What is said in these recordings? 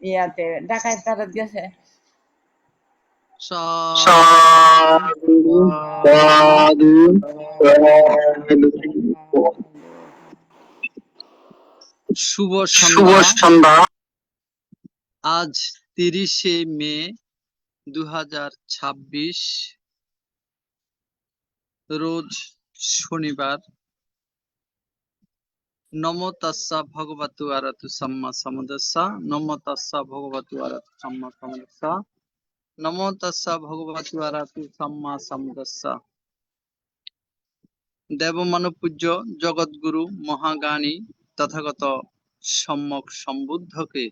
ইয়াতে ঢাকায় তারা দিয়েছে। সাধু সাধু সাধু। শুভ শুভ সন্ধ্যা। সন্ধ্যা। আজ 30শে মে 2026, রোজ শনিবার। নমো তাস্সা ভগবতু আরহাতু সাম্মা সাম্বুদ্দাস্সা। নমো তাস্সা ভগবতু আরহাতু সাম্মা সাম্বুদ্দাস্সা। নমো তাস্সা ভগবতু আরহাতু সাম্মা সাম্বুদ্দাস্সা। দেবমানব পূজ্য জগৎগুরু মহাজ্ঞানী তথাগত সম্যক সম্বুদ্ধকে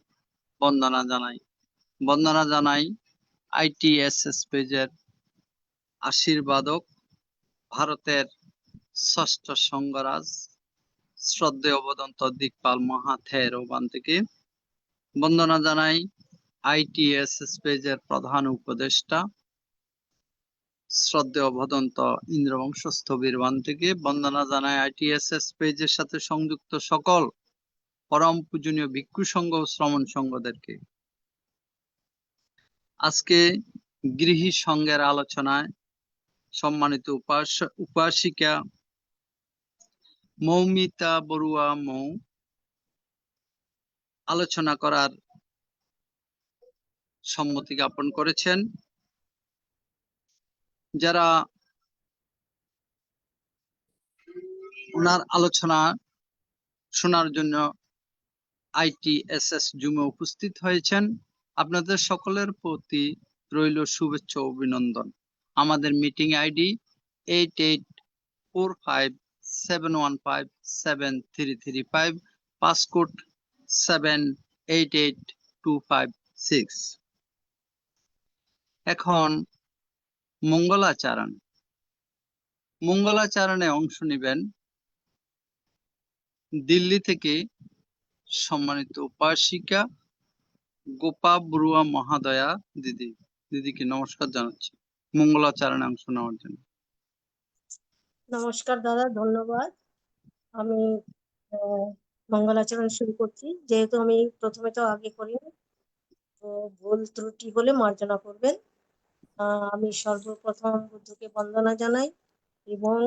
বন্দনা জানাই। বন্দনা জানাই ITSS পেজের আশীর্বাদক, ভারতের ষষ্ঠ সঙ্গরাজ শ্রদ্ধেয় অবদন্ত দিকপাল মহাথের ওখান থেকে। বন্দনা জানাই ITSS পেজের প্রধান উপদেষ্টা শ্রদ্ধেয় ভদন্ত ইন্দ্রবংশস্থ বীরবান থেকে। বন্দনা জানাই ITSS পেজের সাথে সংযুক্ত সকল পরম পূজনীয় ভিক্ষু সংঘ ও শ্রমণ সংঘদেরকে। আজকে গৃহী সংঘের আলোচনায় সম্মানিত উপাসিকা মৌমিতা বড়ুয়া মৌ আলোচনা করার সম্মতি জ্ঞাপন করেছেন। যারা ওনার আলোচনা শোনার জন্য ITSS জুমে উপস্থিত হয়েছেন, আপনাদের সকলের প্রতি রইল শুভেচ্ছা ও অভিনন্দন। আমাদের মিটিং আইডি 884571573335, পাসকোড 788256। এখন মঙ্গলাচরণে অংশ নেবেন দিল্লি থেকে সম্মানিত উপাসিকা গোপা বড়ুয়া মহাদয়া দিদি। দিদিকে নমস্কার জানাচ্ছি মঙ্গলাচরণে অংশ নেওয়ার জন্য। নমস্কার দাদা, ধন্যবাদ। আমি মঙ্গলাচরণ শুরু করছি। যেহেতু আমি প্রথমে তো আগে করিনি, তো ভুল ত্রুটি হলে মার্জনা করবেন। আমি সর্বপ্রথম বুদ্ধকে বন্দনা জানাই এবং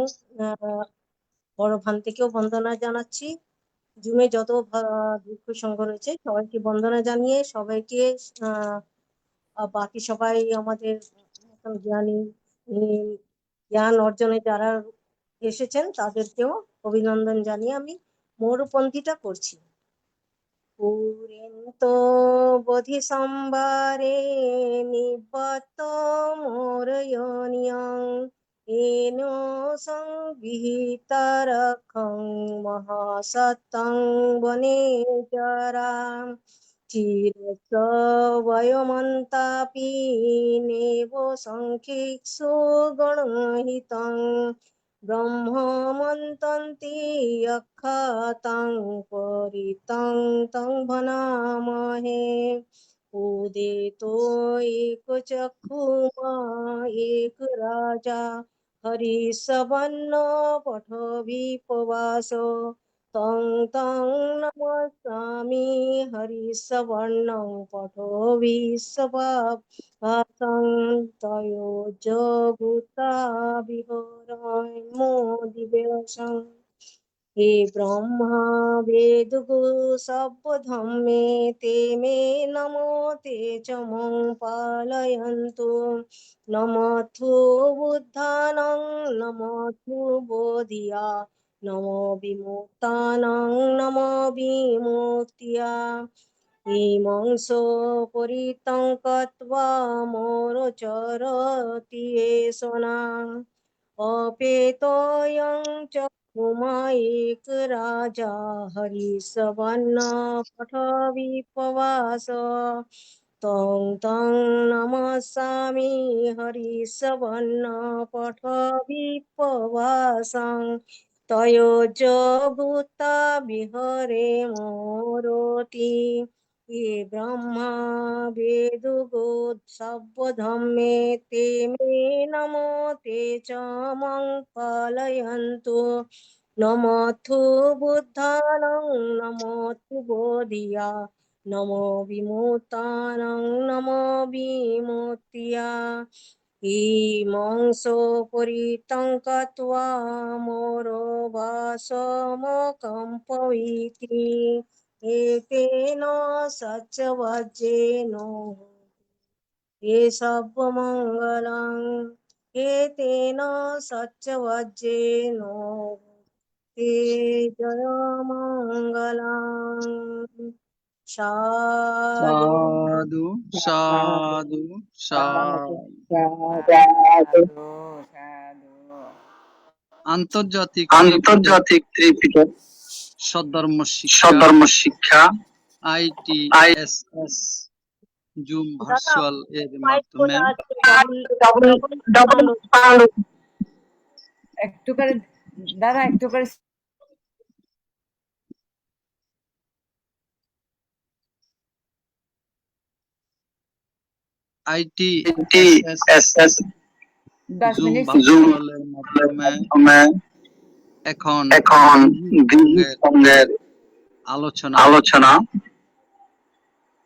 বড় ভান থেকেও বন্দনা জানাচ্ছি। জুমে যত ভিক্ষু সংঘ রয়েছে সবাইকে বন্দনা জানিয়ে সবাইকে বাকি সবাই আমাদের জ্ঞানী জ্ঞান অর্জনে যারা এসেছেন তাদেরকেও অভিনন্দন জানিয়ে আমি মৌরপন্থীটা করছি। পুরেন্ত বোধি সম্বারে নিবত মোরয়োনিয়ং এনো সংবিহিতারখং মহাসত্তং বনে জরাম চিরস্য বয়মন্তাপি নেব সংখিক্ষু গণহিতং ব্রহ্মমন্তন্তি অখ্যাতং পরিতং তং ভনামহে। উদিতো একচক্ষুমা এক রাজা হরিষবর্ণ পঠভিপবাস তং তং নমস্যামি হরিষবর্ণং পঠভিপবাসং তয়োজভূতা বিহরণো দিব্যসং। হে ব্রহ্মা বেদগো সব্বধম্মে তে মে নমো তে চ মং পালয়ন্তু। নমথু বুদ্ধানং নমথু বোধিয়া নমো বিমুক্তানং নমো বিমুক্তিয়া। ইমংস পরিতং কত্বা মোরচরতি এষণাং অপেতয়ং চক্ষুমা এক রাজা হরিষবর্ণ পঠভিপবাস তং তং নমস্যামি হরিষবর্ণ পঠভিপবাসং তয়োজভূতা বিহরে মোরতি। ये ब्रह्मा वेदुगो सब्बधम्मे ते मे नमो ते च मं पालयन्तु। नमोऽस्तु बुद्धानं नमोऽस्तु बोधिया নমো বিমূর্তানাং নমো বিমূর্তিয়া ইমংসো পরিতঙ্কত্বা মোরো ভাসমকম্পয়িতি এতেন সচ্চবজ্জেন হে সর্বমঙ্গলং এতেন সচ্চবজ্জেন তে জয় মঙ্গলং সাধু সাধু সাধু সাধু। সাধু সাধু। আন্তর্জাতিক আন্তর্জাতিক ত্রিপিটক সদ্ধর্ম শিক্ষা সদ্ধর্ম শিক্ষা ITSS জুম ভার্চুয়াল এর ফাইট করে মাধ্যমে আছে একটু করে দাদা, একটু করে ITSS 10 জুম মিনিট ভার্চুয়াল এর মাধ্যমে এখন এখন গৃহীর আলোচনা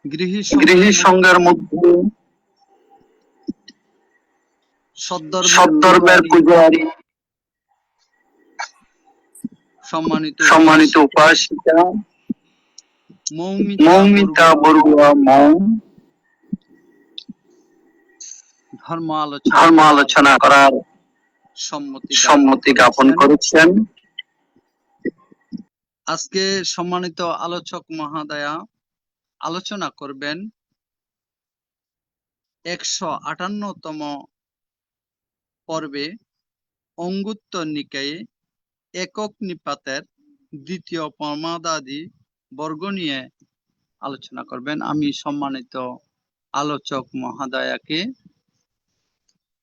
গৃহী গৃহী সঙ্গের মধ্যে সদ্ধর্মের পূজারী সম্মানিত উপাসিকা মৌমিতা বড়ুয়া মৌ ধর্ম আলোচনা করার সম্মতি জ্ঞাপন করেছেন। আজকে সম্মানিত আলোচক মহোদয়া আলোচনা করবেন 158তম পর্বে অঙ্গুত্তর নিকায়ে একক নিপাতের দ্বিতীয় প্রমাদাদি বর্গ নিয়ে আলোচনা করবেন। আমি সম্মানিত আলোচক মহোদয়াকে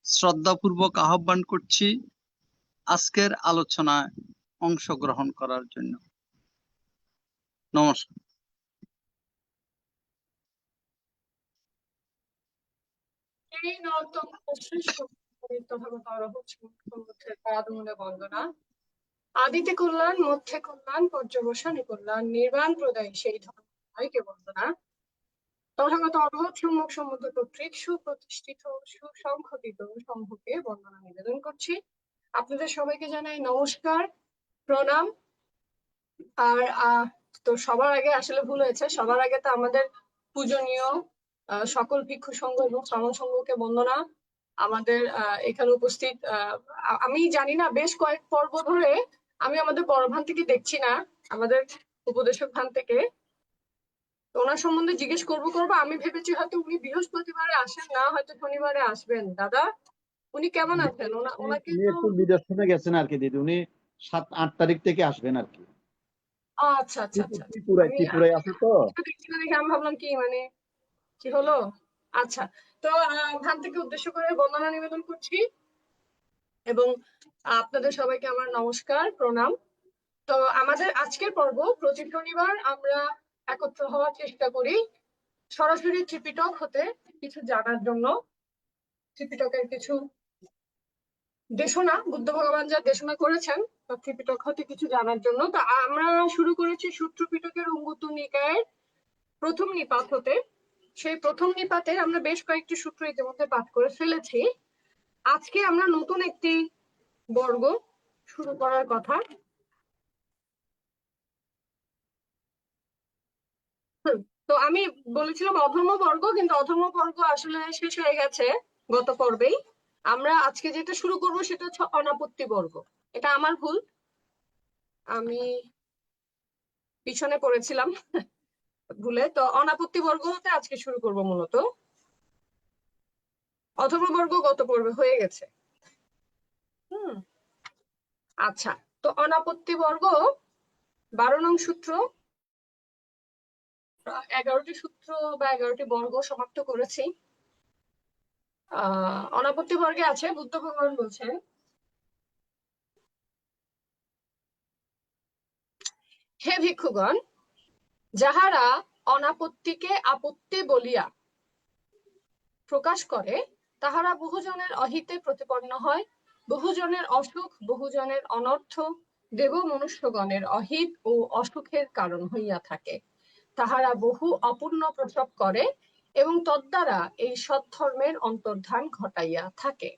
শ্রদ্ধাপূর্বক আহ্বান করছি আজকের আলোচনায় অংশগ্রহণ করার জন্য। নমস্কার। এই নর্তন শ্রেষ্ঠ তথাগত অরহৎ সমুদ্রের পাদমূলে বন্দনা। আদিতে কল্যাণ, মধ্যে কল্যাণ, পর্যবসানে কল্যাণ, নির্বাণ প্রদায়ী সেই ধর্মকে বন্দনা। তথাগত অরহৎ সম্যক সমুদ্র কর্তৃক সুপ্রতিষ্ঠিত সুসংঘটিত সমূহকে বন্দনা নিবেদন করছি। আপনাদের সবাইকে জানাই নমস্কার, প্রণাম। আর তো সবার আগে আসলে ভুল হয়েছে, সবার আগে তো আমাদের পূজনীয় সকল ভিক্ষু সংঘ এবং শ্রমণ সংঘকে বন্দনা। আমাদের এখানে উপস্থিত আমি জানি না, বেশ কয়েক পর্ব ধরে আমি আমাদের বড় ভান থেকে দেখছি না, আমাদের উপদেশক ভান থেকে। ওনার সম্বন্ধে জিজ্ঞেস করবো আমি ভেবেছি হয়তো উনি বৃহস্পতিবারে আসেন না, হয়তো শনিবারে আসবেন। দাদা উনি কেমন আছেন? ওনাকে একটু বিদেশে গেছেন আর কি দিদি, উনি 7-8 তারিখ থেকে আসবেন আর কি। আচ্ছা আচ্ছা আচ্ছা, ত্রিপুরায় আছে তো। আমি ভাবলাম কি মানে কি হলো। আচ্ছা, তো ভান থেকে উদ্দেশ্য করে বন্দনা নিবেদন করছি এবং আপনাদের সবাইকে আমার নমস্কার, প্রণাম। তো আমাদের আজকের পর্ব, প্রতি শনিবার আমরা একত্র হওয়ার চেষ্টা করি সরাসরি ত্রিপিটক হতে কিছু জানার জন্য, ত্রিপিটকের কিছু দেশনা, বুদ্ধ ভগবান যা দেশনা করেছেন ত্রিপিটক হতে কিছু জানার জন্য। তো আমরা শুরু করেছি সূত্র পিটকের অঙ্গুত্তর নিকায়ের প্রথম নিপাত হতে। সেই প্রথম নিপাতের আমরা বেশ কয়েকটি সূত্র ইতিমধ্যে পাঠ করে ফেলেছি। আজকে আমরা নতুন একটি বর্গ শুরু করার কথা। তো আমি বলেছিলাম অধর্ম বর্গ, কিন্তু অধর্ম বর্গ আসলে শেষ হয়ে গেছে গত পর্বেই। আমরা আজকে যেটা শুরু করব সেটা হচ্ছে অনাপত্তি বর্গ। এটা আমার ভুল, আমি পিছনে পড়েছিলাম ভুলে। তো অনাপত্তি বর্গ হতে আজকে শুরু করব মূলত। অধর্ম বর্গ গত পর্বে হয়ে গেছে। আচ্ছা, তো অনাপত্তি বর্গ 12 নং সূত্র, 11টি সূত্র বা 11টি বর্গ সমাপ্ত করেছি। অনাপত্তি বর্গে আছে বুদ্ধ ভগবান বলছেন, হে ভিক্ষুগণ, যাহারা অনাপত্তিকে আপত্তি বলিয়া প্রকাশ করে তাহারা বহুজনের অহিতে প্রতিপন্ন হয়। বহুজনের অসুখ, বহুজনের অনর্থ, দেব মনুষ্যগণের অহিত ও অসুখের কারণ হইয়া থাকে। তাহারা বহু অপূর্ণ প্রসব করে এবং তদ্বারা এই সৎধর্মের অন্তর্ধান ঘটাইয়া থাকে।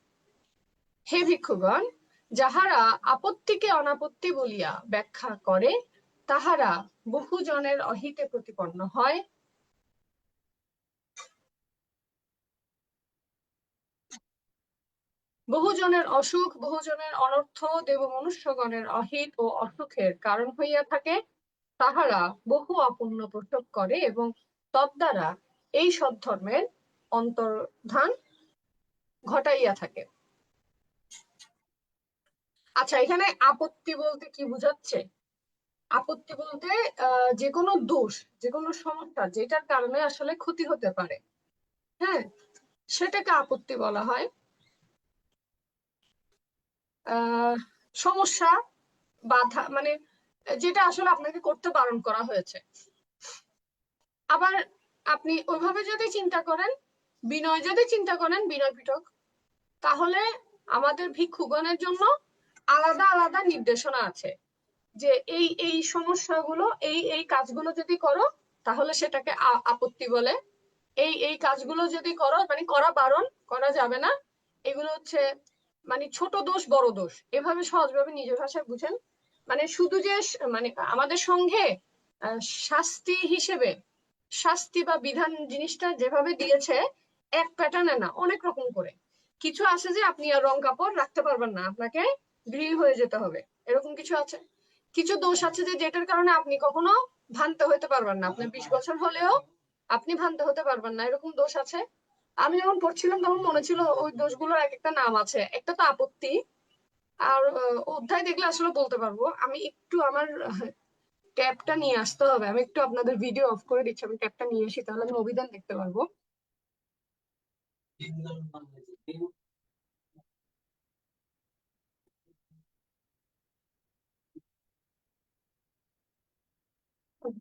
হে ভিক্ষুগণ, যাহারা আপত্তিকে অনাপত্তি বলিয়া ব্যাখ্যা করে তাহারা বহুজনের অহিতে প্রতিপন্ন হয়, বহুজনের অসুখ, বহুজনের অনর্থ, দেব মনুষ্যগণের অহিত ও অসুখের কারণ হইয়া থাকে, তাহারা বহু অপূর্ণ প্রসব করে এবং তদ্বারা এই সৎধর্মের অন্তর্ধান ঘটাইয়া থাকে। আচ্ছা, এখানে আপত্তি বলতে কি বোঝাচ্ছে? আপত্তি বলতে যে কোনো দোষ, যে কোনো সমস্যা যেটার কারণে আসলে ক্ষতি হতে পারে, হ্যাঁ, সেটাকে আপত্তি বলা হয়। সমস্যা, বাধা, মানে যেটা আসলে আপনাকে করতে বারণ করা হয়েছে। আবার আপনি ওইভাবে যদি চিন্তা করেন, যদি চিন্তা করেন বিনয় পিটক, তাহলে আমাদের ভিক্ষুগণের জন্য আলাদা আলাদা নির্দেশনা আছে যে এই এই সমস্যাগুলো, এই এই কাজগুলো যদি করো তাহলে সেটাকে আপত্তি বলে। এই এই কাজগুলো যদি করো, মানে করা বারণ, করা যাবে না, এগুলো হচ্ছে মানে ছোট দোষ বড় দোষ, এভাবে সহজভাবে নিজের ভাষায় বুঝেন। মানে শুধু যে মানে আমাদের সঙ্গে শাস্তি হিসেবে, শাস্তি বা বিধান জিনিসটা যেভাবে দিয়েছে এক প্যাটার্নে না, অনেক রকম করে। কিছু আছে যে আপনি আর রং কাপড় রাখতে পারবেন না, আপনাকে গৃহী হয়ে যেতে হবে, এরকম কিছু আছে। কিছু দোষ আছে যে যেটার কারণে আপনি কখনো ভ্রান্ত হতে পারবেন না, আপনার 20 বছর হলেও আপনি ভ্রান্ত হতে পারবেন না, এরকম দোষ আছে। আমি যখন পড়ছিলাম তখন মনে ছিল ওই দোষগুলোর এক একটা নাম আছে। একটা তো আপত্তি, আর অধ্যায় দেখলে আসলে বলতে পারবো। আমি একটু আমার ট্যাবটা নিয়ে আসতে হবে, আমি একটু আপনাদের ভিডিও অফ করে দিচ্ছি, আমি ট্যাবটা নিয়ে আসি, তাহলে আমি অভিধান দেখতে পারবো।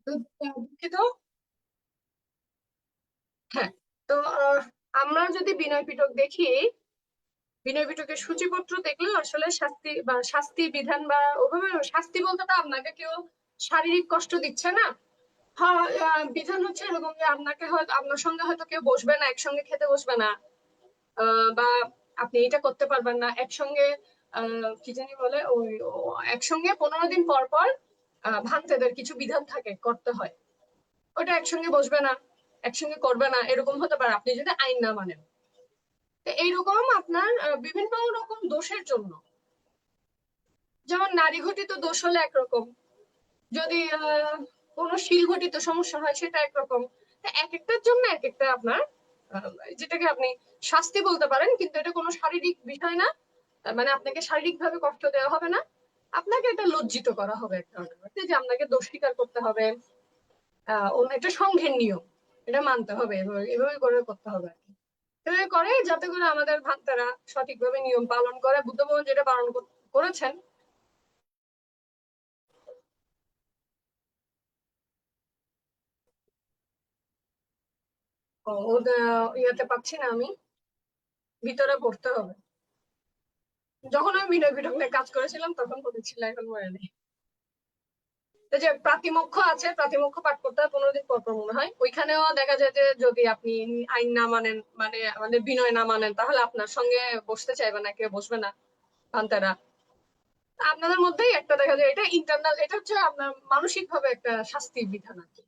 দুঃখিত। হ্যাঁ, তো আমরা যদি বিনয় পিটক দেখি, বিনয় পিটকের সূচিপত্র দেখলে আসলে শাস্তি বা শাস্তি বিধান বা ওভাবে শাস্তি বলতে তো আপনাকে কেউ শারীরিক কষ্ট দিচ্ছে না। হ্যাঁ, বিধান হচ্ছে এরকম যে আপনাকে হয়তো, আপনার সঙ্গে হয়তো কেউ বসবে না, একসঙ্গে খেতে বসবে না, বা আপনি এটা করতে পারবেন না একসঙ্গে, কি জানি বলে ওই, একসঙ্গে 15 দিন পর পর ভান্তেদের কিছু বিধান থাকে, করতে হয়, ওটা একসঙ্গে বসবে না, একসঙ্গে করবে না, এরকম হতে পারে আপনি যদি আইন না মানেন। তো এইরকম আপনার বিভিন্ন রকম দোষের জন্য, যেমন নারী ঘটিত দোষ হলে একরকম, যদি কোনো শিল ঘটিত সমস্যা হয় সেটা একরকম। এক একটার জন্য এক একটা আপনার যেটাকে আপনি শাস্তি বলতে পারেন, কিন্তু এটা কোনো শারীরিক বিষয় না, মানে আপনাকে শারীরিক ভাবে কষ্ট দেওয়া হবে না, আপনাকে এটা লজ্জিত করা হবে এক ধরনের, যে আপনাকে দোষ স্বীকার করতে হবে, অন্য একটা সংঘের নিয়ম, এটা মানতে হবে, এভাবে করে করতে হবে আর কি। এভাবে করে যাতে করে আমাদের ভান্তারা সঠিকভাবে নিয়ম পালন করে। বুদ্ধ ভগবান যেটা পালন করেছেন, ইয়াতে পাচ্ছি না আমি, ভিতরে পড়তে হবে। যখন আমি বিনয় পিটক নিয়ে কাজ করেছিলাম তখন পড়েছিল, এখন মনে নেই। যে প্রাতিমোক্ষ আছে, প্রাতিমোক্ষ পাঠ করতে হয় 15 দিন পর পর মনে হয়। ওইখানেও দেখা যায় যে যদি আপনি আইন না মানেন, মানে আমাদের বিনয় না মানেন, তাহলে আপনার সঙ্গে বসতে চাইবে না, কেউ বসবে না ভান্তারা। আপনাদের মধ্যেই একটা দেখা যায়, এটা ইন্টারনাল, এটা হচ্ছে আপনার মানসিক ভাবে একটা শাস্তির বিধান আর কি,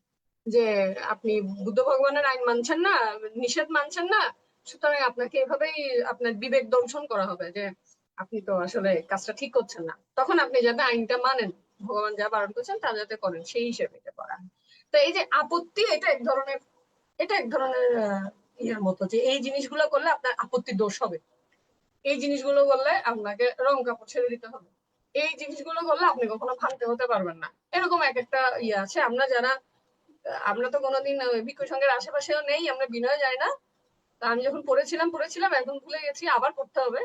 যে আপনি বুদ্ধ ভগবানের আইন মানছেন না, নিষেধ মানছেন না, সুতরাং আপনাকে এভাবেই আপনার বিবেক দংশন করা হবে যে আপনি তো আসলে কাজটা ঠিক করছেন না। তখন আপনি যাতে আইনটা মানেন, ভগবান যা বারণ করছেন তা যাতে করেন, সেই হিসেবে এটা করা। তো এই যে আপত্তি, এটা এক ধরনের, এটা এক ধরনের ইয়ের মতো, যে এই জিনিসগুলো করলে আপনার আপত্তি দোষ হবে, এই জিনিসগুলো করলে আপনাকে রং কাপড় ছেড়ে দিতে হবে, এই জিনিসগুলো করলে আপনি কখনো ভাঙতে হতে পারবেন না, এরকম এক একটা ইয়ে আছে। আমরা যারা, আমরা তো কোনোদিন ভিক্ষু সংঘের আশেপাশেও নেই, আমরা বিনয় যাই না। তা আমি যখন পড়েছিলাম, এখন ভুলে গেছি, আবার পড়তে হবে।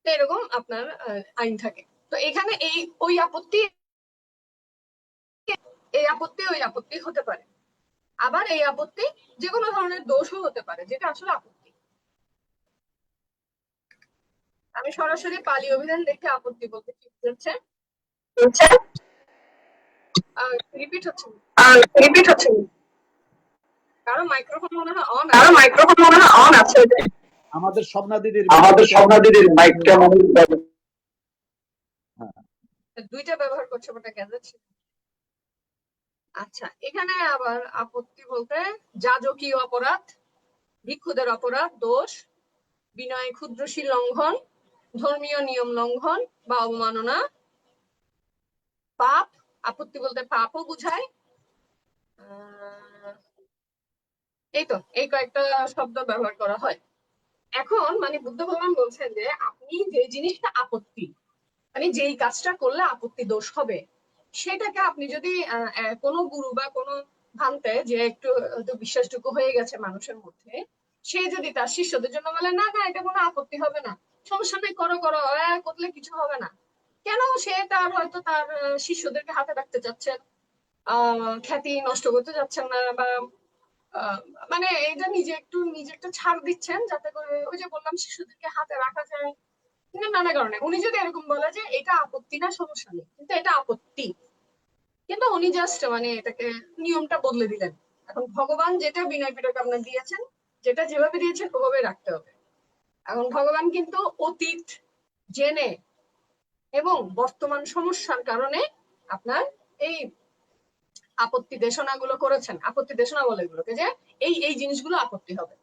তো এরকম আপনার আইন থাকে। তো এখানে এই ওই আপত্তি, এই আপত্তি ওই আপত্তি হতে পারে, আবার এই আপত্তি যে কোনো ধরনের দোষও হতে পারে, যেটা আসলে আপত্তি। আমি সরাসরি পালি অভিধান দেখে আপত্তি বলতে কি বুঝাচ্ছে। রিপিট হচ্ছে না। রিপিট হচ্ছে না। কারো মাইক্রোফোন মনে হয় অন কারো আছে। মাইক্রোফোন মনে হয় অন আছে। আমাদের স্বপ্না দিদির আমাদের স্বপ্না দিদির মাইকটা মনে হয় দুইটা ব্যবহার করছে, ওটা গ্যাজেট ছিল। আচ্ছা, এখানে আবার আপত্তি বলতে যাজকীয় অপরাধ, ভিক্ষুদের অপরাধ, দোষ, বিনয় ক্ষুদ্রশীল লঙ্ঘন, ধর্মীয় নিয়ম লঙ্ঘন বা অবমাননা, পাপ, আপত্তি বলতে পাপও বুঝায়। এই তো এই কয়েকটা শব্দ ব্যবহার করা হয়। এখন মানে বুদ্ধ ভগবান বলছেন যে আপনি যে জিনিসটা আপত্তি, মানে যেই কাজটা করলে আপত্তি দোষ হবে, সেটাকে আপনি যদি কোনো গুরু বা কোনো ভান্তে যে একটু বিশ্বাসযোগ্য হয়ে গেছে মানুষের মধ্যে, সে যদি তার শিষ্যদের জন্য বলে না না এটা কোনো আপত্তি হবে না, সমস্যা নেই, করো করো, করলে কিছু হবে না, কেন সে তার হয়তো তার শিষ্যদেরকে হাতে রাখতে চাচ্ছেন, খ্যাতি নষ্ট করতে যাচ্ছেন না, বা মানে এটা নিজে একটা ছাড় দিচ্ছেন যাতে করে ওই যে বললাম শিশুদেরকে হাতে রাখা যায়, কিন্তু নানা কারণে উনি যদি এরকম বলে যে এটা আপত্তি না, সমস্যা নেই, কিন্তু এটা আপত্তি, কিন্তু উনি জাস্ট মানে এটাকে নিয়মটা বদলে দিলেন। এখন ভগবান যেটা বিনয় পিটক আপনার দিয়েছেন, যেটা যেভাবে দিয়েছেন ওভাবে রাখতে হবে। এখন ভগবান কিন্তু অতীত জেনে এবং বর্তমান সমস্যার কারণে আপনার এই আপত্তি দেশনা গুলো করেছেন। আপত্তি দেশনা বলে এগুলোকে, যে এই এই জিনিসগুলো আপত্তি হবে।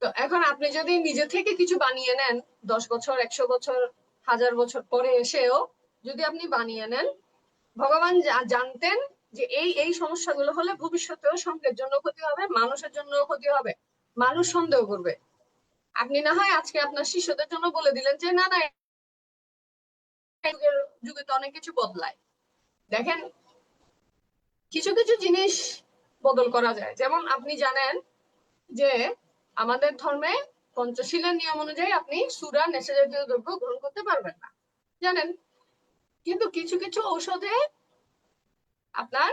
তো এখন আপনি যদি নিজে থেকে কিছু বানিয়ে নেন, 10 বছর 100 বছর 1000 বছর পরে এসেও যদি আপনি বানিয়ে নেন, ভগবান জানতেন যে এই এই সমস্যাগুলো হলে ভবিষ্যতেও সংঘের জন্য ক্ষতি হবে, মানুষের জন্য ক্ষতি হবে, মানুষ সন্দেহ করবে। আপনি না হয় আজকে আপনার শিষ্যদের জন্য বলে দিলেন যে না না যুগে তো অনেক কিছু বদলায়। দেখেন কিছু কিছু জিনিস বদল করা যায়, যেমন আপনি জানেন যে আমাদের ধর্মে পঞ্চশীলের নিয়ম অনুযায়ী আপনি সুরা নেশা জাতীয় দ্রব্য গ্রহণ করতে পারবেন না, জানেন। কিন্তু কিছু কিছু ঔষধে আপনার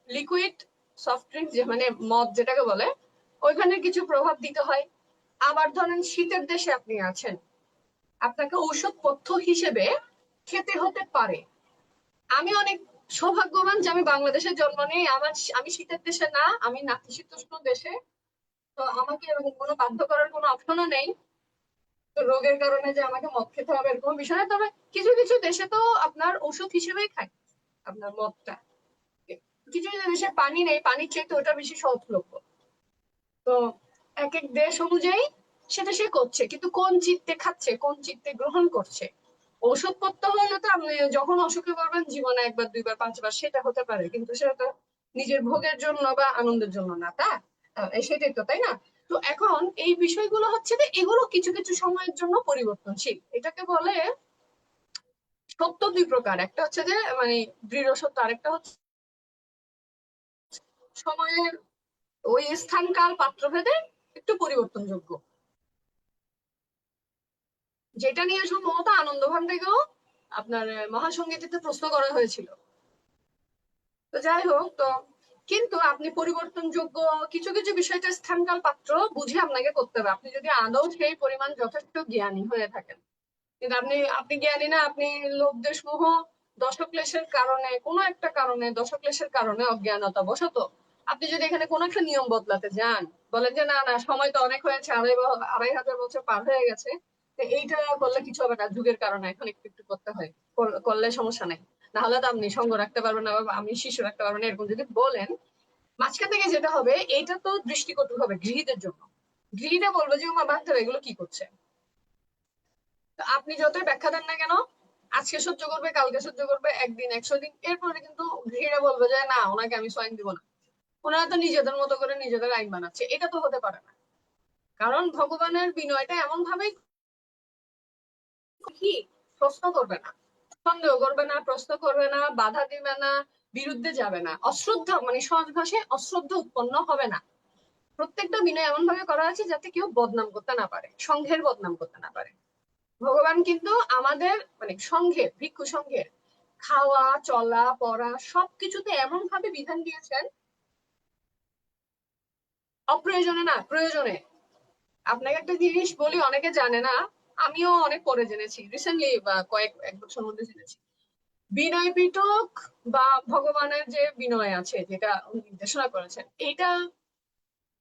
লিকুইড সফট ড্রিঙ্ক, যে মানে মদ যেটাকে বলে, ওইখানে কিছু প্রভাব দিতে হয়। আবার ধরেন শীতের দেশে আপনি আছেন, আপনাকে ঔষধ পথ্য হিসেবে খেতে হতে পারে। আমি অনেক সৌভাগ্যবান যে আমি বাংলাদেশে জন্ম নেই, আমি শীতের দেশে না, আমি নাতিশীতোষ্ণ দেশে। তো আমাকে এরকম কোনো বাধ্য করার কোনো অপশনও নেই, তো রোগের কারণে যে আমাকে মদ খেতে হবে এরকম বিষয় না। তবে কিছু কিছু দেশে তো আপনার ওষুধ হিসেবেই খায় আপনার মদটা। কিছু কিছু দেশে পানি নেই, পানির চাইতে ওটা বেশি সহজলভ্য। তো এক এক দেশ অনুযায়ী সেটা সে করছে, কিন্তু কোন চিত্তে খাচ্ছে, কোন চিত্তে গ্রহণ করছে। ওষুধপত্র হলে তো আপনি যখন অসুখে পড়বেন জীবনে একবার দুইবার পাঁচবার সেটা হতে পারে, কিন্তু সেটা তো নিজের ভোগের জন্য বা আনন্দের জন্য না, তা সেটাই তো, তাই না? তো এখন এই বিষয়গুলো হচ্ছে যে এগুলো কিছু কিছু সময়ের জন্য পরিবর্তনশীল। এটাকে বলে সত্য দুই প্রকার, একটা হচ্ছে যে মানে দৃঢ় সত্য, আরেকটা হচ্ছে সময়ের ওই স্থান কাল পাত্রভেদে একটু পরিবর্তনযোগ্য। যেটা নিয়ে সম্ভবত আনন্দ ভান থেকেও আপনার মহাসঙ্গীতিতে প্রশ্ন করা হয়েছিল। তো যাই হোক, তো কিন্তু আপনি পরিবর্তনযোগ্য কিছু কিছু বিষয়টা স্থানকাল পাত্র বুঝে আপনাকে করতে হবে, আপনি যদি আদৌ সেই পরিমাণ যথেষ্ট জ্ঞানী হয়ে থাকেন। কিন্তু আপনি আপনি জ্ঞানী না, আপনি লোভ দেশ মোহ দশক্লেশের কারণে, কোনো একটা কারণে, দশক্লেশের কারণে অজ্ঞানতা বশত আপনি যদি এখানে কোনো একটা নিয়ম বদলাতে যান, বলেন যে না না সময় তো অনেক হয়েছে, 2500 বছর পার হয়ে গেছে, এইটা করলে কিছু হবে না, যুগের কারণে এখন একটু একটু করতে হয়, করলে সমস্যা নেই, না হলে তো আপনি সঙ্গ রাখতে পারবেন না, আমি শিশু রাখতে পারবেন না, এরকম যদি বলেন, মাঝখান থেকে যেটা হবে এইটা তো দৃষ্টিকটু হবে গৃহীদের জন্য। গৃহীরা বলবে যে মা বাচ্চারা এগুলো কি করছে। আপনি যতই ব্যাখ্যা দেন না কেন, আজকে সহ্য করবে, কালকে সহ্য করবে, একদিন 100 দিন, এরপরে কিন্তু গৃহীরা বলবে যে না ওনাকে আমি সোয়াইন দিব না, ওনারা তো নিজেদের মতো করে নিজেদের আইন বানাচ্ছে। এটা তো হতে পারে না, কারণ ভগবানের বিনয়টা এমন ভাবেই কি প্রশ্ন করবে না, সন্দেহ করবে না, প্রশ্ন করবে না, বাধা দিবে না, বিরুদ্ধে যাবে না, অশ্রদ্ধা মানে সহজ ভাষায় অশ্রদ্ধা উৎপন্ন হবে না। প্রত্যেকটা বিনয় এমন ভাবে করা আছে যাতে কেউ বদনাম করতে না পারে, সংঘের বদনাম করতে না পারে। ভগবান কিন্তু আমাদের মানে সংঘের, ভিক্ষু সংঘের খাওয়া চলা পড়া সবকিছুতে এমন ভাবে বিধান দিয়েছেন, অপ্রয়োজনে না প্রয়োজনে। আপনাকে একটা জিনিস বলি, অনেকে জানে না, আমিও অনেক পরে জেনেছি, রিসেন্টলি বা এক বছর মধ্যে জেনেছি। বিনয় পিটক বা ভগবানের যে বিনয় আছে যেটা উনি নির্দেশনা করেছেন, এটা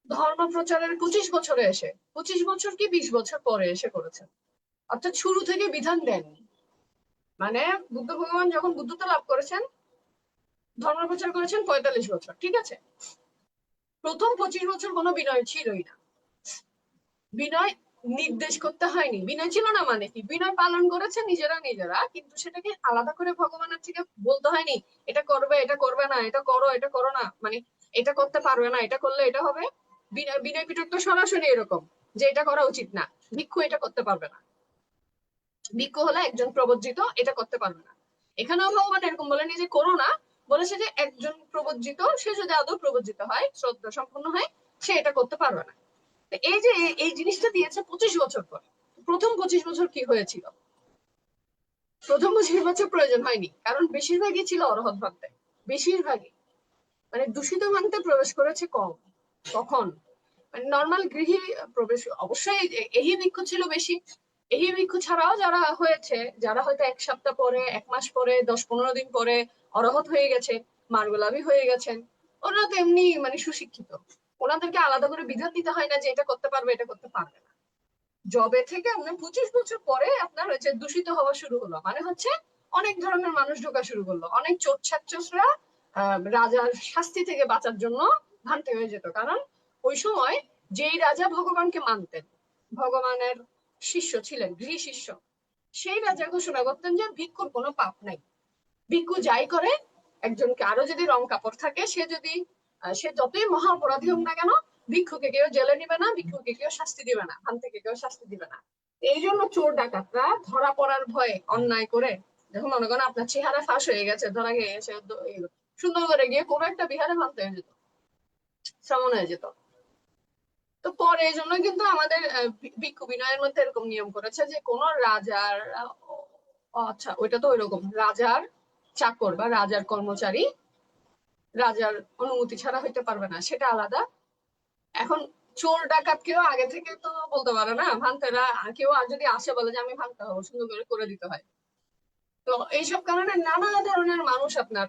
ধর্ম প্রচারের 25 বছরে এসে, 25 বছর কি 20 বছর পরে এসে করেছেন। অর্থাৎ শুরু থেকে বিধান দেননি। মানে বুদ্ধ ভগবান যখন বুদ্ধত্ব লাভ করেছেন, ধর্ম প্রচার করেছেন 45 বছর, ঠিক আছে। প্রথম 25 বছর কোনো বিনয় ছিলই না। বিনয় নির্দেশ করতে হয়নি, বিনয় ছিল না মানে কি, বিনয় পালন করেছে নিজেরা নিজেরা, কিন্তু সেটাকে আলাদা করে ভগবানের থেকে বলতে হয়নি এটা করবে এটা করবে না, এটা করো এটা করো না, মানে এটা করতে পারবে না, এটা করলে এটা হবে। বিনয় বিনয় পিটক তো সরাসরি এরকম যে এটা করা উচিত না, ভিক্ষু এটা করতে পারবে না, ভিক্ষু হলে একজন প্রবজ্জিত এটা করতে পারবে না। এখানেও ভগবান এরকম বলেনি যে করো না, বলেছে যে একজন প্রবজ্জিত, সে যদি আদৌ প্রবজ্জিত হয়, শ্রদ্ধা সম্পন্ন হয়, সে এটা করতে পারবে না। এই যে এই জিনিসটা দিয়েছে 25 বছর পরে। প্রথম 25 বছর কি হয়েছিল? প্রথম 25 বছর প্রয়োজন হয়নি, কারণ বেশিরভাগই ছিল অরহৎ ভান্তে, বেশিরভাগই। মানে দূষিত ভান্তে প্রবেশ করেছে কম তখন। মানে নর্মাল গৃহী প্রবেশ, অবশ্যই এই ভিক্ষু ছিল বেশি। এই ভিক্ষু ছাড়াও যারা হয়েছে, যারা হয়তো 1 সপ্তাহ পরে, 1 মাস পরে, 10-15 দিন পরে অরহৎ হয়ে গেছে, মার্গলাভী হয়ে গেছেন, ওরা তো এমনি মানে সুশিক্ষিত, ওনাদেরকে আলাদা করে বিধান দিতে হয় না যে এটা করতে পারবে এটা করতে পারবে না। জবে থেকে আপনার 25 বছর পরে আপনার হচ্ছে দূষিত হওয়া শুরু হলো, মানে হচ্ছে অনেক ধরনের মানুষ ঢোকা শুরু করলো, অনেক চোর ছাচ্চসরা রাজার শাস্তি থেকে বাঁচার জন্য ভান্তে হয়ে যেত। কারণ ওই সময় যেই রাজা ভগবানকে মানতেন, ভগবানের শিষ্য ছিলেন, গৃহী শিষ্য, সেই রাজা ঘোষণা করতেন যে ভিক্ষুর কোনো পাপ নাই, ভিক্ষু যাই করে, একজনকে আরো যদি রং কাপড় থাকে, সে যদি সে যতই মহা অপরাধী হোক না কেন, ভিক্ষুকে কেউ জেলে নিবে না, ভিক্ষুকে কেউ শাস্তি দিবে না, ভান থেকে কেউ শাস্তি দিবে না। এই জন্য চোর ডাকাতরা ধরা পড়ার ভয়ে অন্যায় করে, যখন মনে করেন আপনার চেহারা ফাঁস হয়ে গেছে, ধরা গিয়ে গেছে, সুন্দর করে গিয়ে কোনো একটা বিহারে ভাঙতে হয়ে যেত, শ্রমণ হয়ে যেত। তো পরে এই জন্য কিন্তু আমাদের ভিক্ষু বিনয়ের মধ্যে এরকম নিয়ম করেছে যে কোন রাজার, আচ্ছা ওইটা তো ওইরকম, রাজার চাকর বা রাজার কর্মচারী রাজার অনুমতি ছাড়া হইতে পারবে না, সেটা আলাদা। এখন চোর ডাকাত কেউ আগে থেকে তো বলতে পারে না, ভাঙতেরা কেউ আর যদি আসে বলে যে আমি ভাঙতে হবো, সুন্দর করে করে দিতে হয়। তো এইসব কারণে নানা ধরনের মানুষ আপনার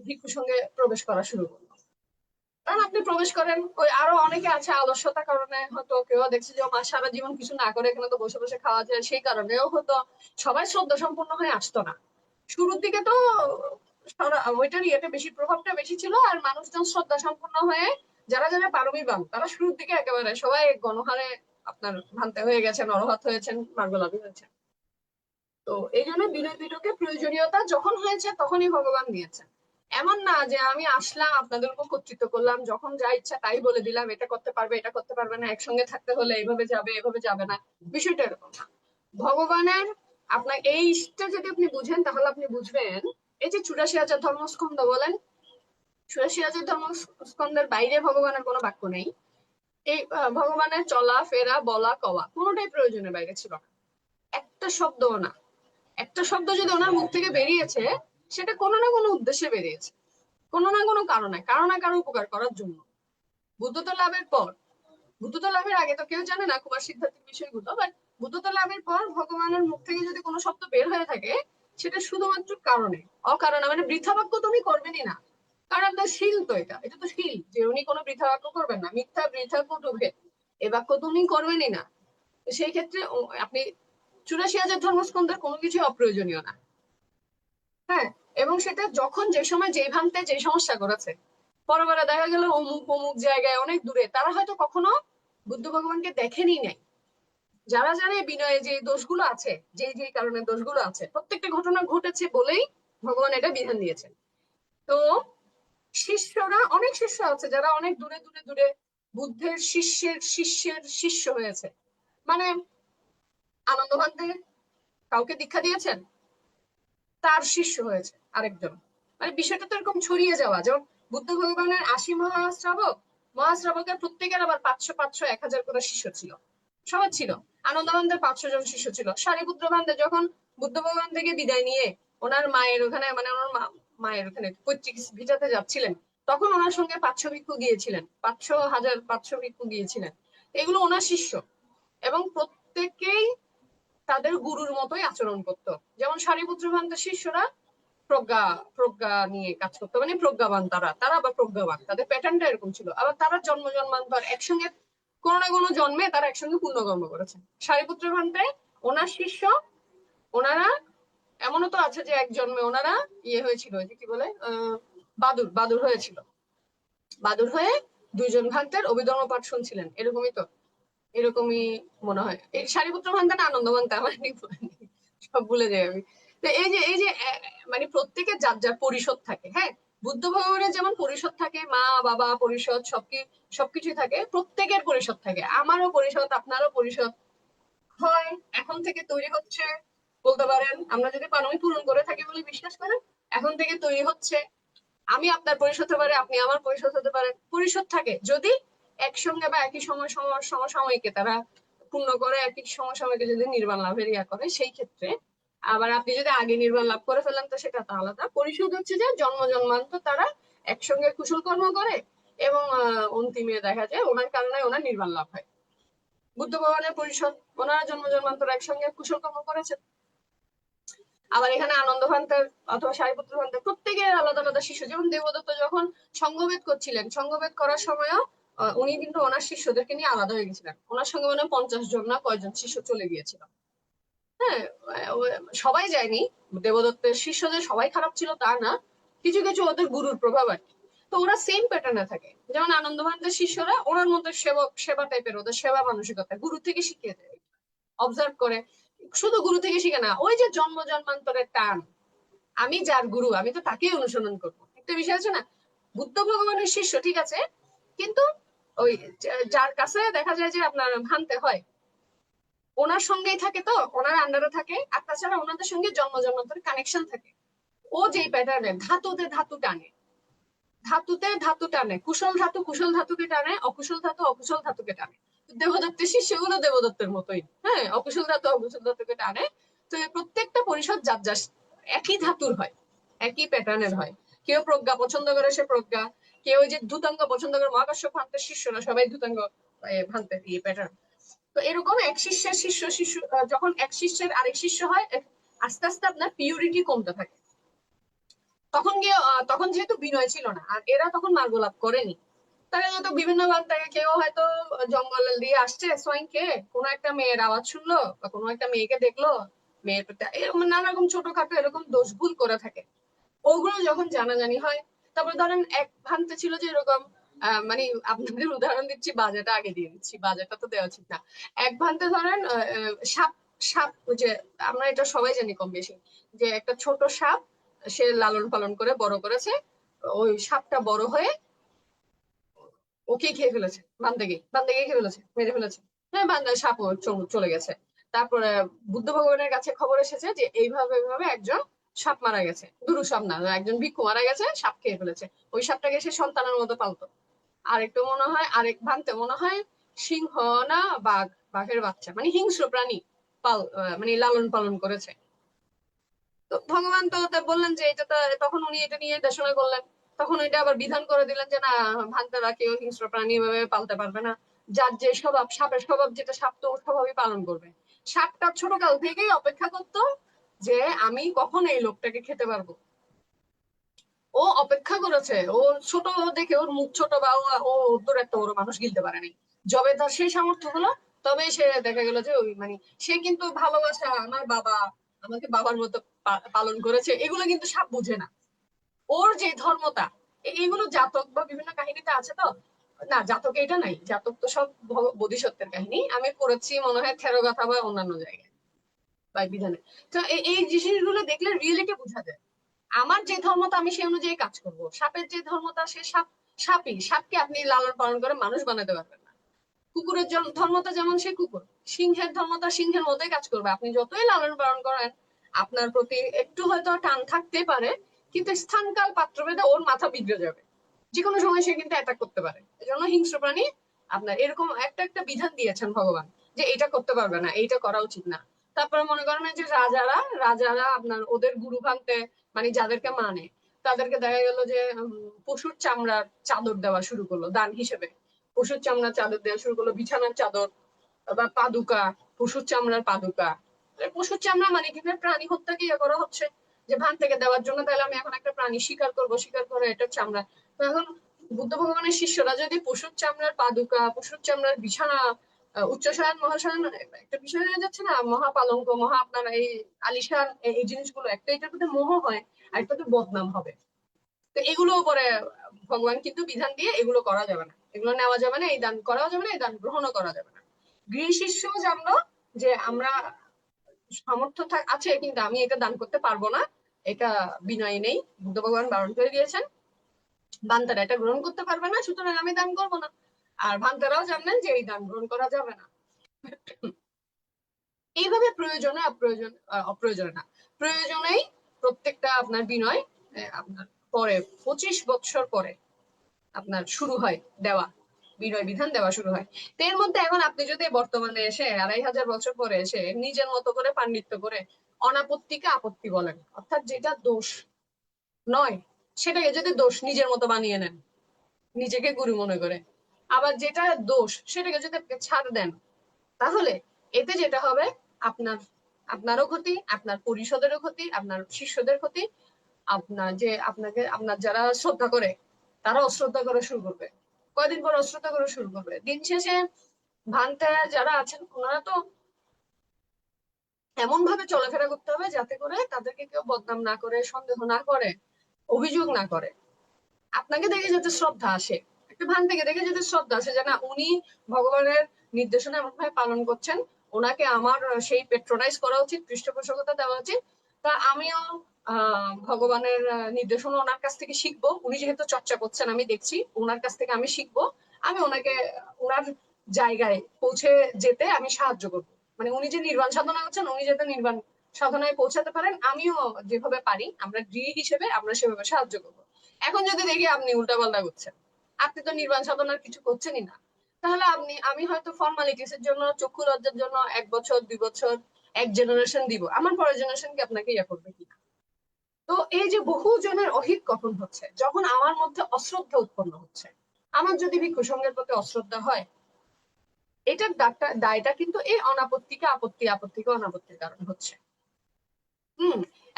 ভিক্ষুর সঙ্গে প্রবেশ করা শুরু করলো। কারণ আপনি প্রবেশ করেন, ওই আরো অনেকে আছে আলস্যতার কারণে, হয়তো কেউ দেখছে যে মা সারা জীবন কিছু না করে এখানে তো বসে বসে খাওয়া যায়, সেই কারণেও হয়তো সবাই শ্রদ্ধা সম্পন্ন হয়ে আসতো না। শুরুর দিকে তো ওইটার ইয়েটা বেশি, প্রভাবটা বেশি ছিল, আর মানুষজন শ্রদ্ধা সম্পন্ন হয়ে যারা যারা পারমিবান তারা শুরুর দিকে একেবারে সবাই গণহারে আপনার ভান্তে হয়ে গেছেন, অরহৎ হয়েছেন, মার্গলাভী হয়েছেন। তো এই জন্য বিনয় পিটকের প্রয়োজনীয়তা যখন হয়েছে তখনই ভগবান দিয়েছেন। এমন না যে আমি আসলাম আপনাদের উপর কর্তৃত্ব করলাম, যখন যা ইচ্ছা তাই বলে দিলাম, এটা করতে পারবে এটা করতে পারবে না, একসঙ্গে থাকতে হলে এভাবে যাবে এভাবে যাবে না, বিষয়টা এরকম না। ভগবানের আপনার এইটা যদি আপনি বুঝেন তাহলে আপনি বুঝবেন, এই যে 84,000 ধর্মস্কন্ধ বলেন, 84,000 ধর্মস্কন্ধের বাইরে ভগবানের কোনো বাক্য নেই। এই ভগবানের চলা ফেরা বলা কওয়া কোনোটাই প্রয়োজনের বাইরে ছিল না, একটা শব্দও না। একটা শব্দ যদি ওনার মুখ থেকে বেরিয়েছে, সেটা কোনো না কোনো উদ্দেশ্যে বেরিয়েছে, কোনো না কোনো কারণে, কারো না কারো উপকার করার জন্য। বুদ্ধত্ব লাভের পর, বুদ্ধত্ব লাভের আগে তো কেউ জানে না কুমার সিদ্ধার্থের বিষয়গুলো, বাট বুদ্ধত্ব লাভের পর ভগবানের মুখ থেকে যদি কোনো শব্দ বের হয়ে থাকে, সেটা শুধুমাত্র কারণে, অকারণে, মানে বৃথা বাক্য তুমি করবেনই না। কারণ আপনার শীল তো, এটা তো শীল যে উনি কোনো বৃথা বাক্য করবেন না, মিথ্যা বৃথা কটুভেদ এ বাক্য তো উনি করবেনই না। সেই ক্ষেত্রে আপনি 84,000 ধর্মস্কন্ধের কোনো কিছু অপ্রয়োজনীয় না। হ্যাঁ, এবং সেটা যখন যে সময় যেই ভান্তে যে সমস্যা করেছে, পরবারে দেখা গেল অমুক অমুক জায়গায় অনেক দূরে, তারা হয়তো কখনো বুদ্ধ ভগবানকে দেখেনি নাই। যারা যারা বিনয়ে যে দোষগুলো আছে, যে যে কারণে দোষগুলো আছে, প্রত্যেকটা ঘটনা ঘটেছে বলেই ভগবান এটা বিধান দিয়েছেন। তো শিষ্যরা, অনেক শিষ্য আছে যারা অনেক দূরে দূরে দূরে বুদ্ধের শিষ্যের শিষ্যের শিষ্য হয়েছে। মানে আনন্দ ভান্তে কাউকে দীক্ষা দিয়েছেন, তার শিষ্য হয়েছে আরেকজন, মানে বিষয়টা তো এরকম ছড়িয়ে যাওয়া। যেমন বুদ্ধ ভগবানের 80 মহাশ্রাবক, মহাশ্রাবকের প্রত্যেকের আবার 500 500 1000 করে শিষ্য ছিল, সবার ছিল। আনন্দবান্ধের 500 জন শিষ্য ছিল। সারিপুত্র বান্ধে যখন বুদ্ধ ভগবান থেকে বিদায় নিয়ে ওনার মায়ের ওখানে, মানে ওনার মায়ের ওখানে পৈতৃক ভিটাতে যাচ্ছিলেন, তখন ওনার সঙ্গে 500 ভিক্ষু গিয়েছিলেন, 500 ভিক্ষু গিয়েছিলেন। এগুলো ওনার শিষ্য, এবং প্রত্যেকেই তাদের গুরুর মতোই আচরণ করতো। যেমন সারিপুত্র ভ্রান্তের শিষ্যরা প্রজ্ঞা প্রজ্ঞা নিয়ে কাজ করতো, মানে প্রজ্ঞাবান, তারা তারা আবার প্রজ্ঞাবান, তাদের প্যাটার্নটা এরকম ছিল। আবার তারা জন্ম জন্মান্তর একসঙ্গে কোনো না কোনো জন্মে তারা একসঙ্গে পুণ্যকর্ম করেছে। সারিপুত্র ভ্রান্তে ওনার শিষ্য, ওনারা এমনও তো আছে যে এক জন্মে ওনারা ইয়ে হয়েছিল, যে কি বলে বাদুর বাদুর হয়েছিল, বাদুর হয়ে দুইজন ভ্রান্তের অভিধর্ম পাঠ শুনছিলেন, এরকমই তো, এরকমই মনে হয়। এই সারিপুত্র ভ্রান্তা না আনন্দ ভ্রান্তা, আমার সব ভুলে যাই আমি। তো এই যে মানে প্রত্যেকের যার যার পরিষদ থাকে। হ্যাঁ, বুদ্ধ ভগবানের যেমন পরিষদ থাকে, মা বাবা পরিষদ সবকিছুই থাকে, প্রত্যেকের পরিষদ থাকে। আমারও পরিষদ, আপনারও পরিষদ হয়, এখন থেকে তৈরি হচ্ছে বলতে পারেন। আমরা যদি পানমি পূরণ করে থাকি বলে বিশ্বাস করেন, এখন থেকে তৈরি হচ্ছে। আমি আপনার পরিষদ হতে পারে, আপনি আমার পরিষদ হতে পারেন, পরিষদ থাকে যদি একসঙ্গে বা একই সমসাময়িকে তারা পূর্ণ করে, একই সমসাময়িকে যদি নির্বাণ লাভের ইয়া করে, সেই ক্ষেত্রে। আবার আপনি যদি আগে নির্বাণ লাভ করে ফেলেন তো সেটা তো আলাদা। পরিষদ হচ্ছে যে জন্ম জন্মান্তর তারা একসঙ্গে কুশল কর্ম করে এবং অন্তিমে দেখা যায় ওনার কারণে ওনার নির্বাণ লাভ হয়। বুদ্ধ ভগবানের পরিষদ, ওনারা জন্ম জন্মান্তর একসঙ্গে কুশল কর্ম করেছেন। আবার এখানে আনন্দ ভান্তের অথবা সারিপুত্র ভান্তের প্রত্যেকের আলাদা আলাদা শিষ্য। যেমন দেবদত্ত যখন সঙ্গভেদ করছিলেন, সঙ্গভেদ করার সময়ও উনি কিন্তু ওনার শিষ্যদেরকে নিয়ে আলাদা হয়ে গেছিলেন। ওনার সঙ্গে মানে 50 জন না কয়জন শিষ্য চলে গিয়েছিল। হ্যাঁ, সবাই যায়নি, দেবদত্তের শিষ্যদের সবাই খারাপ ছিল তা না, কিছু কিছু ওদের গুরুর প্রভাব আর কি। তো ওরা সেম প্যাটার্নে থাকে। যেমন আনন্দ ভান্তের শিষ্যরা ওনার মধ্যে সেবা টাইপের, ওদের সেবা মানসিকতা গুরু থেকে শিখিয়ে দেয়, অবজার্ভ করে। শুধু গুরু থেকে শিখে না, ওই যে জন্ম জন্মান্তরের টান, আমি যার গুরু আমি তো তাকেই অনুসরণ করবো, একটা বিষয় আছে না। বুদ্ধ ভগবানের শিষ্য ঠিক আছে, কিন্তু ওই যার কাছে দেখা যায় যে আপনার ভানতে হয়, ওনার সঙ্গেই থাকে, তো ওনার আন্ডারে থাকে। আর তাছাড়া ওনাদের সঙ্গে জন্ম জন্মান্তরের কানেকশন থাকে। ও যেই প্যাটার্নে ধাতুতে ধাতু টানে, ধাতুতে ধাতু টানে, কুশল ধাতুকে টানে, অকুশল ধাতুকে টানে। দেবদত্তের শিষ্যগুলো দেবদত্তের মতোই, হ্যাঁ, অকুশল ধাতুকে টানে। তো প্রত্যেকটা পরিষদ যার যার একই ধাতুর হয়, একই প্যাটার্নের হয়। কেউ প্রজ্ঞা পছন্দ করে, সে প্রজ্ঞা। কেউ ওই যে ধূতাঙ্গ পছন্দ করে, মহাকর্ষ ভান্তের শিষ্যরা সবাই ধূতাঙ্গ ভান্তের ইয়ে প্যাটার্ন। তো এরকম এক শিষ্যের শিষ্য যখন এক শিষ্যের আরেক শিষ্য হয়, আস্তে আস্তে আপনার পিউরিটি কমতে থাকে। তখন যেহেতু বিনয় ছিল না, আর এরা তখন মার্গ লাভ করেনি, তারা হয়তো বিভিন্ন থেকে কেউ হয়তো জঙ্গল দিয়ে আসছে সোয়াইন খেয়ে, কোনো একটা মেয়ের আওয়াজ শুনলো বা কোনো একটা মেয়েকে দেখলো, মেয়ের প্রতি এরকম নানা রকম ছোটখাটো এরকম দোষ ভুল করে থাকে। ওগুলো যখন জানাজানি হয়, তারপরে ধরেন এক ভান্তে ছিল যে এরকম মানে আপনাদের উদাহরণ দিচ্ছি, বাজারটা আগে দিয়ে দিচ্ছি, বাজারটা তো দেওয়া উচিত না। এক ভান্তে ধরেন সাপ সাপ যে আমরা এটা সবাই জানি কম বেশি, যে একটা ছোট সাপ সে লালন পালন করে বড় করেছে, ওই সাপটা বড় হয়ে ওকে খেয়ে ফেলেছে, বান্দাকে খেয়ে ফেলেছে, মেরে ফেলেছে। হ্যাঁ, বান্দার সাপ চলে গেছে। তারপরে বুদ্ধ ভগবানের কাছে খবর এসেছে যে এইভাবে একজন সাপ মারা গেছে, দুরু সাপ না, একজন ভিক্ষু মারা গেছে, সাপ খেয়ে ফেলেছে। ওই সাপটাকে সে সন্তানের মতো পালতো। আরেকটু মনে হয়, আরেক ভান্তে মনে হয় সিংহ না বাঘের বাচ্চা, মানে হিংস্র প্রাণী মানে লালন পালন করেছে। তো ভগবান তো বললেন যে এটা তো, তখন উনি এটা নিয়ে দেশনা করলেন। তখন এটা আবার বিধান করে দিলেন যে না, ভান্তারা কেউ হিংস্র প্রাণী ভাবে পালতে পারবে না। যার যে স্বভাব, সাপের স্বভাব যেটা, সাপ তো স্বভাবই পালন করবে। সাপটা ছোট কাল থেকেই অপেক্ষা করতো যে আমি কখন এই লোকটাকে খেতে পারবো। ও অপেক্ষা করেছে, ও ছোট দেখে, ওর মুখ ছোট বা ও তোর এত বড় মানুষ গিলতে পারেনি। যবে তার সেই সামর্থ্য হলো, তবে সে দেখা গেল যে ওই মানে সে কিন্তু ভালোবাসা, আমার বাবা আমাকে বাবার মতো পালন করেছে, এগুলো কিন্তু সাপ বুঝে না। ওর যে ধর্মতা, এগুলো জাতক বা বিভিন্ন কাহিনীতে আছে তো। না, জাতক এটা নাই, জাতক তো সব বোধিসত্ত্বের কাহিনী আমি পড়েছি মনে হয় থেরো কথা বা অন্যান্য জায়গায় বা বিধানে। তো এই জিনিসগুলো দেখলে রিয়েলিটি বোঝা যায়। আমার যে ধর্মতা আমি সেই অনুযায়ী কাজ করব। সাপের যে ধর্মতা, সে সাপই, সাপকে আপনি লালন পালন করে মানুষ বানাতে পারবেন না। কুকুরের ধর্মতা যেমন সে কুকুর, সিংহের ধর্মতা সিংহের মতোই কাজ করবে। আপনি যতই লালন পালন করেন, আপনার প্রতি একটু হয়তো টান থাকতে পারে, কিন্তু স্থানকাল পাত্রভেদে ওর মাথা বিগড়ে যাবে, যে কোনো সময় সে কিন্তু অ্যাটাক করতে পারে। এজন্য হিংস্র প্রাণী আপনার এরকম একটা বিধান দিয়েছেন ভগবান, যে এটা করতে পারবে না, এইটা করা উচিত না। তারপরে মনে করেন যে রাজারা আপনার ওদের গুরু ভাঙতে, মানে যাদেরকে মানে, তাদেরকে দেখা গেল যে পশুর চামড়ার চাদর দেওয়া শুরু করলো দান হিসেবে। পশুর চামড়ার চাদর দেওয়া শুরু করলো, বিছানার চাদর বা পাদুকা, পশুর চামড়ার পাদুকা, পশুর চামড়া মানে এখানে প্রাণী হত্যাকে ইয়ে করা হচ্ছে যে ভান থেকে দেওয়ার জন্য, তাহলে আমি এখন একটা প্রাণী শিকার করবো, শিকার করে এটা চামড়া। তো এখন বুদ্ধ ভগবানের শিষ্যরা যদি পশুর চামড়ার পাদুকা, পশুর চামড়ার বিছানা, উচ্চশায়ন মহাশয়ন, একটা বিষয় হয়ে যাচ্ছে না, মহাপালঙ্ক, মহা আপনার এই আলিশান, এই জিনিসগুলো একটা এটার প্রতি মোহ হয়, আর একটাতে বদনাম হবে। তো এগুলো পরে ভগবান কিন্তু বিধান দিয়ে এগুলো করা যাবে না, এগুলো নেওয়া যাবে না, এই দান করাও যাবে না, এই দান গ্রহণও করা যাবে না। গৃহ শিষ্য জানলো যে আমরা সামর্থ্য আছে কিন্তু আমি এটা দান করতে পারবো না, এটা বিনয় নেই, বুদ্ধ ভগবান বারণ করে দিয়েছেন, বান্তারা এটা গ্রহণ করতে পারবে না, সুতরাং আমি দান করবো না। আর ভান্তারাও জানলেন যে এই দান গ্রহণ করা যাবে না। এইভাবে প্রয়োজনে অপ্রয়োজনে না, প্রয়োজনেই প্রত্যেকটা আপনার বিনয় আপনার পরে 25 বছর পরে আপনার শুরু হয় দেওয়া, বিনয় বিধান দেওয়া শুরু হয়। তো এর মধ্যে এখন আপনি যদি বর্তমানে এসে 2500 বছর পরে এসে নিজের মতো করে পাণ্ডিত্য করে অনাপত্তিকে আপত্তি বলেন, অর্থাৎ যেটা দোষ নয় সেটাকে যদি দোষ নিজের মতো বানিয়ে নেন নিজেকে গুরু মনে করে, আবার যেটা দোষ সেটাকে যদি ছাড় দেন, তাহলে এতে যেটা হবে আপনার, আপনারও ক্ষতি, আপনার পরিষদেরও ক্ষতি, আপনার শিষ্যদের ক্ষতি, আপনার যে আপনাকে আপনার যারা শ্রদ্ধা করে তারা অশ্রদ্ধা করা শুরু করবে, কয়দিন পর অশ্রদ্ধা করা শুরু করবে। দিন শেষে ভান্তা যারা আছেন ওনারা তো এমন ভাবে চলাফেরা করতে হবে যাতে করে তাদেরকে কেউ বদনাম না করে, সন্দেহ না করে, অভিযোগ না করে, আপনাকে দেখে যাতে শ্রদ্ধা আসে, একটা ভান থেকে দেখে যাতে শ্রদ্ধা আসে যে না উনি ভগবানের নির্দেশনা এমন ভাবে পালন করছেন, ওনাকে আমার সেই পেট্রোনাইজ করা উচিত, পৃষ্ঠপোষকতা দেওয়া উচিত। তা আমিও ভগবানের নির্দেশনা ওনার কাছ থেকে শিখবো, উনি যেহেতু চর্চা করছেন আমি দেখছি, ওনার কাছ থেকে আমি শিখবো, আমি ওনাকে ওনার জায়গায় পৌঁছে যেতে আমি সাহায্য করবো। মানে উনি যে নির্বাণ সাধনা করছেন উনি যাতে নির্বাণ সাধনায় পৌঁছাতে পারেন, আমিও যেভাবে পারি আমরা গৃহী হিসেবে আমরা সেভাবে সাহায্য করবো। এখন যদি দেখি আপনি উল্টাপাল্টা করছেন, আপনি তো নির্বাণ সাধনার কিছু করছেনই না, তাহলে আমি হয়তো ফর্মালিটিস এর জন্য, চক্ষু লজ্জার জন্য 1 বছর 2 বছর এক জেনারেশন দিব, আমার পরের জেনারেশন কি আপনাকে ইয়া করবে কিনা। তো এই যে বহু জনের অহিত কখন হচ্ছে, যখন আমার মধ্যে অশ্রদ্ধা উৎপন্ন হচ্ছে, আমার যদি ভিক্ষু সঙ্গের প্রতি অশ্রদ্ধা হয়, এটার দায়টা কিন্তু এই অনাপত্তিকে আপত্তি, আপত্তিকে অনাপত্তির কারণে হচ্ছে।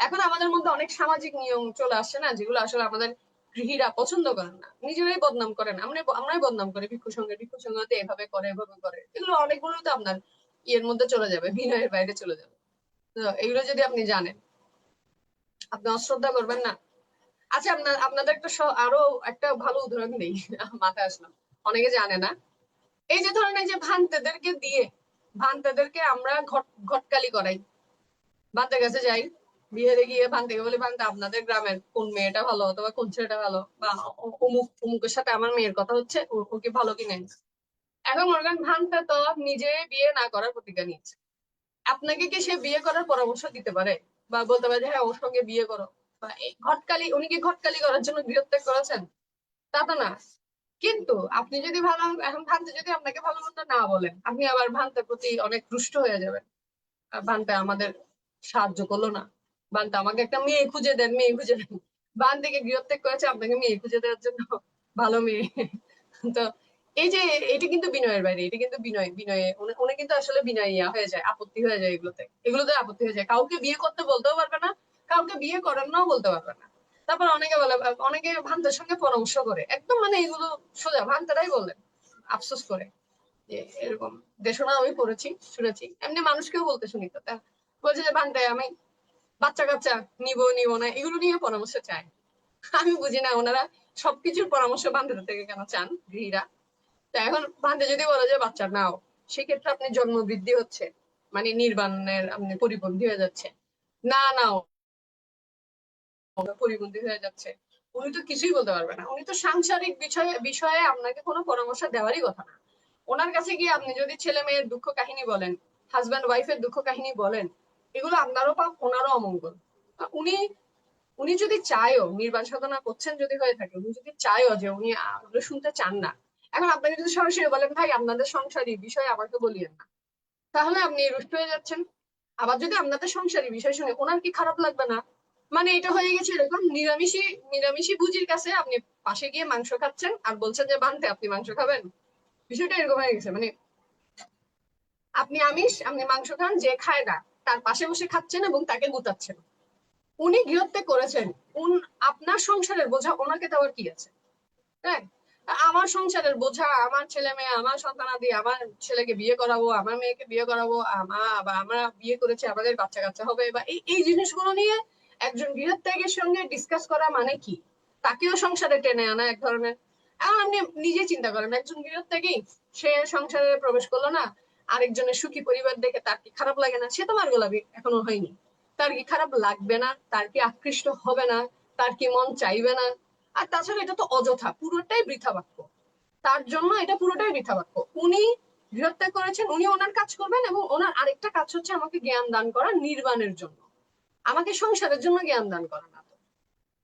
এখন আমাদের মধ্যে অনেক সামাজিক নিয়ম চলে আসছে না, যেগুলো আসলে আমাদের গৃহীরা পছন্দ করেন না, নিজেরাই বদনাম করেন, আমরাই বদনাম করি, ভিক্ষু সঙ্গতে এভাবে করে এভাবে করে, এগুলো অনেকগুলো তো আপনার ইয়ের মধ্যে চলে যাবে, বিনয়ের বাইরে চলে যাবে। তো এগুলো যদি আপনি জানেন আপনি অশ্রদ্ধা করবেন না। আচ্ছা আপনাদের একটা আরো একটা ভালো উদাহরণ নেই মাথায় আসলাম, অনেকে জানে না। এই যে ধরেন এই যে ভান্তেদেরকে দিয়ে, ভান্তেদেরকে আমরা ঘটকালি করাই, ভান্তের কাছে যাই, বিয়ে গিয়ে ভান্তিকে বলি ভান্তে আপনাদের গ্রামের কোন মেয়েটা ভালো অথবা কোন ছেলেটা ভালো, বা অমুকের সাথে আমার মেয়ের কথা হচ্ছে, ও কি ভালো কি নেই। এখন মনে করেন ভান্তা তো নিজে বিয়ে না করার প্রতিজ্ঞা নিয়েছে, আপনাকে কি সে বিয়ে করার পরামর্শ দিতে পারে বা বলতে পারে যে হ্যাঁ ওর সঙ্গে বিয়ে করো, বা ঘটকালি, উনি কি ঘটকালি করার জন্য গৃহত্যাগ করেছেন, তা তো না। কিন্তু আপনি যদি ভালো, এখন ভান্তে যদি আপনাকে ভালো মন্দ না বলেন, আপনি আবার ভান্তের প্রতি অনেক রুষ্ট হয়ে যাবেন, ভান্তে আমাদের সাহায্য করলো না, বান্তা আমাকে একটা মেয়ে খুঁজে দেন, মেয়ে খুঁজে দেন, বান থেকে গৃহত্যাগ করেছে আপনাকে মেয়ে খুঁজে দেওয়ার জন্য, ভালো মেয়ে। তো এই যে এটা কিন্তু বিনয়ের বাইরে, এটা কিন্তু বিনয়ে উনি কিন্তু আসলে বিনয় ইয়া হয়ে যায়, আপত্তি হয়ে যায়, এগুলোতে আপত্তি হয়ে যায়, কাউকে বিয়ে করতে বলতেও পারবে না, কাউকে বিয়ে করেন নাও বলতে পারবে না। তারপর অনেকে বলে, অনেকে ভান্তার সঙ্গে পরামর্শ করে, একদম মানে এগুলো সোজা ভান্তারাই বললেন আফসোস করে যে এরকম দেশনা আমি পড়েছি শুনেছি, এমনি মানুষকেও বলতে শুনি। তো বলছে যে ভান্তায় আমি বাচ্চা কাচ্চা নিব না এগুলো নিয়ে পরামর্শ চায়। আমি বুঝি না ওনারা সবকিছুর পরামর্শ বান্ধব থেকে কেন চান গৃহীরা। তা এখন বান্ধে যদি বলে যে বাচ্চা নাও, সেক্ষেত্রে আপনি জন্ম বৃদ্ধি হচ্ছে, মানে নির্বাণের আপনি পরিপন্থী হয়ে যাচ্ছে, না নাও পরিপন্থী হয়ে যাচ্ছে, উনি তো কিছুই বলতে পারবে না, উনি তো সাংসারিক বিষয়ে আপনাকে কোনো পরামর্শ দেওয়ারই কথা না। ওনার কাছে গিয়ে আপনি যদি ছেলে মেয়ের দুঃখ কাহিনী বলেন, হাজব্যান্ড ওয়াইফের দুঃখ কাহিনী বলেন, এগুলো আপনারও পাপ ওনারও অমঙ্গল। উনি উনি যদি চায়ও, নির্বাণ সাধনা করছেন যদি হয়ে থাকে, উনি যদি চায়ও যে উনি ওগুলো শুনতে চান না, এখন আপনাকে যদি সরাসরি বলেন ভাই আপনাদের সংসারী বিষয়ে আমাকে বলিয়েন না, তাহলে আপনি রুষ্ট হয়ে যাচ্ছেন। আবার যদি আপনাদের সংসারী বিষয় শুনে ওনার কি খারাপ লাগবে না, মানে এটা হয়ে গেছে এরকম নিরামিষি ভুজির কাছে আপনি পাশে গিয়ে মাংস খাচ্ছেন আর বলছেন যে বানতে আপনি মাংস খাবেন, বিষয়টা এরকম হয়ে গেছে। মানে আপনি আমিষ, আপনি মাংস খান, যে খায় না তার পাশে বসে খাচ্ছেন এবং তাকে গুতাচ্ছেন। উনি গৃহত্যাগ করেছেন, আপনার সংসারের বোঝা ওনাকে দেওয়ার কি আছে? হ্যাঁ, আমার সংসারের বোঝা, আমার ছেলে মেয়ে, আমার সন্তানাদি, আমার ছেলেকে বিয়ে করাবো, আমার মেয়েকে বিয়ে করাবো, আমরা বিয়ে করেছি, আমাদের বাচ্চা কাচ্চা হবে, বা এই জিনিসগুলো নিয়ে একজন গৃহত্যাগের সঙ্গে ডিসকাস করা মানে কি? তাকেও সংসারে টেনে আনা এক ধরনের। এখন আপনি নিজে চিন্তা করেন, একজন গৃহত্যাগী, সে সংসারে প্রবেশ করলো না, আরেকজনের সুখী পরিবার দেখে তার কি খারাপ লাগে না? সে তো মার গোলাপি এখনো হয়নি, তার কি খারাপ লাগবে না? তার কি আকৃষ্ট হবে না? তার কি মন চাইবে না? আর তাছাড়া এটা তো অযথা, পুরোটাই বৃথা বাক্য। তার জন্য এটা পুরোটাই বৃথা বাক্য। উনি গৃহত্যাগ করেছেন, উনি ওনার কাজ করবেন, এবং ওনার আরেকটা কাজ হচ্ছে আমাকে জ্ঞান দান করা নির্বাণের জন্য, আমাকে সংসারের জন্য জ্ঞান দান করা না।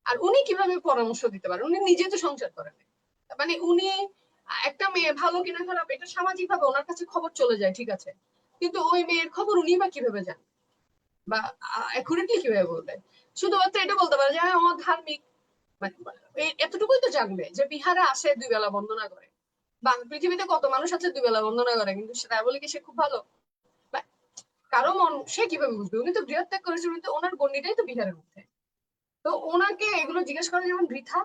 আর উনি কিভাবে পরামর্শ দিতে পারেন? উনি নিজে তো সংসার করেন। মানে উনি একটা মেয়ে ভালো কিনা খারাপ এটা সামাজিক ভাবে ওনার কাছে খবর চলে যায়, ঠিক আছে, কিন্তু ওই মেয়ের খবর উনি বা কিভাবে জান, বা অ্যাকুরেটলি কিভাবে বলবেন? শুধুমাত্র এটা বলতে পারে যে হ্যাঁ আমার ধার্মিক, এতটুকুই তো জানবে যে বিহারে আসে 2 বেলা বন্দনা করে, বা পৃথিবীতে কত মানুষ আছে 2 বেলা বন্দনা করে, কিন্তু সেটা বলে কি সে খুব ভালো? কারো মন সে কিভাবে বুঝবে? উনি তো গৃহত্যাগ করেছেন, উনি তো ওনার গণ্ডিটাই তো বিহারের মধ্যে। তো ওনাকে এগুলো জিজ্ঞেস করা যেমন বৃথা,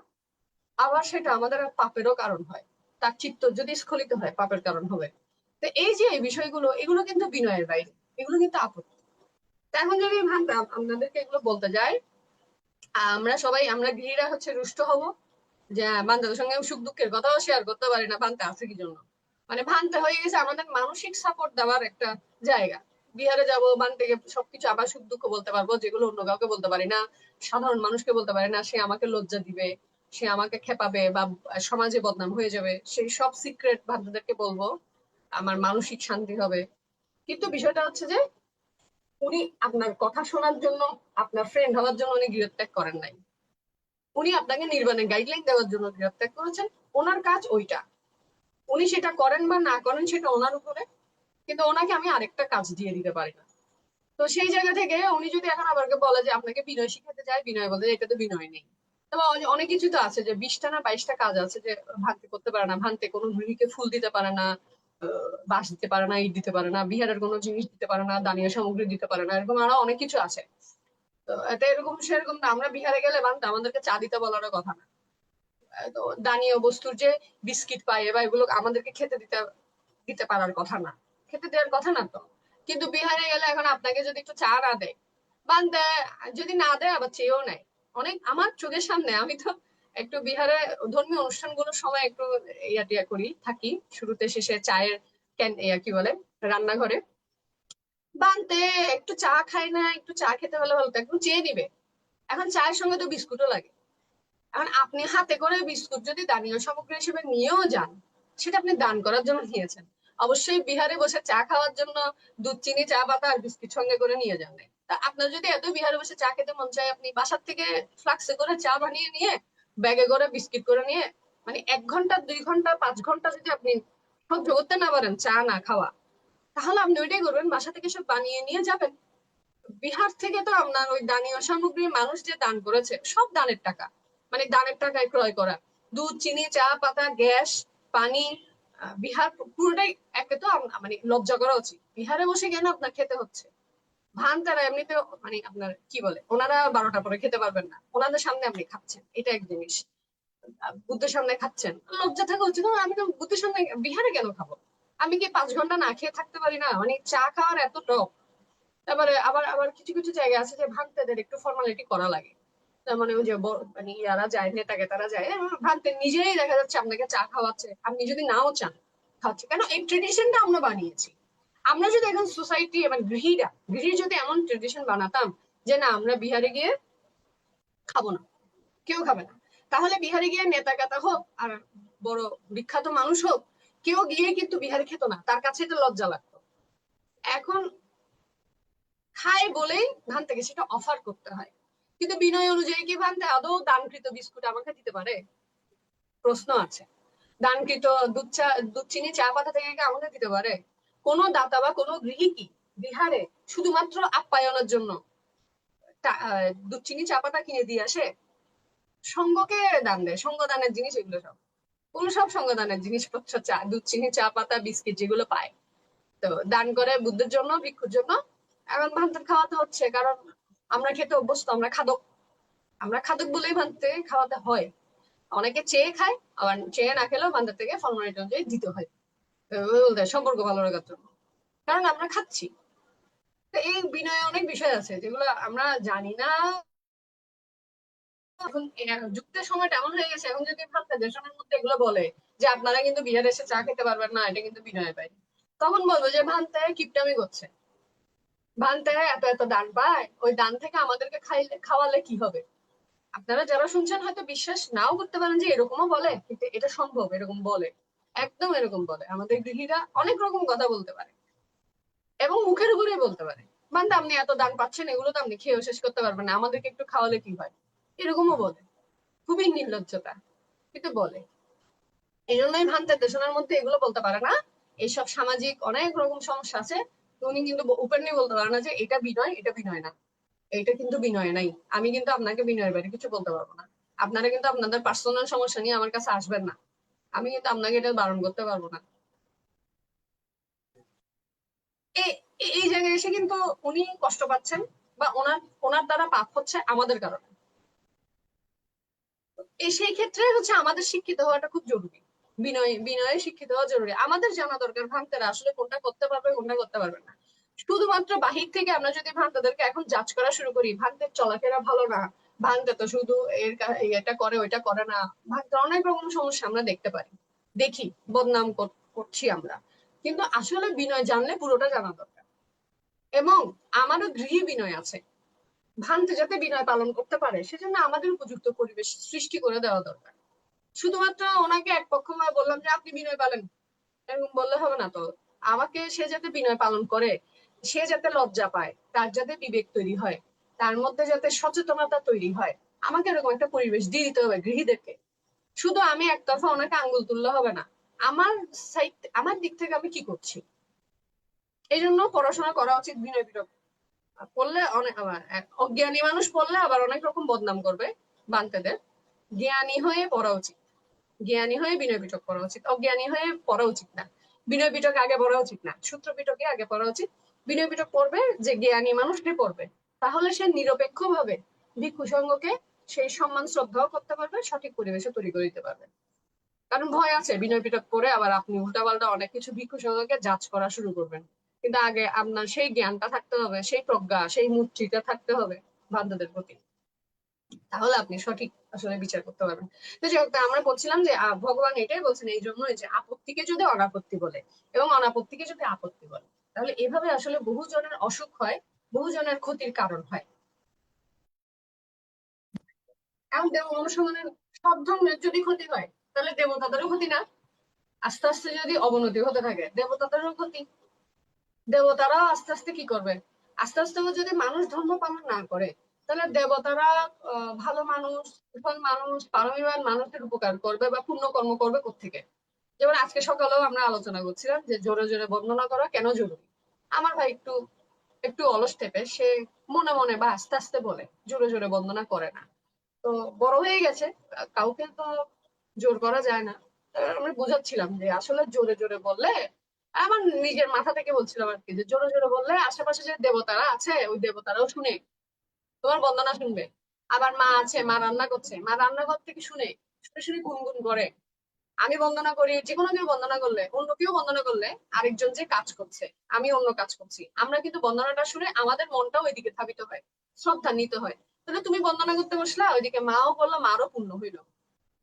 আবার সেটা আমাদের পাপেরও কারণ হয়। তার চিত্ত যদি স্খলিত হয় পাপের কারণ হবে। তো এই যে এই বিষয়গুলো, এগুলো কিন্তু বিনয়ের বাইরে, এগুলো কিন্তু আপত্তি। এখন যদি ভাবতাম আপনাদেরকে এগুলো বলতে যাই, আমরা গৃহীরা হচ্ছে রুষ্ট হব যে বান্ধবের সঙ্গে সুখ দুঃখের কথাও শেয়ার করতে পারি না, ভান্তে আছে কি জন্য? মানে ভান্তে হয়ে গেছে আমাদের মানসিক সাপোর্ট দেওয়ার একটা জায়গা। বিহারে যাব, বান থেকে সবকিছু আবার সুখ দুঃখ বলতে পারবো, যেগুলো অন্য কাউকে বলতে পারি না, সাধারণ মানুষকে বলতে পারি না, সে আমাকে লজ্জা দিবে, সে আমাকে খেপাবে, বা সমাজে বদনাম হয়ে যাবে, সেই সব সিক্রেট ভান্তেদেরকে বলবো, আমার মানসিক শান্তি হবে। কিন্তু বিষয়টা হচ্ছে যে উনি আপনার কথা শোনার জন্য, আপনার ফ্রেন্ড হওয়ার জন্য উনি গৃহত্যাগ করেন নাই, উনি আপনাকে নির্বাণের গাইডলাইন দেওয়ার জন্য গৃহত্যাগ করেছেন। ওনার কাজ ওইটা, উনি সেটা করেন বা না করেন সেটা ওনার উপরে, কিন্তু ওনাকে আমি আরেকটা কাজ দিয়ে দিতে পারি না। তো সেই জায়গা থেকে উনি যদি এখন আবার বলে যে আপনাকে বিনয় শিখাতে চাই, বিনয় বলতে এটা তো বিনয় নেই। তবে অনেক কিছু তো আছে যে 20টা না 22টা কাজ আছে যে ভান্তে করতে পারে না, ভান্তে কোনো গৃহীকে ফুল দিতে পারে না, বাঁশ দিতে পারে না, ইট দিতে পারে না, বিহারের কোনো জিনিস দিতে পারে না, দানীয় সামগ্রী দিতে পারে না, এরকম আরো অনেক কিছু আছে। তো এটা এরকম সেরকম না, আমরা বিহারে গেলে ভান্তে আমাদেরকে চা দিতে বলারও কথা না। তো দানীয় বস্তুর যে বিস্কিট পায় বা এগুলো আমাদেরকে খেতে দিতে পারার কথা না, খেতে দেওয়ার কথা না তো। কিন্তু বিহারে গেলে এখন আপনাকে যদি একটু চা না দেয়, বান্ধে, যদি না দেয় আবার চেয়েও নেয়। অনেক আমার চোখের সামনে, আমি তো একটু বিহারে ধর্মীয় অনুষ্ঠানগুলোর সময় একটু ইয়া টিয়া করি থাকি, শুরুতে শেষে চায়ের কি বলে রান্নাঘরে, বানতে একটু চা খায় না, একটু চা খেতে হলে ভালো, একটু চেয়ে দিবে। এখন চায়ের সঙ্গে তো বিস্কুটও লাগে। এখন আপনি হাতে করে বিস্কুট যদি দানীয় সামগ্রী হিসেবে নিয়েও যান, সেটা আপনি দান করার জন্য নিয়েছেন। অবশ্যই বিহারে বসে চা খাওয়ার জন্য দুধ, চিনি, চা পাতা আর বিস্কিট সঙ্গে করে নিয়ে যান। তা আপনার যদি এত বিহারে বসে চা খেতে মন চায়, আপনি বাসার থেকে ফ্লাক্সে করে চা বানিয়ে নিয়ে, ব্যাগে করে বিস্কিট করে নিয়ে, মানে 1 ঘন্টা 2 ঘন্টা 5 ঘন্টা যদি আপনি সহ্য করতে না পারেন চা না খাওয়া, তাহলে আপনি ওইটাই করবেন, বাসা থেকে সব বানিয়ে নিয়ে যাবেন। বিহার থেকে তো আপনার ওই দানীয় সামগ্রী মানুষ যে দান করেছে সব দানের টাকা, মানে দানের টাকায় ক্রয় করা, দুধ, চিনি, চা পাতা, গ্যাস, পানি, বিহার পুরোটাই। একে তো মানে লজ্জা করা উচিত, বিহারে বসে কেন আপনার খেতে হচ্ছে। ভান তারা এমনিতে মানে আপনার কি বলে, ওনারা 12টা পরে খেতে পারবেন না, ওনাদের সামনে আপনি খাচ্ছেন, এটা এক জিনিস। বুদ্ধের সামনে খাচ্ছেন, লজ্জা থাকা উচিত। আমি তো বুদ্ধের সামনে বিহারে কেন খাবো? আমি কি 5 ঘন্টা না খেয়ে থাকতে পারি না? মানে চা খাওয়ার এত টক। তারপরে আবার আবার কিছু কিছু জায়গা আছে যে ভান্তেদের একটু ফর্মালিটি করা লাগে। তার মানে ওই যে মানে ইয়ারা যায়, নেতাকে তারা যায়, ভান্তে নিজেই দেখা যাচ্ছে আপনাকে চা খাওয়াচ্ছে, আপনি যদি নাও চান খাচ্ছে। কেন? এই ট্রেডিশনটা আমরা বানিয়েছি। আমরা যদি এখন সোসাইটি মানে গৃহী যদি এমন ট্রেডিশন বানাতাম যে না আমরা বিহারে গিয়ে খাবো না, কেউ খাবে না, তাহলে বিহারে গিয়ে নেতা কাতা হোক আর বড় বিখ্যাত মানুষ হোক, কেউ গিয়ে কিন্তু বিহারে খেত না, তার কাছে এটা লজ্জা লাগতো। এখন খায় বলেই ভান থেকে সেটা অফার করতে হয়। কিন্তু বিনয় অনুযায়ী কি ভান্তে আদৌ দানকৃত বিস্কুট আমাকে দিতে পারে? প্রশ্ন আছে। দানকৃত দুধ, চিনি, চা পাতা থেকে কি আমাকে দিতে পারে? কোন দাতা বা কোন গৃহী কি বিহারে শুধুমাত্র আপ্যায়নের জন্য দুধ, চিনি, চা পাতা কিনে দিয়ে আসে? সঙ্গকে দান দেয়, সঙ্গ দানের জিনিস এগুলো সব, কোন সব সঙ্গ দানের জিনিসপত্র, দুধ, চিনি, চা পাতা, বিস্কিট যেগুলো পায়, তো দান করে বুদ্ধের জন্য, ভিক্ষুর জন্য। এখন ভান্তে খাওয়াতে হচ্ছে কারণ আমরা খেতে অভ্যস্ত, আমরা খাদক বলেই ভান্তে খাওয়াতে হয়। অনেকে চেয়ে খায়, আবার চেয়ে না খেলেও ভান্তে থেকে ফরমালিটি অনুযায়ী দিতে হয় বলতে সম্পর্ক ভালো রাখার জন্য, কারণ আমরা খাচ্ছি। তো এই বিনয়ে অনেক বিষয় আছে যেগুলো আমরা জানি না। এখন যুক্তের সময়টা এমন হয়ে গেছে, এখন যদি ভাবতে দেশের মধ্যে এগুলো বলে যে আপনারা কিন্তু বিহারে এসে চা খেতে পারবেন না, এটা কিন্তু বিনয় পাই, তখন বলবো যে ভান্তে কিপটামি করছে। ভান্তে এত এত দান পায়, ওই দান থেকে আমাদেরকে খাওয়ালে কি হবে? আপনারা যারা শুনছেন হয়তো বিশ্বাস নাও করতে পারেন যে এরকমও বলে, কিন্তু এটা সম্ভব, এরকম বলে, একদম এরকম বলে। আমাদের গৃহীরা অনেক রকম কথা বলতে পারে এবং মুখের উপরেই বলতে পারে, বান্দা আপনি এত দান পাচ্ছেন, এগুলো তো আপনি খেয়েও শেষ করতে পারবেন না, আমাদেরকে একটু খাওয়ালে কি হয়, এরকমও বলে। খুবই নির্লজ্জতা, কিন্তু বলে। এই জন্যই ভান্তের দেশনার মধ্যে এগুলো বলতে পারে না। এইসব সামাজিক অনেক রকম সমস্যা আছে, উনি কিন্তু ওপেনলি বলতে পারে না যে এটা বিনয়, এটা বিনয় না, এটা কিন্তু বিনয় নাই। আমি কিন্তু আপনাকে বিনয়ের বাইরে কিছু বলতে পারবো না। আপনারা কিন্তু আপনাদের পার্সোনাল সমস্যা নিয়ে আমার কাছে আসবেন না, আমি কিন্তু আপনাকে এটা বারণ করতে পারবো না। এই জায়গায় এসে কিন্তু উনি কষ্ট পাচ্ছেন, বা ওনার ওনার দ্বারা পাপ হচ্ছে আমাদের কারণে। সেই ক্ষেত্রে হচ্ছে আমাদের শিক্ষিত হওয়াটা খুব জরুরি। বিনয়ে শিক্ষিত হওয়া জরুরি। আমাদের জানা দরকার ভান্তেরা আসলে কোনটা করতে পারবে, কোনটা করতে পারবে না। শুধুমাত্র বাহির থেকে আমরা যদি ভান্তাদেরকে এখন জাজ করা শুরু করি, ভান্তের চলাফেরা ভালো না, ভান্তে তো শুধু এটা করে ওইটা করে না, ভান্তের অনেক রকম সমস্যা আমরা দেখতে পারি, দেখি, বদনাম করছি আমরা। কিন্তু আসলে বিনয় জানলে পুরোটা জানা দরকার। এবং আমারও গৃহী বিনয় আছে, ভান্তে যাতে বিনয় পালন করতে পারে সেজন্য আমাদের উপযুক্ত পরিবেশ সৃষ্টি করে দেওয়া দরকার। শুধুমাত্র ওনাকে এক পক্ষ বললাম যে আপনি বিনয় পালন, এরকম বললে হবে না তো। আমাকে সে যাতে বিনয় পালন করে, সে যাতে লজ্জা পায়, তার যাতে বিবেক তৈরি হয়, তার মধ্যে যাতে সচেতনতা তৈরি হয়, আমাকে এরকম একটা পরিবেশ দিয়ে দিতে হবে গৃহীদেরকে। শুধু আমি একতরফা ওনাকে আঙ্গুল তুললে হবে না, আমার সাইড, আমার দিক থেকে আমি কি করছি। এই জন্য পড়াশোনা করা উচিত। বিনয় বিরক পড়লে অনেক, অজ্ঞানী মানুষ পড়লে আবার অনেক রকম বদনাম করবে বান্তেদের। জ্ঞানী হয়ে পড়া উচিত, জ্ঞানী হয়ে বিনয় পিটক করা উচিত, অজ্ঞানী হয়ে পড়া উচিত না। বিনয় পিটক আগে পড়া উচিত না, সূত্র পিটকে আগে পড়া উচিত। বিনয় পিটক পড়বে যে জ্ঞানী মানুষটি পড়বে, তাহলে সে নিরপেক্ষ ভাবে ভিক্ষু সঙ্গকে সেই সম্মান শ্রদ্ধাও করতে পারবে, সঠিক পরিবেশে তৈরি করে দিতে পারবে। কারণ ভয় আছে বিনয় পিটক করে আবার আপনি উল্টাপাল্টা অনেক কিছু ভিক্ষু সঙ্গকে জাজ করা শুরু করবেন। কিন্তু আগে আপনার সেই জ্ঞানটা থাকতে হবে, সেই প্রজ্ঞা, সেই মূর্তিটা থাকতে হবে বান্ধাদের প্রতি, তাহলে আপনি সঠিক আসলে বিচার করতে পারবেন। তো যাই হোক, আমরা বলছিলাম যে ভগবান এটাই বলছেন এই জন্যই যে আপত্তিকে যদি অনাপত্তি বলে এবং অনাপত্তিকে যদি আপত্তি বলে, তাহলে এভাবে আসলে বহু জনের অসুখ হয়, বহু জনের ক্ষতির কারণ হয়। এখন দেব অনুসন্ধানের সব ধরনের যদি ক্ষতি হয়, তাহলে দেবতাদেরও ক্ষতি না? আস্তে আস্তে যদি অবনতি হতে থাকে, দেবতাদেরও ক্ষতি। দেবতারাও আস্তে আস্তে কি করবে, আস্তে আস্তে যদি মানুষ ধর্ম পালন না করে, তাহলে দেবতারা ভালো মানুষ, কুশল মানুষ, পারমিমান মানুষের উপকার করবে বা পুণ্য কর্ম করবে কোত্থেকে? যেমন আজকে সকালেও আমরা আলোচনা করছিলাম যে জোরে জোরে বর্ণনা করা কেন জরুরি। আমার ভাই একটু একটু অলস টাইপের, সে মনে মনে বা আস্তে আস্তে বলে, জোরে জোরে বন্দনা করে না। তো বড় হয়ে গেছে, কাউকে তো জোর করা যায় না। আমরা বোঝাচ্ছিলাম যে আসলে জোরে জোরে বললে, আমার নিজের মাথা থেকে বলছিলাম আর কি, যে জোরে জোরে বললে আশেপাশে যে দেবতারা আছে ওই দেবতারাও শুনে, তোমার বন্দনা শুনবে। আবার মা আছে, মা রান্না করছে, মা রান্নাঘর থেকে শুনে শুনে শুনে গুনগুন করে। আমি বন্দনা করি, যে কোনো কেউ বন্দনা করলে, অন্য কেউ বন্দনা করলে, আরেকজন যে কাজ করছে, আমি অন্য কাজ করছি, আমরা কিন্তু বন্দনাটা শুনে আমাদের মনটাও ওইদিকে ধাবিত হয়, শ্রদ্ধা নিতে হয়। তাহলে তুমি বন্দনা করতে বসলা, ওইদিকে মাও বললো, মারও পূর্ণ হইলো।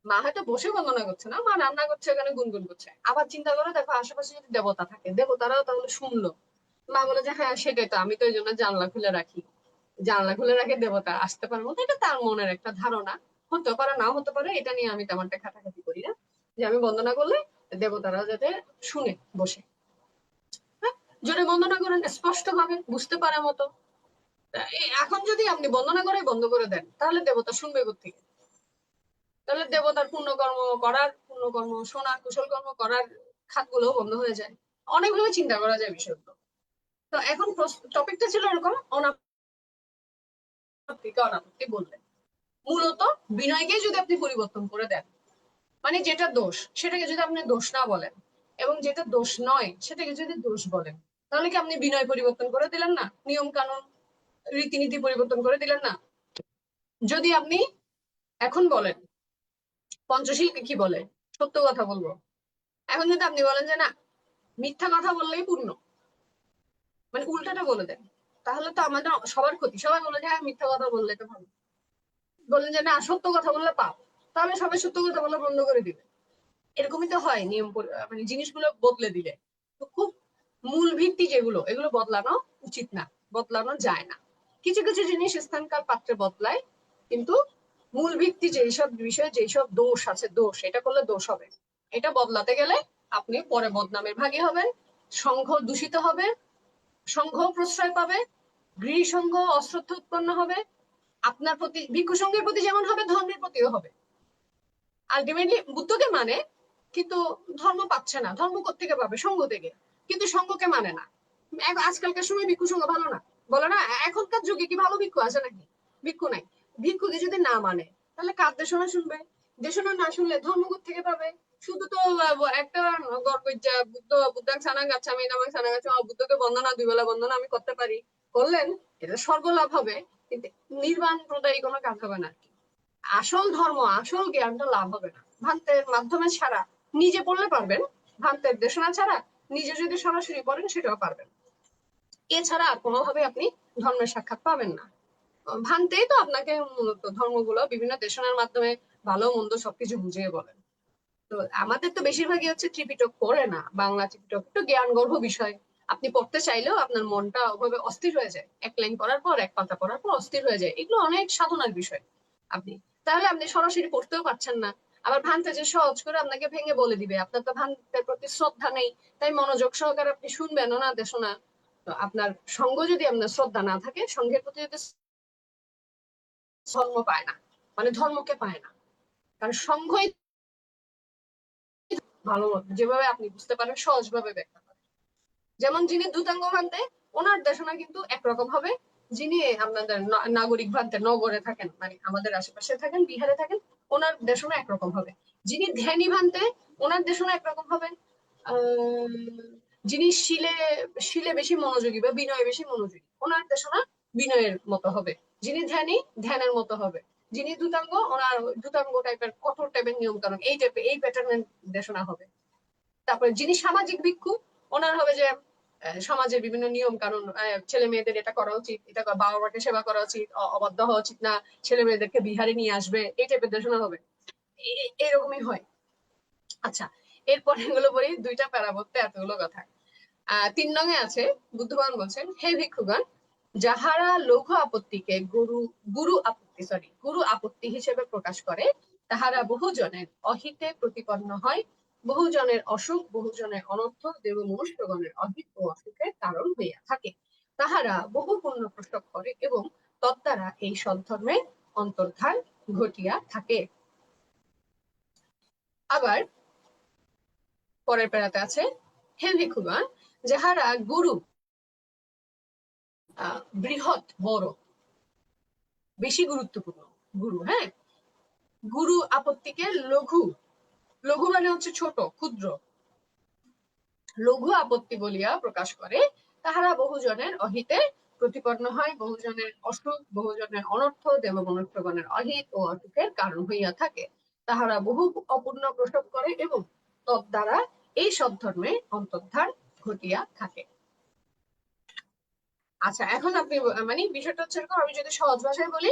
মা হয়তো বসে বন্দনা করছে না, মা রান্না করছে, ওখানে গুনগুন করছে। আবার চিন্তা করে দেখো আশেপাশে যদি দেবতা থাকে, দেবতারাও তাহলে শুনলো। মা বলে যে হ্যাঁ সেটাই তো, আমি তো এই জন্য জানলা খুলে রাখি, জানলা খুলে রাখে দেবতা আসতে পারবো। এটা তার মনের একটা ধারণা, হতে পারে নাও হতে পারে, এটা নিয়ে আমি তেমন একটা খাটাখাটি করি না, যে আমি বন্দনা করলে দেবতারা যাতে শুনে বসে। হ্যাঁ, জোরে বন্দনা করেন, স্পষ্ট ভাবে বুঝতে পারে মতো। এখন যদি আপনি বন্দনা করে বন্ধ করে দেন, তাহলে দেবতা শুনবে কোত্থেকে? তাহলে দেবতার পুণ্যকর্ম শোনা, কুশল কর্ম করার খাতগুলো বন্ধ হয়ে যায়। অনেকভাবে চিন্তা করা যায় বিষয়গুলো। তো এখন টপিকটা ছিল এরকম, অনাপত্তি বললেন মূলত বিনয়কে যদি আপনি পরিবর্তন করে দেন, মানে যেটা দোষ সেটাকে যদি আপনি দোষ না বলেন, এবং যেটা দোষ নয় সেটাকে যদি দোষ বলেন, তাহলে কি আপনি বিনয় পরিবর্তন করে দিলেন না, নিয়ম কানুন রীতিনীতি পরিবর্তন করে দিলেন না? যদি আপনি এখন বলেন পঞ্চশীল কি বলে, সত্য কথা বলবো, এখন যদি আপনি বলেন যে না মিথ্যা কথা বললেই পূর্ণ, মানে উল্টাটা বলে দেন, তাহলে তো আমাদের সবার ক্ষতি। সবাই বলে যে হ্যাঁ মিথ্যা কথা বললে তো ভালো, বলেন যে না সত্য কথা বললে পাপ, তাহলে সবাই সত্য কথা বলা বন্ধ করে দিবে। এরকমই তো হয় নিয়ম মানে জিনিসগুলো বদলে দিলে। তো খুব মূল ভিত্তি যেগুলো এগুলো বদলানো উচিত না, বদলানো যায় না। কিছু কিছু জিনিস স্থানকাল পাত্রে বদলায়, কিন্তু মূল ভিত্তি যেসব বিষয়ে যেসব দোষ আছে, দোষ এটা করলে দোষ হবে, এটা বদলাতে গেলে আপনি পরে বদনামের ভাগী হবেন, সংঘ দূষিত হবে, সংঘ প্রশ্রয় পাবে, গৃহ সংঘ অশ্রদ্ধা উৎপন্ন হবে, আপনার প্রতি ভিক্ষু সংঘের প্রতি যেমন হবে ধর্মের প্রতিও হবে। আলটিমেটলি বুদ্ধকে মানে, কিন্তু ধর্ম পাচ্ছে না, ধর্ম কোত্থেকে পাবে? সংঘ থেকে, কিন্তু সংঘকে মানে না। আজকালকার সময় ভিক্ষু সংঘ ভালো না, বলে না এখনকার যুগে কি ভালো ভিক্ষু আছে নাকি? ভিক্ষু নাই। ভিক্ষুকে যদি না মানে তাহলে কার দেশনা শুনবে? দেশনা না শুনলে ধর্ম থেকে পাবে? শুধু তো একটা গর্বজ্জা বুদ্ধ বুদ্ধাং সানা গাচ্ছা আমি নামাং সানা গাচ্ছা, বুদ্ধকে বন্দনা, দুই বেলা বন্দনা আমি করতে পারি, করলেন, এটা স্বর্গ লাভ হবে, কিন্তু নির্বাণ প্রদায়ী কোনো কাজ হবে না। আসল ধর্ম আসল জ্ঞানটা লাভ হবে না ভান্তের মাধ্যমে ছাড়া। নিজে পড়লে পারবেন, ভান্তের দেশনা ছাড়া নিজে যদি সরাসরি পড়েন সেটাও পারবেন, এছাড়া আর কোনোভাবে আপনি ধর্মের সাক্ষাৎ পাবেন না। ভান্তেই তো আপনাকে মূলত ধর্মগুলো বিভিন্ন দেশনার মাধ্যমে ভালো মন্দ সবকিছু বুঝিয়ে বলেন। তো আমাদের তো বেশিরভাগই হচ্ছে ত্রিপিটক পড়ে না, বাংলা ত্রিপিটক একটু জ্ঞান গর্ভ বিষয়, আপনি পড়তে চাইলেও আপনার মনটা ওভাবে অস্থির হয়ে যায়, এক লাইন পড়ার পর এক পাতা পড়ার পর অস্থির হয়ে যায়, এগুলো অনেক সাধনার বিষয়। আপনি তাহলে আপনি সরাসরি পড়তেও পারছেন না। আবার ভান্তে যে সহজ করে আপনাকে ভেঙে বলে দিবে, আপনার তো ভান্তের প্রতি শ্রদ্ধা নেই, তাই মনোযোগ সহকারে আপনি শুনবেন না দেশনা। তো আপনার সঙ্গ যদি আপনার শ্রদ্ধা না থাকে, সঙ্গের প্রতি যদি ধর্ম পায় না, মানে ধর্মকে পায় না, কারণ সঙ্গই ভালো মতো যেভাবে আপনি বুঝতে পারেন সহজভাবে ব্যাখ্যা করে। যেমন যিনি দূতাঙ্গ ভান্তে, ওনার দেশনা কিন্তু একরকম হবে, যিনি আপনাদের নাগরিক ভান্তে নগরে থাকেন, মানে আমাদের আশেপাশে থাকেন, বিহারে থাকেন, ওনার দেশনা একরকম হবে। যিনি ধ্যানী ভান্তে, ওনার দেশনা একরকম হবে। যিনি শিলে শিলে বেশি মনোযোগী বা বিনয়ে বেশি মনোযোগী, ওনার দেশনা বিনয়ের মতো হবে। যিনি ধ্যানী ধ্যানের মতো হবে। যিনি দূতাঙ্গ, ওনার দূতাঙ্গ টাইপের কঠোর টাইপের নিয়ম কানুন এই টাইপের এই প্যাটার্নের দেশনা হবে। তারপরে যিনি সামাজিক ভিক্ষু, ওনার হবে যে সমাজের বিভিন্ন নিয়ম কানুন, ছেলে মেয়েদের এটা করা উচিত, এটা বাবা মাকে সেবা করা উচিত, অবাধ্য হওয়া উচিত না, ছেলে মেয়েদেরকে বিহারে নিয়ে আসবে, এই টাইপের দেশনা হবে। এরকমই হয়। আচ্ছা, এরপরে এগুলো বলি, দুইটা প্যারা বলতে এতগুলো কথা। 3 নং আছে, বুদ্ধবান বলছেন, হে ভিক্ষুগণ, যাহারা লঘু আপত্তিকে গুরু আপত্তি হিসেবে প্রকাশ করে, তাহারা বহুজনের অহিতে প্রতিপন্ন হয়, বহুজনের অসুখ বহুজনের অনর্থ দেব মনুষ্যগণের অহিত ও অসুখের কারণ হইয়া থাকে। তাহারা বহু পুণ্য প্রসব করে এবং তদ্বারা এই সদ্ধর্মের অন্তর্ধান ঘটিয়া থাকে। আবার পরের প্যারাতে আছে, হে ভিক্ষুগণ, যাহারা গুরু বৃহৎ বড় বেশি গুরুত্বপূর্ণ, গুরু, হ্যাঁ, গুরু আপত্তিকে লঘু, লঘু মানে হচ্ছে ছোট ক্ষুদ্র, লঘু আপত্তি বলিয়া প্রকাশ করে, তাহারা বহুজনের অহিতে প্রতিপন্ন হয়, বহুজনের অসুখ বহুজনের অনর্থ দেব মনুষ্যগণের অহিত ও অসুখের কারণ হইয়া থাকে। তাহারা বহু অপূর্ণ প্রসব করে এবং তদ্বারা এই সব ধর্মে অন্তর্ধান ঘটিয়া থাকে। আচ্ছা, এখন আপনি মানে বিষয়টা হচ্ছে এরকম, আমি যদি সহজ ভাষায় বলি,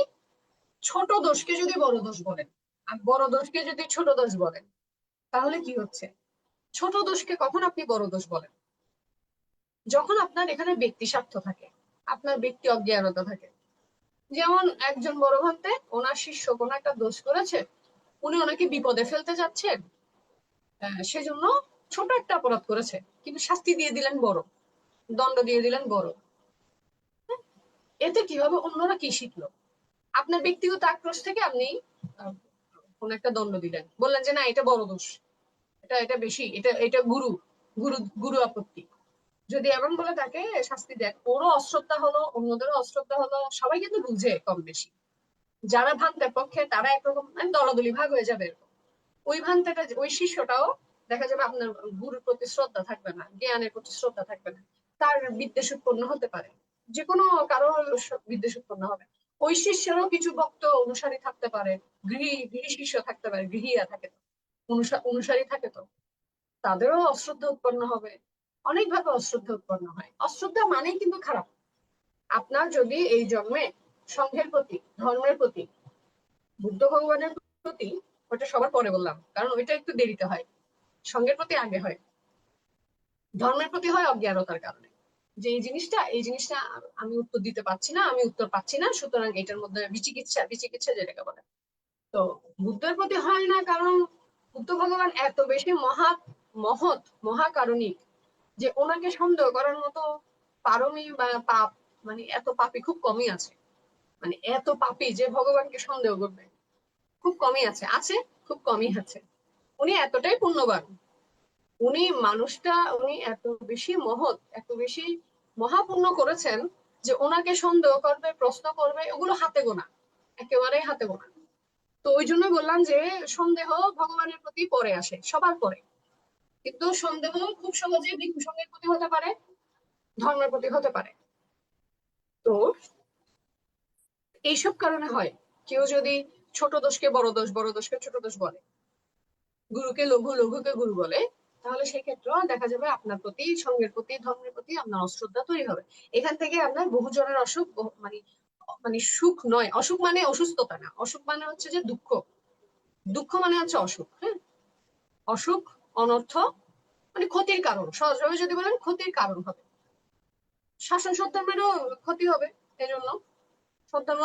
ছোট দোষকে যদি বড় দোষ বলেন আর বড় দোষকে যদি ছোট দোষ বলেন, তাহলে কি হচ্ছে? ছোট দোষকে কখন আপনি বড় দোষ বলেন? যখন আপনার এখানে ব্যক্তি স্বার্থ থাকে, আপনার ব্যক্তি অজ্ঞানতা থাকে। যেমন একজন বড় ভান্তে, ওনার শিষ্য কোন একটা দোষ করেছে, উনি ওনাকে বিপদে ফেলতে যাচ্ছেন, সেজন্য ছোট একটা অপরাধ করেছে, কিন্তু শাস্তি দিয়ে দিলেন বড়, দণ্ড দিয়ে দিলেন বড়। এতে কি হবে? অন্যরা কি শিখলো? আপনার ব্যক্তিগত আক্রোশ থেকে আপনি কোন একটা দণ্ড দিলেন, বললেন যে না এটা বড় দোষ, এটা এটা বেশি, এটা এটা গুরু গুরু গুরু আপত্তি। যদি এমন বলে তাকে শাস্তি দেন, ওরও অশ্রদ্ধা হলো, অন্যদেরও অশ্রদ্ধা হলো, সবাই কিন্তু বুঝে কম বেশি। যারা ভান্তের পক্ষে তারা একরকম মানে দলাদলি ভাগ হয়ে যাবে এরকম। ওই ভান্তেটা ওই শিষ্যটাও দেখা যাবে আপনার গুরুর প্রতি শ্রদ্ধা থাকবে না, জ্ঞানের প্রতি শ্রদ্ধা থাকবে না। তার বিদ্বেষ উৎপন্ন হতে পারে, যে কোনো কারো বিদ্বেষ উৎপন্ন হবে। ওই শিষ্যেরও কিছু ভক্ত অনুসারী থাকতে পারে, গৃহী শিষ্য থাকতে পারে, গৃহীরা থাকে তো, অনুসারী থাকে তো, তাদেরও অশ্রদ্ধা উৎপন্ন হবে। অনেকভাবে অশ্রদ্ধা উৎপন্ন হয়। অশ্রদ্ধা মানেই কিন্তু খারাপ। আপনার যদি এই জন্মে সংঘের প্রতি, ধর্মের প্রতি, বুদ্ধ ভগবানের প্রতি, ওটা সবার পরে বললাম কারণ ওইটা একটু দেরিতে হয়, সংঘের প্রতি আগে হয়, ধর্মের প্রতি হয় অজ্ঞানতার কারণে, যে এই জিনিসটা আমি উত্তর দিতে পারছি না, আমি উত্তর পাচ্ছি না, সুতরাং এটার মধ্যে বিচিকিৎসা যেটাকে বলে। তো বুদ্ধের প্রতি হয় না কারণ বুদ্ধ ভগবান এত বেশি মহৎ মহাকারণিক যে ওনাকে সন্দেহ করার মতো পারমি বা পাপ, মানে এত পাপী খুব কমই আছে। মানে এত পাপী যে ভগবানকে সন্দেহ করবে খুব কমই আছে, খুব কমই আছে। উনি এতটাই পুণ্যবান, উনি এত বেশি মহৎ, এত বেশি মহাপুণ্য করেছেন যে ওনাকে সন্দেহ করবে, প্রশ্ন করবে, ওগুলো হাতে গোনা, একেবারেই হাতে গোনা। তো ওই জন্য বললাম যে সন্দেহ ভগবানের প্রতি পরে আসে, সবার পরে। কিন্তু সন্দেহ খুব সহজে ভিক্ষু সঙ্গের প্রতি হতে পারে, ধর্মের প্রতি হতে পারে। তো এইসব কারণে হয়। কেউ যদি ছোট দোষকে বড় দোষ, বড় দোষকে ছোট দোষ বলে, গুরুকে লঘু, লঘুকে গুরু বলে, তাহলে সেক্ষেত্রেও দেখা যাবে আপনার প্রতি, সঙ্গের প্রতি, ধর্মের প্রতি আপনার অশ্রদ্ধা তৈরি হবে। এখান থেকে আপনার বহু জনের অসুখ, মানে মানে সুখ নয়, অসুখ মানে অসুস্থতা না, অসুখ মানে হচ্ছে যে দুঃখ, দুঃখ মানে হচ্ছে অসুখ। হ্যাঁ, অসুখ, অনর্থ, মানে ক্ষতির কারণ, সহজভাবে যদি বলেন ক্ষতির কারণ হবে। শাসন সদ্ধর্মেরও ক্ষতি হবে, এই জন্য সদ্ধর্ম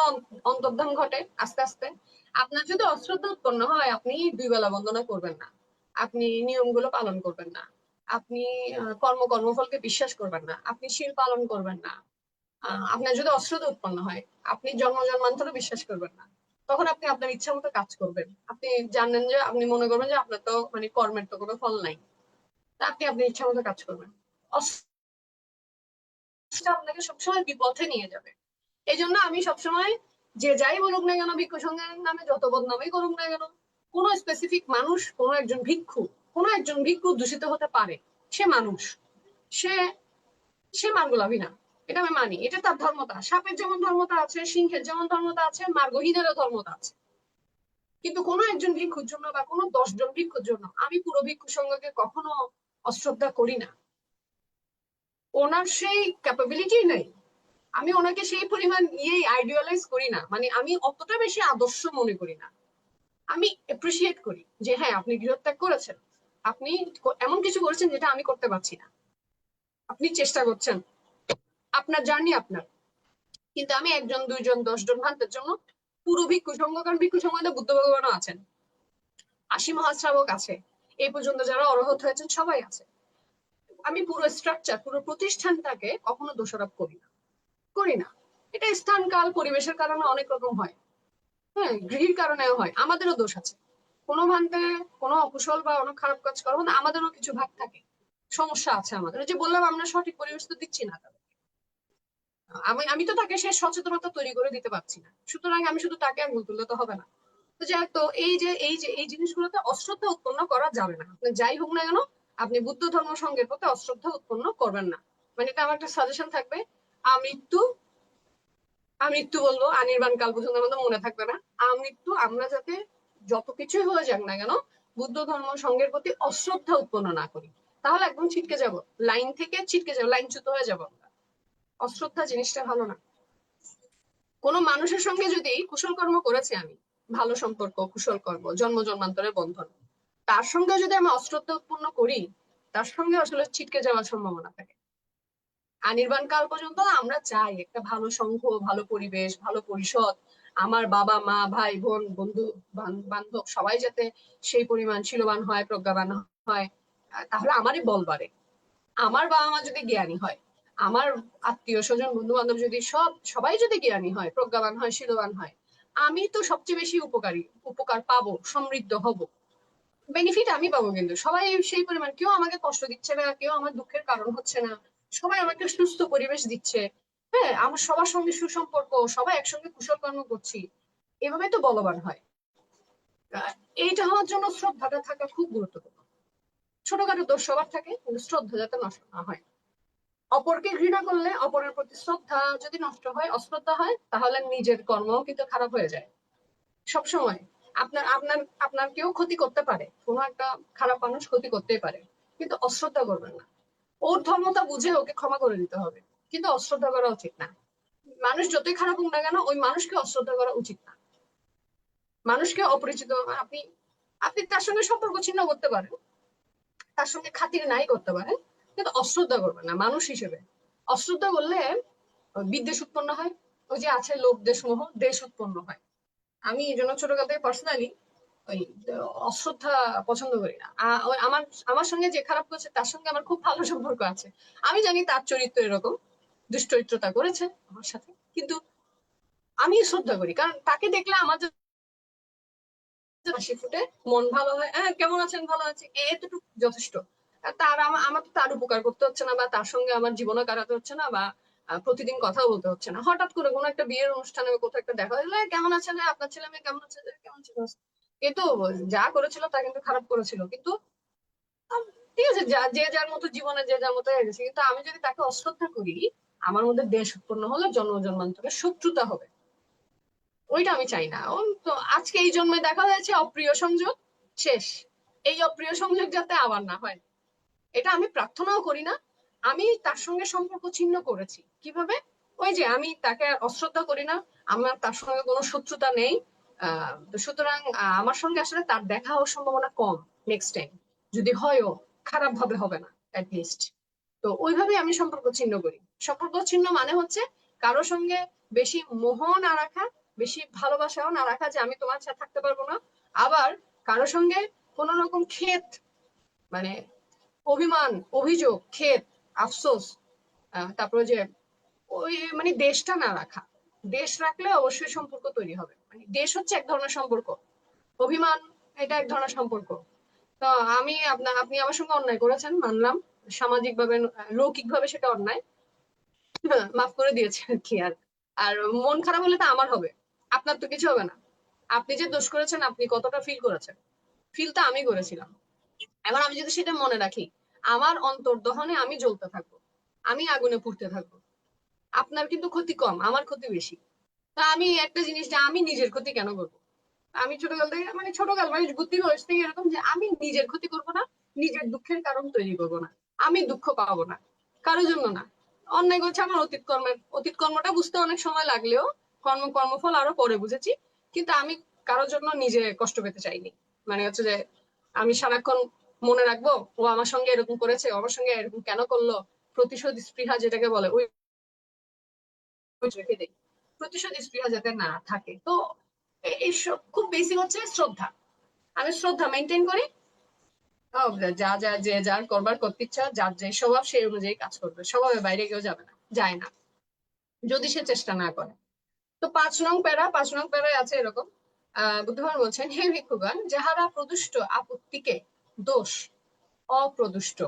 অন্তর্ধান ঘটে আস্তে আস্তে। আপনার যদি অশ্রদ্ধা উৎপন্ন হয়, আপনি 2 বেলা বন্দনা করবেন না, আপনি নিয়মগুলো পালন করবেন না, আপনি কর্মফলকে বিশ্বাস করবেন না, আপনি শীল পালন করবেন না। আপনার যদি অশ্রদ্ধা উৎপন্ন হয়, আপনি জন্মান্তরে বিশ্বাস করবেন না। তখন আপনি আপনার ইচ্ছা মতো কাজ করবেন। আপনি জানেন যে, আপনি মনে করবেন যে আপনার তো মানে কর্মের তো কোনো ফল নাই, তা আপনি আপনার ইচ্ছা মতো কাজ করবেন। আপনাকে সবসময় বিপথে নিয়ে যাবে। এই জন্য আমি সবসময়, যে যাই বলুক না কেন, ভিক্ষু সংঘের নামে যত বদনামই করুক না কেন, কোন স্পেসিফিক মানুষ, কোন একজন ভিক্ষু দূষিত হতে পারে, সে মানুষ, সে সে মার্গলাভী না, এটা আমি মানি, এটা তার ধর্মতা। সাপের যেমন ধর্মতা আছে, সিংহের যেমন ধর্মতা আছে, মার্গহীনেরও ধর্মতা আছে। কিন্তু কোন একজন ভিক্ষুর জন্য বা কোন 10 জন ভিক্ষুর জন্য আমি পুরো ভিক্ষু সংঘকে কখনো অশ্রদ্ধা করি না। ওনার সেই ক্যাপাবিলিটি নেই, আমি ওনাকে সেই পরিমাণ আইডিয়ালাইজ করি না, মানে আমি অতটা বেশি আদর্শ মনে করি না। আমি এপ্রিসিয়েট করি যে হ্যাঁ, আপনি গৃহত্যাগ করেছেন, আপনি এমন কিছু করেছেন যেটা আমি করতে পারছি না, আপনি চেষ্টা করছেন, আপনার জার্নি আপনার। কিন্তু আমি 1 জন 2 জন 10 জন ভান্তের জন্য পুরো ভিক্ষু সংঘ, কারণ ভিক্ষু সংঘে বুদ্ধ ভগবানও আছেন, 80 মহাশ্রাবক আছে, এই পর্যন্ত যারা অরহত হয়েছেন সবাই আছে। আমি পুরো স্ট্রাকচার, পুরো প্রতিষ্ঠানটাকে কখনো দোষারোপ করি না। এটা স্থান, কাল, পরিবেশের কারণে অনেক রকম হয়। হ্যাঁ, গৃহীর কারণেও হয়, আমাদেরও দোষ আছে। কোনো ভান্তে কোনো অকুশল বা অনেক খারাপ কাজ করবো না, আমাদেরও কিছু ভাগ থাকে, সমস্যা আছে আমাদের। যে বললাম, আমরা সঠিক পরিবেশ তো দিচ্ছি না তাদের। আমি তো তাকে সে সচেতনতা তৈরি করে দিতে পারছি না, সুতরাং আমি শুধু তাকে আঙুল তুললে তো হবে না। তো যাই হোক, তো এই জিনিসগুলোতে অশ্রদ্ধা উৎপন্ন করা যাবে না। আপনি যাই হোক না কেন, আপনি বুদ্ধ ধর্ম সংঘের প্রতি অশ্রদ্ধা উৎপন্ন করবেন না। মানে এটা আমার একটা সাজেশন থাকবে। আমৃত্যু আমৃত্যু বলবো, আনির্বাণ কাল পর্যন্ত আমাদের মনে থাকবে না। আমৃত্যু আমরা যাতে যত কিছুই হয়ে যাক না কেন, বুদ্ধ ধর্ম সংঘের প্রতি অশ্রদ্ধা উৎপন্ন না করি, তাহলে একদম ছিটকে যাব, লাইন থেকে ছিটকে যাবো, লাইনচ্যুত হয়ে যাবো আমরা। অশ্রদ্ধা জিনিসটা ভালো না। কোনো মানুষের সঙ্গে যদি কুশল কর্ম করেছি আমি, ভালো সম্পর্ক, কুশল কর্ম, জন্ম জন্মান্তরের বন্ধন, তার সঙ্গে যদি আমি অশ্রদ্ধা উৎপন্ন করি, তার সঙ্গে আসলে ছিটকে যাওয়ার সম্ভাবনা থাকে। আনির্বাণ কাল পর্যন্ত আমরা চাই একটা ভালো সংঘ, ভালো পরিবেশ, ভালো পরিষদ, আমার বাবা মা ভাই বোন বন্ধু বান্ধব সবাই যাতে সেই পরিমাণ শীলবান হয়, প্রজ্ঞাবান হয়, তাহলে আমারই বল বাড়ে। আমার বাবা মা যদি জ্ঞানী হয়, আমার আত্মীয় স্বজন বন্ধু বান্ধব যদি সবাই যদি জ্ঞানী হয়, প্রজ্ঞাবান হয়, শীলবান হয়, আমি তো সবচেয়ে বেশি উপকার পাবো, সমৃদ্ধ হব, বেনিফিট আমি পাবো। কিন্তু সবাই সেই পরিমাণ, কেউ আমাকে কষ্ট দিচ্ছে না, কেউ আমার দুঃখের কারণ হচ্ছে না, সবাই আমাকে সুস্থ পরিবেশ দিচ্ছে। হ্যাঁ, আমার সবার সঙ্গে সুসম্পর্ক, সবাই একসঙ্গে কুশল কর্ম করছি, এভাবে তো বলবান হয়। এইটা হওয়ার জন্য শ্রদ্ধাটা থাকা খুব গুরুত্বপূর্ণ। ছোটখাটো দোষ সবার থাকে, কিন্তু শ্রদ্ধা যাতে নষ্ট না হয়। অপরকে ঘৃণা করলে, অপরের প্রতি শ্রদ্ধা যদি নষ্ট হয়, অশ্রদ্ধা হয়, তাহলে নিজের কর্মও কিন্তু খারাপ হয়ে যায়। সবসময় আপনার আপনার আপনার কেউ ক্ষতি করতে পারে, কোনো একটা খারাপ মানুষ ক্ষতি করতেই পারে, কিন্তু অশ্রদ্ধা করবেন না। ওর ধর্মটা বুঝে ওকে ক্ষমা করে দিতে হবে, কিন্তু অশ্রদ্ধা করা উচিত না। মানুষ যতই খারাপ হোক না কেন, ওই মানুষকে অশ্রদ্ধা করা উচিত না। মানুষকে অপরিচিত, আপনি আপনি তার সঙ্গে সম্পর্ক ছিন্ন করতে পারেন, তার সঙ্গে খাতির নাই করতে পারেন, কিন্তু অশ্রদ্ধা করবেন না মানুষ হিসেবে। অশ্রদ্ধা করলে বিদ্বেষ উৎপন্ন হয়, ওই যে আছে লোভ দেশ মোহ, দেশ উৎপন্ন হয়। আমি এই জন্য ছোটকাল থেকে পার্সোনালি ওই অশ্রদ্ধা পছন্দ করি না। ওই আমার আমার সঙ্গে যে খারাপ করেছে তার সঙ্গে আমার খুব ভালো সম্পর্ক আছে। আমি জানি তার চরিত্র এরকম, দুশ্চরিত্রতা করেছে আমার সাথে, কিন্তু আমি শ্রদ্ধা করি, কারণ তাকে দেখলে আমার হাসি ফুটে, মন ভালো হয়, হ্যাঁ কেমন আছেন, ভালো আছি, এতটুকু যথেষ্ট। তার আমার তো তার উপকার করতে হচ্ছে না, বা তার সঙ্গে আমার জীবনে কাটাতে হচ্ছে না, বা প্রতিদিন কথা বলতে হচ্ছে না। হঠাৎ করে কোনো একটা বিয়ের অনুষ্ঠানে কোথাও একটা দেখা হলো, কেমন আছেন, আপনার ছেলে মেয়ে কেমন আছে, কেমন ছিল, কিন্তু যা করেছিল তা কিন্তু খারাপ করেছিল, কিন্তু ঠিক আছে, যে যার মতো জীবনে যে যার মতো হয়ে গেছে, কিন্তু আমি যদি তাকে অশ্রদ্ধা করি, আমার মধ্যে দেশ উৎপন্ন হলে জন্ম জন্মান্তরের শত্রুতা হবে। ওইটা আমি চাই না। তো আজকে এই জন্মে দেখা হয়েছে, অপ্রিয় সংযোগ, শেষ। এই অপ্রিয় সংযোগ যাতে আবার না হয়, এটা আমি প্রার্থনাও করি না। আমি তার সঙ্গে সম্পর্ক ছিন্ন করেছি কিভাবে? ওই যে আমি তাকে অশ্রদ্ধা করি না, আমার তার সঙ্গে কোনো শত্রুতা নেই। সুতরাং আমার সঙ্গে আসলে তার দেখা হওয়ার সম্ভাবনা কম। নেক্সট টাইম যদি হয়ও, খারাপ ভাবে হবে না লিস্ট। তো ওইভাবে আমি সম্পর্ক ছিন্ন করি। সম্পর্ক ছিন্ন মানে হচ্ছে কারোর সঙ্গে বেশি মোহ না রাখা, বেশি ভালোবাসাও না রাখা, যে আমি তোমার সাথে থাকতে পারবো না। আবার কারোর সঙ্গে কোন রকম ক্ষেত, মানে অভিমান, অভিযোগ, ক্ষেত, আফসোস, তারপরে যে ওই মানে দেশটা না রাখা। দেশ রাখলে অবশ্যই সম্পর্ক তৈরি হবে। মানে দেশ হচ্ছে এক ধরনের সম্পর্ক, অভিমান এটা এক ধরনের সম্পর্ক। তো আপনি আমার সঙ্গে অন্যায় করেছেন, মানলাম, সামাজিক ভাবে, লৌকিক ভাবে সেটা অন্যায়, মাফ করে দিয়েছে আর কি। আর আর মন খারাপ হলে তো আমার হবে, আপনার তো কিছু হবে না। আপনি যে দোষ করেছেন, আপনি কতটা ফিল করেছেন, ফিল তো আমি করেছিলাম। এবার আমি যদি সেটা মনে রাখি, আমার অন্তর্দহনে আমি জ্বলতে থাকবো, আমি আগুনে পুড়তে থাকবো। আপনার কিন্তু ক্ষতি কম, আমার ক্ষতি বেশি। তা আমি একটা জিনিস, যে আমি নিজের ক্ষতি কেন করবো? আমি ছোটকাল থেকে, মানে ছোটকাল মানে বুদ্ধি বয়স থেকে এরকম, যে আমি নিজের ক্ষতি করব না, নিজের দুঃখের কারণ তৈরি করব না, আমি দুঃখ পাবো না কারোর জন্য না। অন্যায় করছে আমার অতীত কর্মটা বুঝতে অনেক সময় লাগলেও কর্মফল আরো পরে বুঝেছি। কিন্তু আমি কারোর জন্য নিজে কষ্ট পেতে চাইনি। মানে হচ্ছে যে আমি সারাক্ষণ মনে রাখবো ও আমার সঙ্গে এরকম করেছে, ও আমার সঙ্গে এরকম কেন করলো, প্রতিশোধ স্পৃহা যেটাকে বলে, ওই রেখে দেই। প্রতিশোধ স্পৃহা যাতে না থাকে। তো এইসব খুব বেশি হচ্ছে শ্রদ্ধা। আমি শ্রদ্ধা মেনটেন করি। যা যা যে যার করবার করতে ইচ্ছা, যার যে স্বভাব সেই অনুযায়ী কাজ করবে, স্বভাবের বাইরে কেউ যাবে না, যায় না, যদি সে চেষ্টা না করে। তো 5 নং প্যারায় আছে এরকম, বুদ্ধবান বলছেন, হে ভিক্ষুগণ, যাহারা প্রদুষ্ট আপত্তিকে দোষ অপ্রদুষ্ট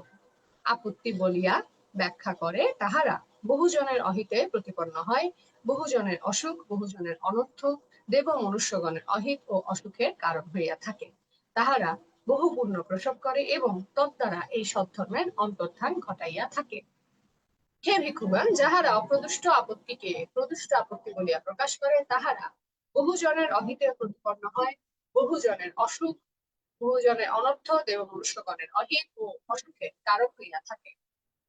আপত্তি বলিয়া ব্যাখ্যা করে, তাহারা বহুজনের অহিতে প্রতিপন্ন হয়, বহুজনের অসুখ, বহুজনের অনর্থ, দেব মনুষ্যগণের অহিত ও অসুখের কারণ হইয়া থাকে। তাহারা বহু পুণ্য প্রসব করে এবং তদ্বারা এই সদ্ধর্মের অন্তর্ধান ঘটাইয়া থাকে। হে ভিক্ষুগণ, যাহারা অপ্রদুষ্ট আপত্তিকে প্রদুষ্ট আপত্তি বলিয়া প্রকাশ করে, তাহারা বহুজনের অহিতে প্রতিপন্ন হয়, বহুজনের অসুখ, বহুজনের অনর্থ, দেব মনুষ্যগণের অহিত ও অসুখের কারক হইয়া থাকে।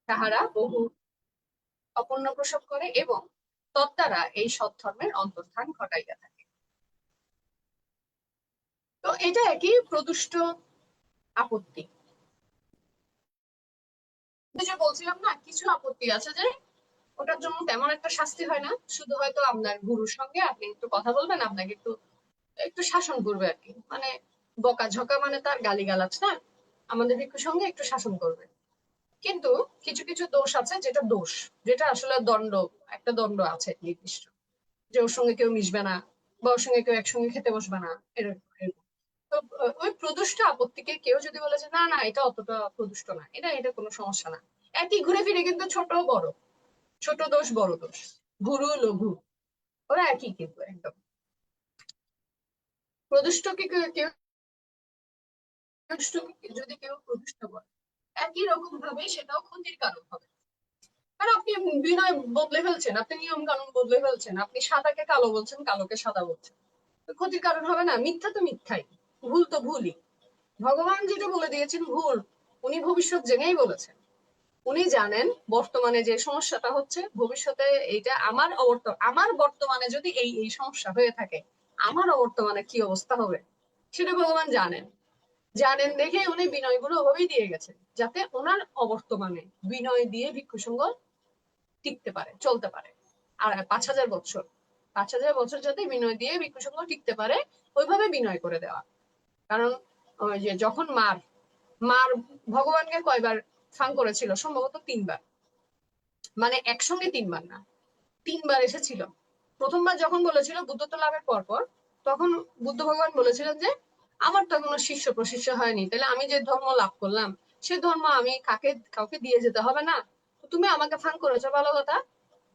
তাহারা বহু অপূর্ণ প্রসব করে এবং তদ্বারা এই সৎধর্মের অন্তর্ধান ঘটাইয়া থাকে। তো এটা একই প্রদুষ্ট আপত্তি। যে বলছিলাম না, কিছু আপত্তি আছে যে ওটার জন্য তেমন একটা শাস্তি হয় না, শুধু হয়তো আপনার গুরুর সঙ্গে আপনি একটু কথা বলবেন, আপনাকে একটু একটু শাসন করবে আর কি। মানে বকাঝকা মানে তার গালিগালাজ না, আমাদের ভিক্ষুর সঙ্গে একটু শাসন করবে। কিন্তু কিছু কিছু দোষ আছে, যেটা দোষ, যেটা আসলে একটা দণ্ড আছে নির্দিষ্ট, যে ওর সঙ্গে কেউ মিশবে না, বা ওর সঙ্গে কেউ একসঙ্গে খেতে বসবে না, এরকম এরকম। তো ওই প্রদুষ্ট আপত্তিকে কেউ যদি বলে যে না না এটা অতটা প্রদুষ্ট না, এটা এটা কোনো সমস্যা না, একই ঘুরে ফিরে কিন্তু ছোট বড়, ছোট দোষ বড় দোষ, গুরু লঘু, ওরা একই কিন্তু একদম। প্রদুষ্টকে কেউ যদি কেউ প্রদুষ্ট বলে, একই রকম ভাবে সেটাও ক্ষতির কারণ হবে। আর আপনি বিনয় বদলে ফেলছেন, আপনি নিয়ম কানুন বদলে ফেলছেন, আপনি সাদাকে কালো বলছেন, কালোকে সাদা বলছেন। ক্ষতির কারণ হবে না? মিথ্যা তো মিথ্যাই, ভুল তো ভুলই। ভগবান যেটা বলে দিয়েছেন ভুল, উনি ভবিষ্যৎ জেনেই বলেছেন। উনি জানেন বর্তমানে যে সমস্যাটা হচ্ছে, ভবিষ্যতে এইটা আমার বর্তমানে যদি এই এই সমস্যা হয়ে থাকে, আমার অবর্তমানে কি অবস্থা হবে সেটা ভগবান জানেন। জানেন দেখে উনি বিনয়গুলো ওভাবেই দিয়ে গেছেন, যাতে ওনার অবর্তমানে বিনয় দিয়ে ভিক্ষু সঙ্গ টিকতে পারে, চলতে পারে। আর 5,000 বছর, 5,000 বছর যাতে বিনয় দিয়ে ভিক্ষু সঙ্গ টিকতে পারে, ওইভাবে বিনয় করে দেওয়া। কারণ ওই যে যখন মার ভগবানকে কয়বার ফাং করেছিল? সম্ভবত 3বার। মানে একসঙ্গে 3বার না, 3বার এসেছিল। প্রথমবার যখন বলেছিল বুদ্ধত্ব লাভের পর পর, তখন বুদ্ধ ভগবান বলেছিলেন যে আমার তো কোনো শিষ্য প্রশিষ্য হয়নি, তাহলে আমি যে ধর্ম লাভ করলাম সে ধর্ম আমি কাউকে দিয়ে যেতে হবে না? তুমি আমাকে ফাং করেছো, ভালো কথা,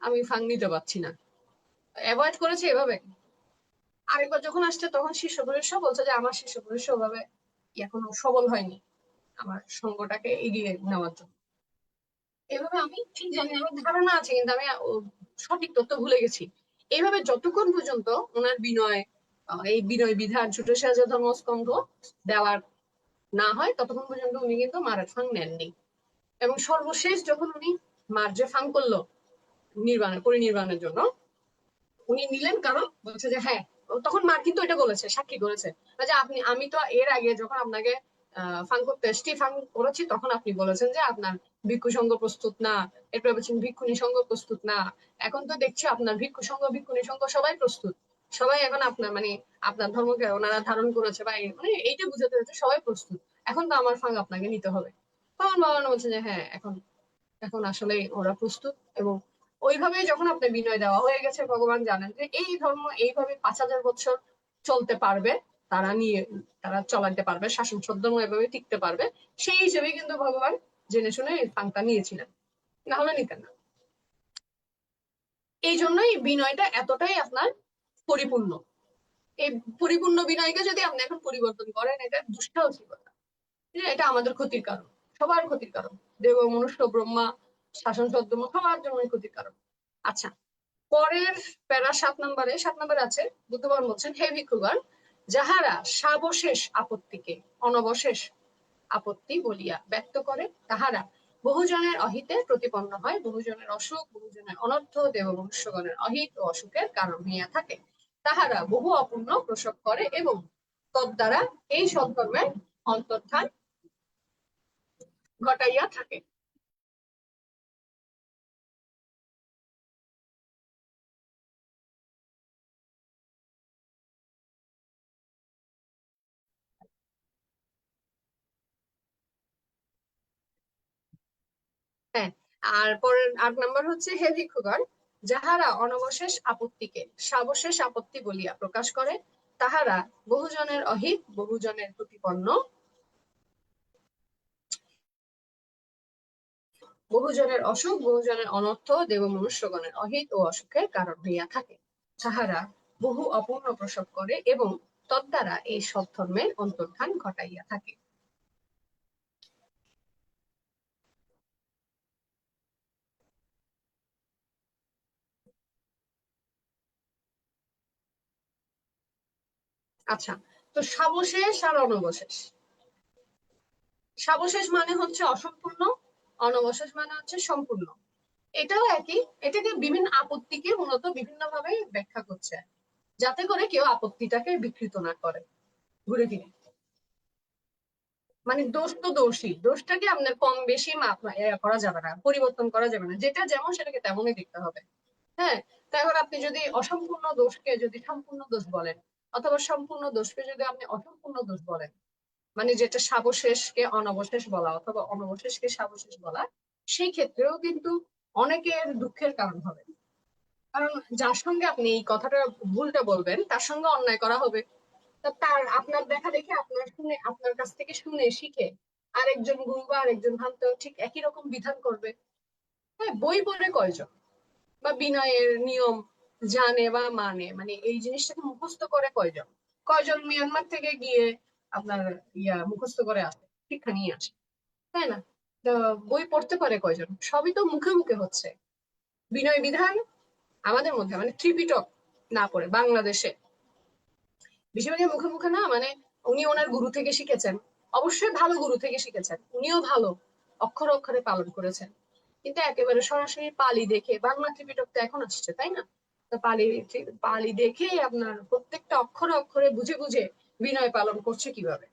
আমি ফাং নিতে পারছি না, অ্যাভয়েড করেছে এভাবে। আরেকবার যখন আসছে তখন শিষ্য প্রশিষ্য বলছে যে আমার শিষ্য প্রশিষ্য ওভাবে এখনো সবল হয়নি আমার সঙ্গটাকে এগিয়ে নেওয়ার জন্য। এভাবে আমি ঠিক জানি, আমার ধারণা আছে, কিন্তু আমি সঠিক তথ্য ভুলে গেছি। এইভাবে যতক্ষণ পর্যন্ত ওনার এই বিনয় বিধান ছোট সাজা ধর্মস্কন্ধ দেওয়ার না হয়, ততক্ষণ পর্যন্ত উনি কিন্তু মারার ফাং নেননি। এবং সর্বশেষ যখন উনি মার যে ফাং করলো পরিনির্বাণের জন্য, উনি নিলেন, কারণ বলছে যে হ্যাঁ, তখন মা কিন্তু এটা বলেছে, সাক্ষী করেছে যে আমি তো এর আগে যখন আপনাকে ফাং করতে এসছি, ফাং করেছি, তখন আপনি বলেছেন যে আপনার ভিক্ষু সঙ্গ প্রস্তুত না, এরপরে বলছেন ভিক্ষুণী সঙ্গ প্রস্তুত না। এখন তো দেখছি আপনার ভিক্ষু সঙ্গ ভিক্ষুণী সঙ্গ সবাই প্রস্তুত, সবাই এখন আপনার মানে আপনার ধর্মকে ওনারা ধারণ করেছে, বা মানে এইটা বুঝাতে হচ্ছে সবাই প্রস্তুত। এখন তো আমার ফাং আপনাকে নিতে হবে। তখন বাবা বলছে যে হ্যাঁ, এখন এখন আসলে ওরা প্রস্তুত। এবং ওইভাবেই যখন আপনার বিনয় দেওয়া হয়ে গেছে, ভগবান জানেন যে এই ধর্ম এইভাবে 5,000 বছর চলতে পারবে, তারা চলাতে পারবে, শাসন ছদ্ম এভাবে টিকতে পারবে, সেই হিসেবে কিন্তু ভগবান জেনে শুনে এই ফাংটা নিয়েছিলেন, না হলে নিতেন না। এই জন্যই বিনয়টা এতটাই আপনার পরিপূর্ণ। এই পরিপূর্ণ বিনয়কে যদি আপনি এখন পরিবর্তন করেন, এটা দুঃসাহসিকতা, এটা আমাদের ক্ষতির কারণ, সবার ক্ষতির কারণ। দেব, মনুষ্য, ব্রহ্মা, শাসন ছদ্ম সবার জন্যই ক্ষতির কারণ। আচ্ছা, পরের প্যারা 7 নম্বরে আছে, বুদ্ধবান বলছেন, হে ভিক্ষুগণ, যাহারা সাবশেষ আপত্তিকে অনবশেষ আপত্তি বলিয়া ব্যক্ত করে, তাহারা বহুজনের অহিতে প্রতিপন্ন হয়, বহুজনের অসুখ, বহুজনের অনর্থ, দেব মনুষ্যগণের অহিত ও অসুখের কারণ হইয়া থাকে। তাহারা বহু অপূর্ণ প্রসব করে এবং তদ্বারা এই সৎকর্মের অন্তর্ধান ঘটাইয়া থাকে। হ্যাঁ, আর পরের 8 নম্বর হচ্ছে, হে ভিক্ষুগণ, যাহারা অনবশেষ আপত্তিকে সাবশেষ আপত্তি বলিয়া প্রকাশ করে, তাহারা বহুজনের অহিত, বহুজনের প্রতিপন্ন, বহুজনের অসুখ, বহুজনের অনর্থ, দেব মনুষ্যগণের অহিত ও অসুখের কারণ হইয়া থাকে। তাহারা বহু অপূর্ণ প্রসব করে এবং তদ্বারা এই সব ধর্মের অন্তর্ধান ঘটাইয়া থাকে। আচ্ছা, তো সাবশেষ আর অনবশেষ, সাবশেষ মানে হচ্ছে অসম্পূর্ণ, অনবশেষ মানে হচ্ছে সম্পূর্ণ। এটাও একই, এটাকে বিভিন্ন আপত্তিকে মূলত বিভিন্ন ভাবে ব্যাখ্যা করছে, যাতে করে কেউ আপত্তিটাকে বিকৃত না করে ঘুরে ফিরে। মানে দোষ তো দোষী, দোষটাকে আপনার কম বেশি করা যাবে না, পরিবর্তন করা যাবে না, যেটা যেমন সেটাকে তেমনই দেখতে হবে। হ্যাঁ, তো এখন আপনি যদি অসম্পূর্ণ দোষকে যদি সম্পূর্ণ দোষ বলেন, অথবা সম্পূর্ণ দোষকে যদি আপনি অসম্পূর্ণ দোষ বলেন, মানে যেটা সাবশেষকে অনবশেষ বলা অথবা অনবশেষকে সাবশেষ বলা, সেই ক্ষেত্রেও কিন্তু অনেকের দুঃখের কারণ হবে। কারণ যার সঙ্গে আপনি এই কথাটা ভুলটা বলবেন, তার সঙ্গে অন্যায় করা হবে। তা তার আপনার দেখা দেখে আপনার কাছ থেকে শুনে শিখে আরেকজন গুরু বা আরেকজন ভ্রান্ত ঠিক একই রকম বিধান করবে। হ্যাঁ, বই পড়ে কয়জন, বা বিনয়ের নিয়ম জানে বা মানে মানে এই জিনিসটাকে মুখস্থ করে কয়জন, কয়জন মিয়ানমার থেকে গিয়ে আপনার মুখস্থ করে আসে, শিক্ষা নিয়ে আসে, তাই না? বই পড়তে পারে কয়জন? সবই তো মুখে মুখে হচ্ছে। বিনয় বিধান আমাদের মধ্যে মানে ত্রিপিটক না পড়ে বাংলাদেশে বেশিরভাগই মুখে মুখে না, মানে উনি ওনার গুরু থেকে শিখেছেন, অবশ্যই ভালো গুরু থেকে শিখেছেন, উনিও ভালো অক্ষরে অক্ষরে পালন করেছেন, কিন্তু একেবারে সরাসরি পালি দেখে, বাংলা ত্রিপিটক তো এখন আসছে তাই না, তো পালি পালি দেখে আপনার প্রত্যেকটা অক্ষরে অক্ষরে বুঝে বুঝে বিনয় পালন করছে কিভাবে?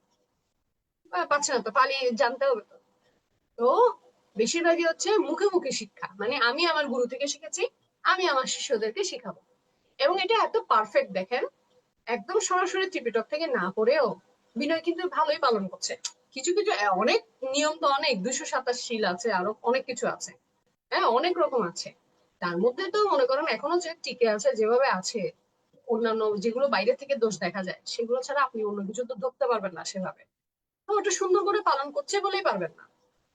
পাচ্ছে না তো, পালি জানতে হবে তো। তো বেশিরভাগই হচ্ছে মুখে মুখে শিক্ষা, মানে আমি আমার গুরু থেকে শিখেছি, আমি আমার শিষ্যদেরকে শিখাবো। এবং এটা এত পারফেক্ট দেখেন, একদম সরাসরি ত্রিপিটক থেকে না পড়েও বিনয় কিন্তু ভালোই পালন করছে। কিছু কিছু অনেক নিয়ম তো অনেক, 227 শিল আছে, আরো অনেক কিছু আছে, হ্যাঁ অনেক রকম আছে। তার মধ্যে তো মনে করেন এখনো যে টিকে আছে যেভাবে আছে, অন্যান্য যেগুলো বাইরে থেকে দোষ দেখা যায় সেগুলো ছাড়া আপনি অন্য কিছু তো ধরতে পারবেন না সেভাবে। তো ওটা সুন্দর করে পালন করছে বলেই পারবেন না।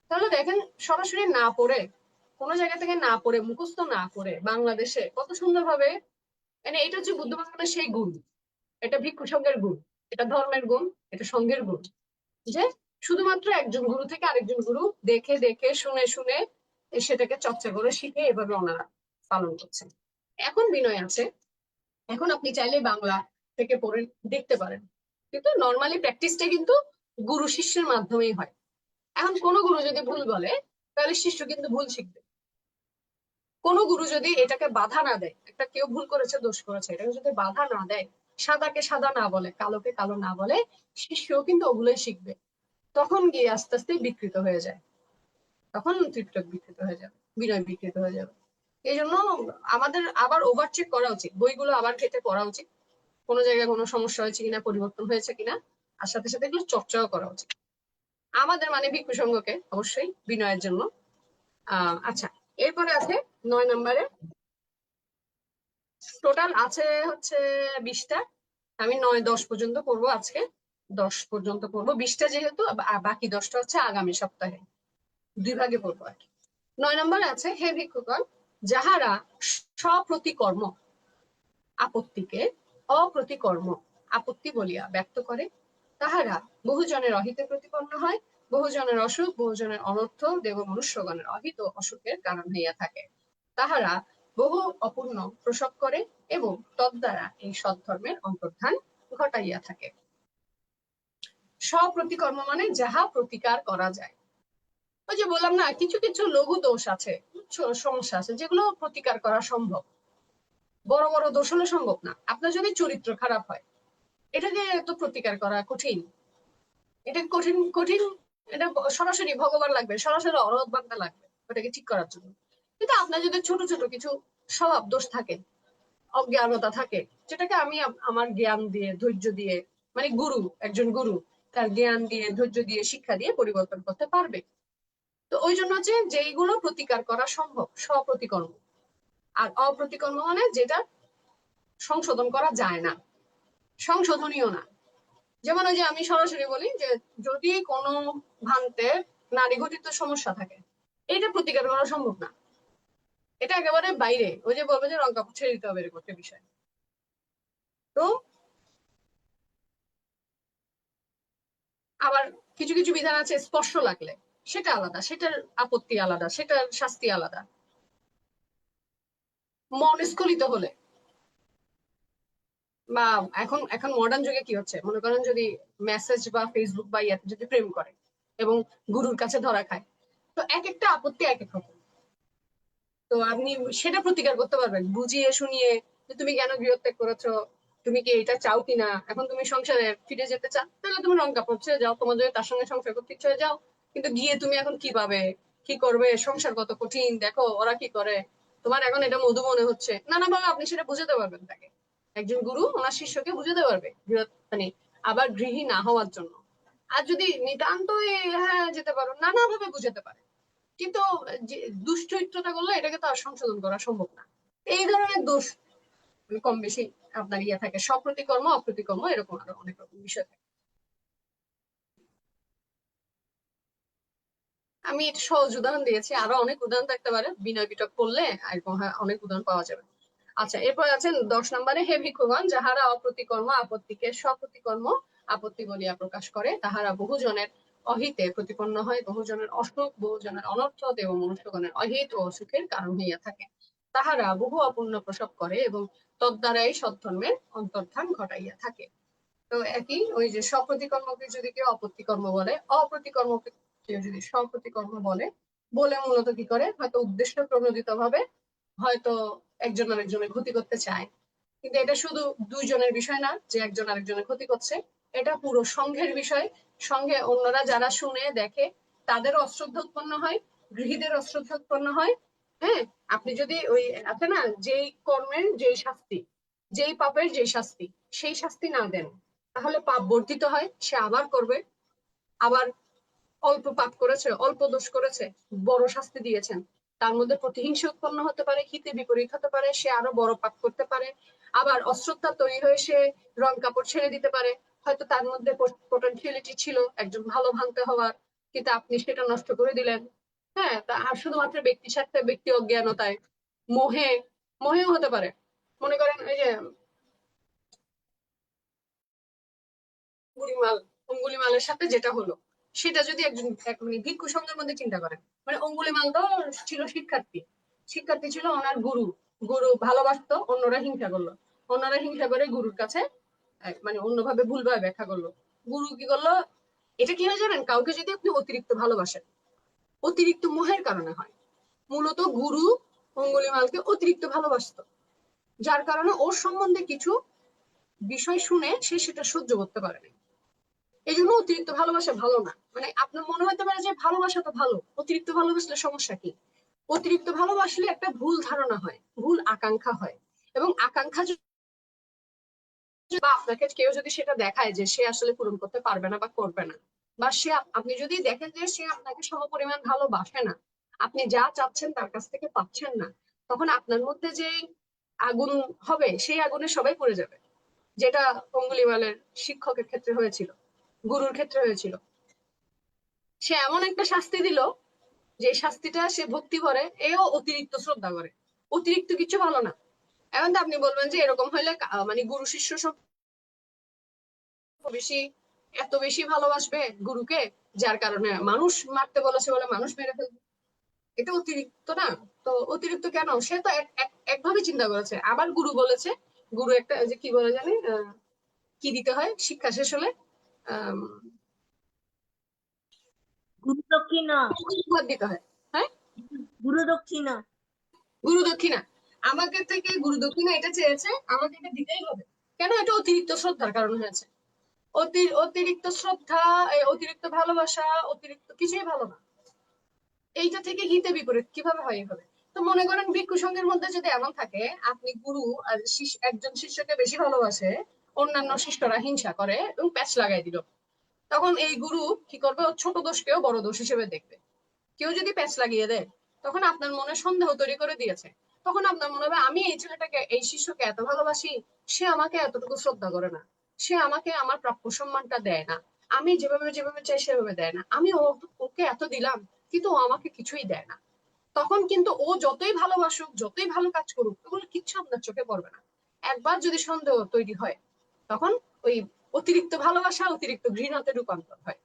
তাহলে দেখেন, সরাসরি না পড়ে, কোনো জায়গা থেকে না পড়ে, মুখস্থ না করে বাংলাদেশে কত সুন্দরভাবে, মানে এটা হচ্ছে বুদ্ধ বাংলার সেই গুণ, এটা ভিক্ষু সঙ্গের গুণ, এটা ধর্মের গুণ, এটা সঙ্গের গুণ, যে শুধুমাত্র একজন গুরু থেকে আরেকজন গুরু দেখে দেখে শুনে শুনে সেটাকে চর্চা করে শিখে এভাবে ওনারা পালন করছেন। এখন বিনয় আছে, এখন আপনি চাইলে বাংলা থেকে পড়ে দেখতে পারেন, কিন্তু নর্মালি প্র্যাকটিসটা কিন্তু গুরু শিষ্যের মাধ্যমেই হয়। এখন কোনো গুরু যদি ভুল বলে তাহলে শিষ্য কিন্তু ভুল শিখবে। কোনো গুরু যদি এটাকে বাধা না দেয়, একটা কেউ ভুল করেছে দোষ করেছে এটাকে যদি বাধা না দেয়, সাদাকে সাদা না বলে, কালোকে কালো না বলে, শিষ্যও কিন্তু ওগুলোই শিখবে। তখন গিয়ে আস্তে আস্তে বিকৃত হয়ে যায়, তখন ত্রিপিটক বিকৃত হয়ে যাবে, বিনয় বিকৃত হয়ে যাবে। এই জন্য আমাদের আবার ওভারচেক করা উচিত, বইগুলো আবার ঘেটে পড়া উচিত, কোনো জায়গায় কোনো সমস্যা হয়েছে কিনা, পরিবর্তন হয়েছে কিনা, আর সাথে সাথে এগুলো চর্চাও করা উচিত আমাদের, মানে ভিক্ষু সংঘকে অবশ্যই বিনয়ের জন্য। আচ্ছা, এরপরে আছে 9 নম্বরে, টোটাল আছে হচ্ছে 20টা, আমি 9-10 পর্যন্ত পড়বো আজকে, 10 পর্যন্ত পড়বো, 20টা যেহেতু, বাকি 10টা হচ্ছে আগামী সপ্তাহে 2 ভাগে পড়বো আর কি। 9 নম্বরে আছে, হে ভিক্ষুগণ, যাহারা স্বপ্রতিকর্ম আপত্তিকে অপ্রতিকর্ম আপত্তি বলিয়া ব্যক্ত করে, তাহারা বহুজনের অহিতে প্রতিপন্ন হয়, বহুজনের অসুখ বহুজনের অনর্থ দেব মনুষ্যগণের অহিত অসুখের কারণ হইয়া থাকে। তাহারা বহু অপূর্ণ প্রসব করে এবং তদ্বারা এই সদ্ধর্মের অন্তর্ধান ঘটাইয়া থাকে। স্বপ্রতিকর্ম মানে যাহা প্রতিকার করা যায়। ওই যে বললাম না, কিছু কিছু লঘু দোষ আছে, সমস্যা আছে যেগুলো প্রতিকার করা সম্ভব, বড় বড় দোষ হলে সম্ভব না। আপনার যদি চরিত্র খারাপ হয়, এটাকে তো প্রতিকার করা কঠিন, এটা কঠিন কঠিন, এটা সরাসরি ভগবান লাগবে, সরাসরি অরহত বান্দা লাগবে ওটাকে ঠিক করার জন্য। কিন্তু আপনার যদি ছোট ছোট কিছু স্বভাব দোষ থাকে, অজ্ঞানতা থাকে, যেটাকে আমি আমার জ্ঞান দিয়ে ধৈর্য দিয়ে, মানে গুরু, একজন গুরু তার জ্ঞান দিয়ে ধৈর্য দিয়ে শিক্ষা দিয়ে পরিবর্তন করতে পারবে। তো ওই জন্য হচ্ছে যেইগুলো প্রতিকার করা সম্ভব স্বপ্রতিকর্ম, আর অপ্রতিকর্ম মানে যেটা সংশোধন করা যায় না, সংশোধনীয় না। যেমন ওই যে আমি সরাসরি বলি যে যদি কোনো ভান্তে নারী ঘটিত সমস্যা থাকে, এটা প্রতিকার করা সম্ভব না, এটা একেবারে বাইরে, ওই যে বলবো যে রং কাপড় ছেড়ে দিতে হবে এরকম একটা বিষয়। তো আবার কিছু কিছু বিধান আছে স্পর্শ লাগলে, সেটা আলাদা, সেটার আপত্তি আলাদা, সেটার শাস্তি আলাদা। মন স্খলিত হলে, বা এখন এখন মডার্ন যুগে কি হচ্ছে মনে করেন, যদি মেসেজ বা ফেসবুক বা ইয়াতে যদি প্রেম করে এবং গুরুর কাছে ধরা খায়, তো এক একটা আপত্তি এক এক রকম। তো আপনি সেটা প্রতিকার করতে পারবেন বুঝিয়ে শুনিয়ে, যে তুমি কেন গৃহত্যাগ করেছো, তুমি কি এটা চাও কিনা, এখন তুমি সংসারে ফিরে যেতে চাও, তাহলে তুমি রং কাপড় ছেড়ে যাও, তোমার যদি তার সঙ্গে সংসার করতে ইচ্ছে হয়ে যাও, কিন্তু গিয়ে তুমি এখন কি পাবে, কি করবে, সংসার কত কঠিন, দেখো ওরা কি করে, তোমার এখন এটা মধু মনে হচ্ছে, নানাভাবে আপনি সেটা বুঝাতে পারবেন তাকে। একজন গুরু ওনার শিষ্যকে বুঝাতে পারবে মানে আবার গৃহী না হওয়ার জন্য। আর যদি নিতান্ত হ্যাঁ যেতে পারো, নানাভাবে বুঝাতে পারে। কিন্তু যে দুশ্চরিত্রতা করলে এটাকে তো আর সংশোধন করা সম্ভব না। এই ধরনের দোষ কম বেশি আপনার ইয়ে থাকে, স্বপ্রতিকর্ম অপ্রতিকর্ম এরকম আরো অনেক রকম বিষয় থাকে। আমি এটা সহজ উদাহরণ দিয়েছি, আরো অনেক উদাহরণ থাকতে পারে, বিনয় পিটক পড়লে এরকম অনেক উদাহরণ পাওয়া যাবে। আচ্ছা, এরপর আছেন 10 নম্বরে, হে ভিক্ষুগণ, যাহারা অপ্রতিকর্ম আপত্তিকে স্বপ্রতিকর্ম আপত্তি বলিয়া প্রকাশ করে, তাহারা বহুজনের অহিতে প্রতিপন্ন হয়, বহুজনের অসুখ, বহুজনের অনর্থ, দেব মনুষ্যগণের অহিত ও অসুখের কারণ হইয়া থাকে। তাহারা বহু অপূর্ণ প্রসব করে এবং তদ্দ্বারাই সৎধর্মের অন্তর্ধান ঘটাইয়া থাকে। তো একই, ওই যে স্বপ্রতিকর্মকে যদি কেউ অপ্রতিকর্ম বলে, অপ্রতিকর্মকে কেউ যদি স্বপ্রতিকর্ম বলে, বলে মূলত কি করে, হয়তো উদ্দেশ্য প্রণোদিত ভাবে হয়তো একজন আরেকজনের ক্ষতি করতে চায়। কিন্তু এটা শুধু দুইজনের বিষয় না যে একজন আরেকজনের ক্ষতি করছে, এটা পুরো সংঘের বিষয়। সংঘে অন্যরা যারা শুনে দেখে তাদেরও অশ্রদ্ধা উৎপন্ন হয়, গৃহীদের অশ্রদ্ধা উৎপন্ন হয়। হ্যাঁ, আপনি যদি ওই আছে না, যেই কর্মের যেই শাস্তি, যেই পাপের যেই শাস্তি, সেই শাস্তি না দেন, তাহলে পাপ বর্ধিত হয়, সে আবার করবে। আবার অল্প পাপ করেছে, অল্প দোষ করেছে, বড় শাস্তি দিয়েছেন, তার মধ্যে প্রতিহিংসা উৎপন্ন হতে পারে, হিতে বিপরীত হতে পারে, সে আরো বড় পাপ করতে পারে। আবার অশ্রদ্ধা তৈরি হয়ে সে রং কাপড় ছেড়ে দিতে পারে। হয়তো তার মধ্যে পোটেনশিয়ালিটি ছিল একজন ভালো ভাঙতে হওয়ার, কিন্তু আপনি সেটা নষ্ট করে দিলেন। হ্যাঁ, তা আর শুধুমাত্র ব্যক্তি স্বার্থে, ব্যক্তি অজ্ঞানতায়, মোহে, মোহেও হতে পারে। মনে করেন এই যে অঙ্গুলিমালের সাথে যেটা হলো, সেটা যদি একজন মানে ভিক্ষু সঙ্গের মধ্যে চিন্তা করেন, মানে অঙ্গুলিমাল তো ছিল শিক্ষার্থী, শিক্ষার্থী ছিল ওনার গুরু, গুরু ভালোবাসতো, অন্যরা হিংসা করলো, অন্যরা হিংসা করে গুরুর কাছে মানে অন্যভাবে ভুলভাবে ব্যাখ্যা করলো। গুরু কি করলো, এটা কি হয় জানেন, কাউকে যদি আপনি অতিরিক্ত ভালোবাসেন, অতিরিক্ত মোহের কারণে হয়। মূলত গুরু অঙ্গুলিমালকে অতিরিক্ত ভালোবাসতো, যার কারণে ওর সম্বন্ধে কিছু বিষয় শুনে সে সেটা সহ্য করতে পারেনি। এই জন্য অতিরিক্ত ভালোবাসা ভালো না। মানে আপনার মনে হতে পারে যে ভালোবাসা তো ভালো, অতিরিক্ত ভালোবাসলে সমস্যা কি? অতিরিক্ত ভালোবাসলে একটা ভুল ধারণা হয়, ভুল আকাঙ্ক্ষা হয়, এবং আকাঙ্ক্ষা বা আপনাকে কেউ যদি সেটা দেখায় যে সে আসলে পূরণ করতে পারবে না বা করবে না, বা সে আপনি যদি দেখেন যে সে আপনাকে সমপরিমাণ ভালোবাসে না, আপনি যা চাচ্ছেন তার কাছ থেকে পাচ্ছেন না, তখন আপনার মধ্যে যে আগুন হবে, সেই আগুনে সবাই পড়ে যাবে। যেটা অঙ্গুলিমালের শিক্ষকের ক্ষেত্রে হয়েছিল, গুরুর ক্ষেত্রে হয়েছিল। সে এমন একটা শাস্তি দিল, যে শাস্তিটা সে ভক্তি করে, এও অতিরিক্ত শ্রদ্ধা করে। অতিরিক্ত কিছু ভালো না। এখন তো আপনি বলবেন যে এরকম হইলে মানে গুরু শিষ্য সব বেশি, এত বেশি ভালোবাসবে গুরুকে, যার কারণে মানুষ মারতে বলেছে বলে মানুষ মেরে ফেলবে। এটা অতিরিক্ত না? তো অতিরিক্ত কেন? সে তো একভাবে চিন্তা করেছে। আবার গুরু বলেছে, গুরু একটা যে কি বলে জানি, কি দিতে হয় শিক্ষা শেষ হলে, আহ গুরু দক্ষিণা, দিতে হয়। হ্যাঁ, গুরু দক্ষিণা। গুরু দক্ষিণা। আমাকে থেকে গুরু দক্ষিণা এটা চেয়েছে, আমাকে এটা দিতেই হবে। কেন? এটা অতিরিক্ত শ্রদ্ধার কারণ হয়েছে। অতিরিক্ত শ্রদ্ধা, অতিরিক্ত ভালোবাসা, অতিরিক্ত কিছুই ভালো না। এইটা থেকে হিতে বিপরীত কিভাবে হয় এভাবে? তো মনে করেন ভিক্ষু সংঘের মধ্যে যদি এমন থাকে, আপনি গুরু আর একজন শিষ্যকে বেশি ভালোবাসে, অন্যান্য শিষ্যরা হিংসা করে এবং প্যাচ লাগাই দিল, তখন এই গুরু কি করবে, ছোট দোষকেও বড় দোষ হিসেবে দেখবে। কেউ যদি প্যাচ লাগিয়ে দেয়, তখন আপনার মনে সন্দেহ তৈরি করে দিয়েছে। তখন আপনার মনে হবে আমি এই ছেলেটাকে, এই শিষ্যকে এত ভালোবাসি, সে আমাকে এতটুকু শ্রদ্ধা করে না, সে আমাকে আমার প্রাপ্য সম্মানটা দেয় না, আমি যেভাবে যেভাবে চাই সেভাবে দেয় না, আমি ওকে এত দিলাম কিন্তু ও আমাকে কিছুই দেয় না। তখন কিন্তু ও যতই ভালোবাসুক, যতই ভালো কাজ করুক, ওগুলো কিচ্ছু আপনার চোখে পড়বে না। একবার যদি সন্দেহ তৈরি হয়, তখন ওই অতিরিক্ত ভালোবাসা অতিরিক্ত ঘৃণাতে রূপান্তর হয়।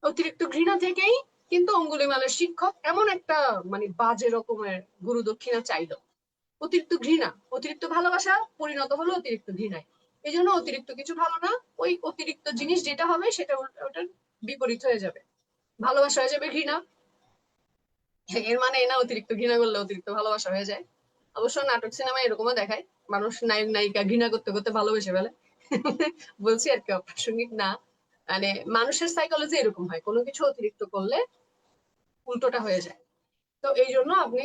অতিরিক্ত ঘৃণা থেকেই কিন্তু অঙ্গুলিমালের শিক্ষক এমন একটা মানে বাজে রকমের গুরু দক্ষিণা চাইলো। অতিরিক্ত ঘৃণা, অতিরিক্ত ভালোবাসা পরিণত হলো অতিরিক্ত ঘৃণায়। এই জন্য অতিরিক্ত কিছু ভালো না। ওই অতিরিক্ত জিনিস যেটা হবে সেটা ওটার বিপরীত হয়ে যাবে, ভালোবাসা হয়ে যাবে ঘৃণা। এর মানে এই না অতিরিক্ত ঘৃণা করলে অতিরিক্ত ভালোবাসা হয়ে যায়। অবশ্য নাটক সিনেমায় এরকমও দেখায়, মানুষ নায়ক নায়িকা ঘৃণা করতে করতে ভালোবেসে ফেলে। বলছি আর কি, অপ্রাসঙ্গিক না। মানে মানুষের সাইকোলজি এরকম হয়, কোনো কিছু অতিরিক্ত করলে উল্টোটা হয়ে যায়। তো এই জন্য আপনি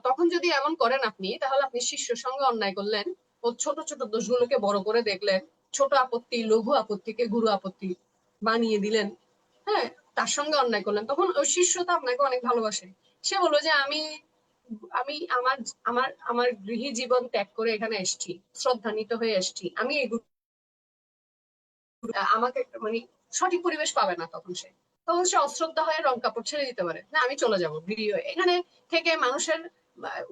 তখন যদি এমন করেন আপনি, তাহলে আপনি শিষ্যর সঙ্গে অন্যায় করলেন, ও ছোট ছোট দোষগুলোকে বড় করে দেখলেন, ছোট আপত্তি, লঘু আপত্তিকে গুরু আপত্তি বানিয়ে দিলেন। হ্যাঁ, তার সঙ্গে অন্যায় করলেন, তখন ওই শিষ্য তো আপনাকে অনেক ভালোবাসে। সে বললো যে আমি আমি আমার আমার আমার গৃহী জীবন ত্যাগ করে এখানে এসেছি, শ্রদ্ধান্বিত হয়ে এসেছি, আমি এই আমাকে মানে সঠিক পরিবেশ পাবে না তখন সে, তখন সে অশ্রদ্ধা হয়ে রং কাপড় ছেড়ে দিতে পারে, না আমি চলে যাবো গৃহী হয়ে। এখানে থেকে মানুষের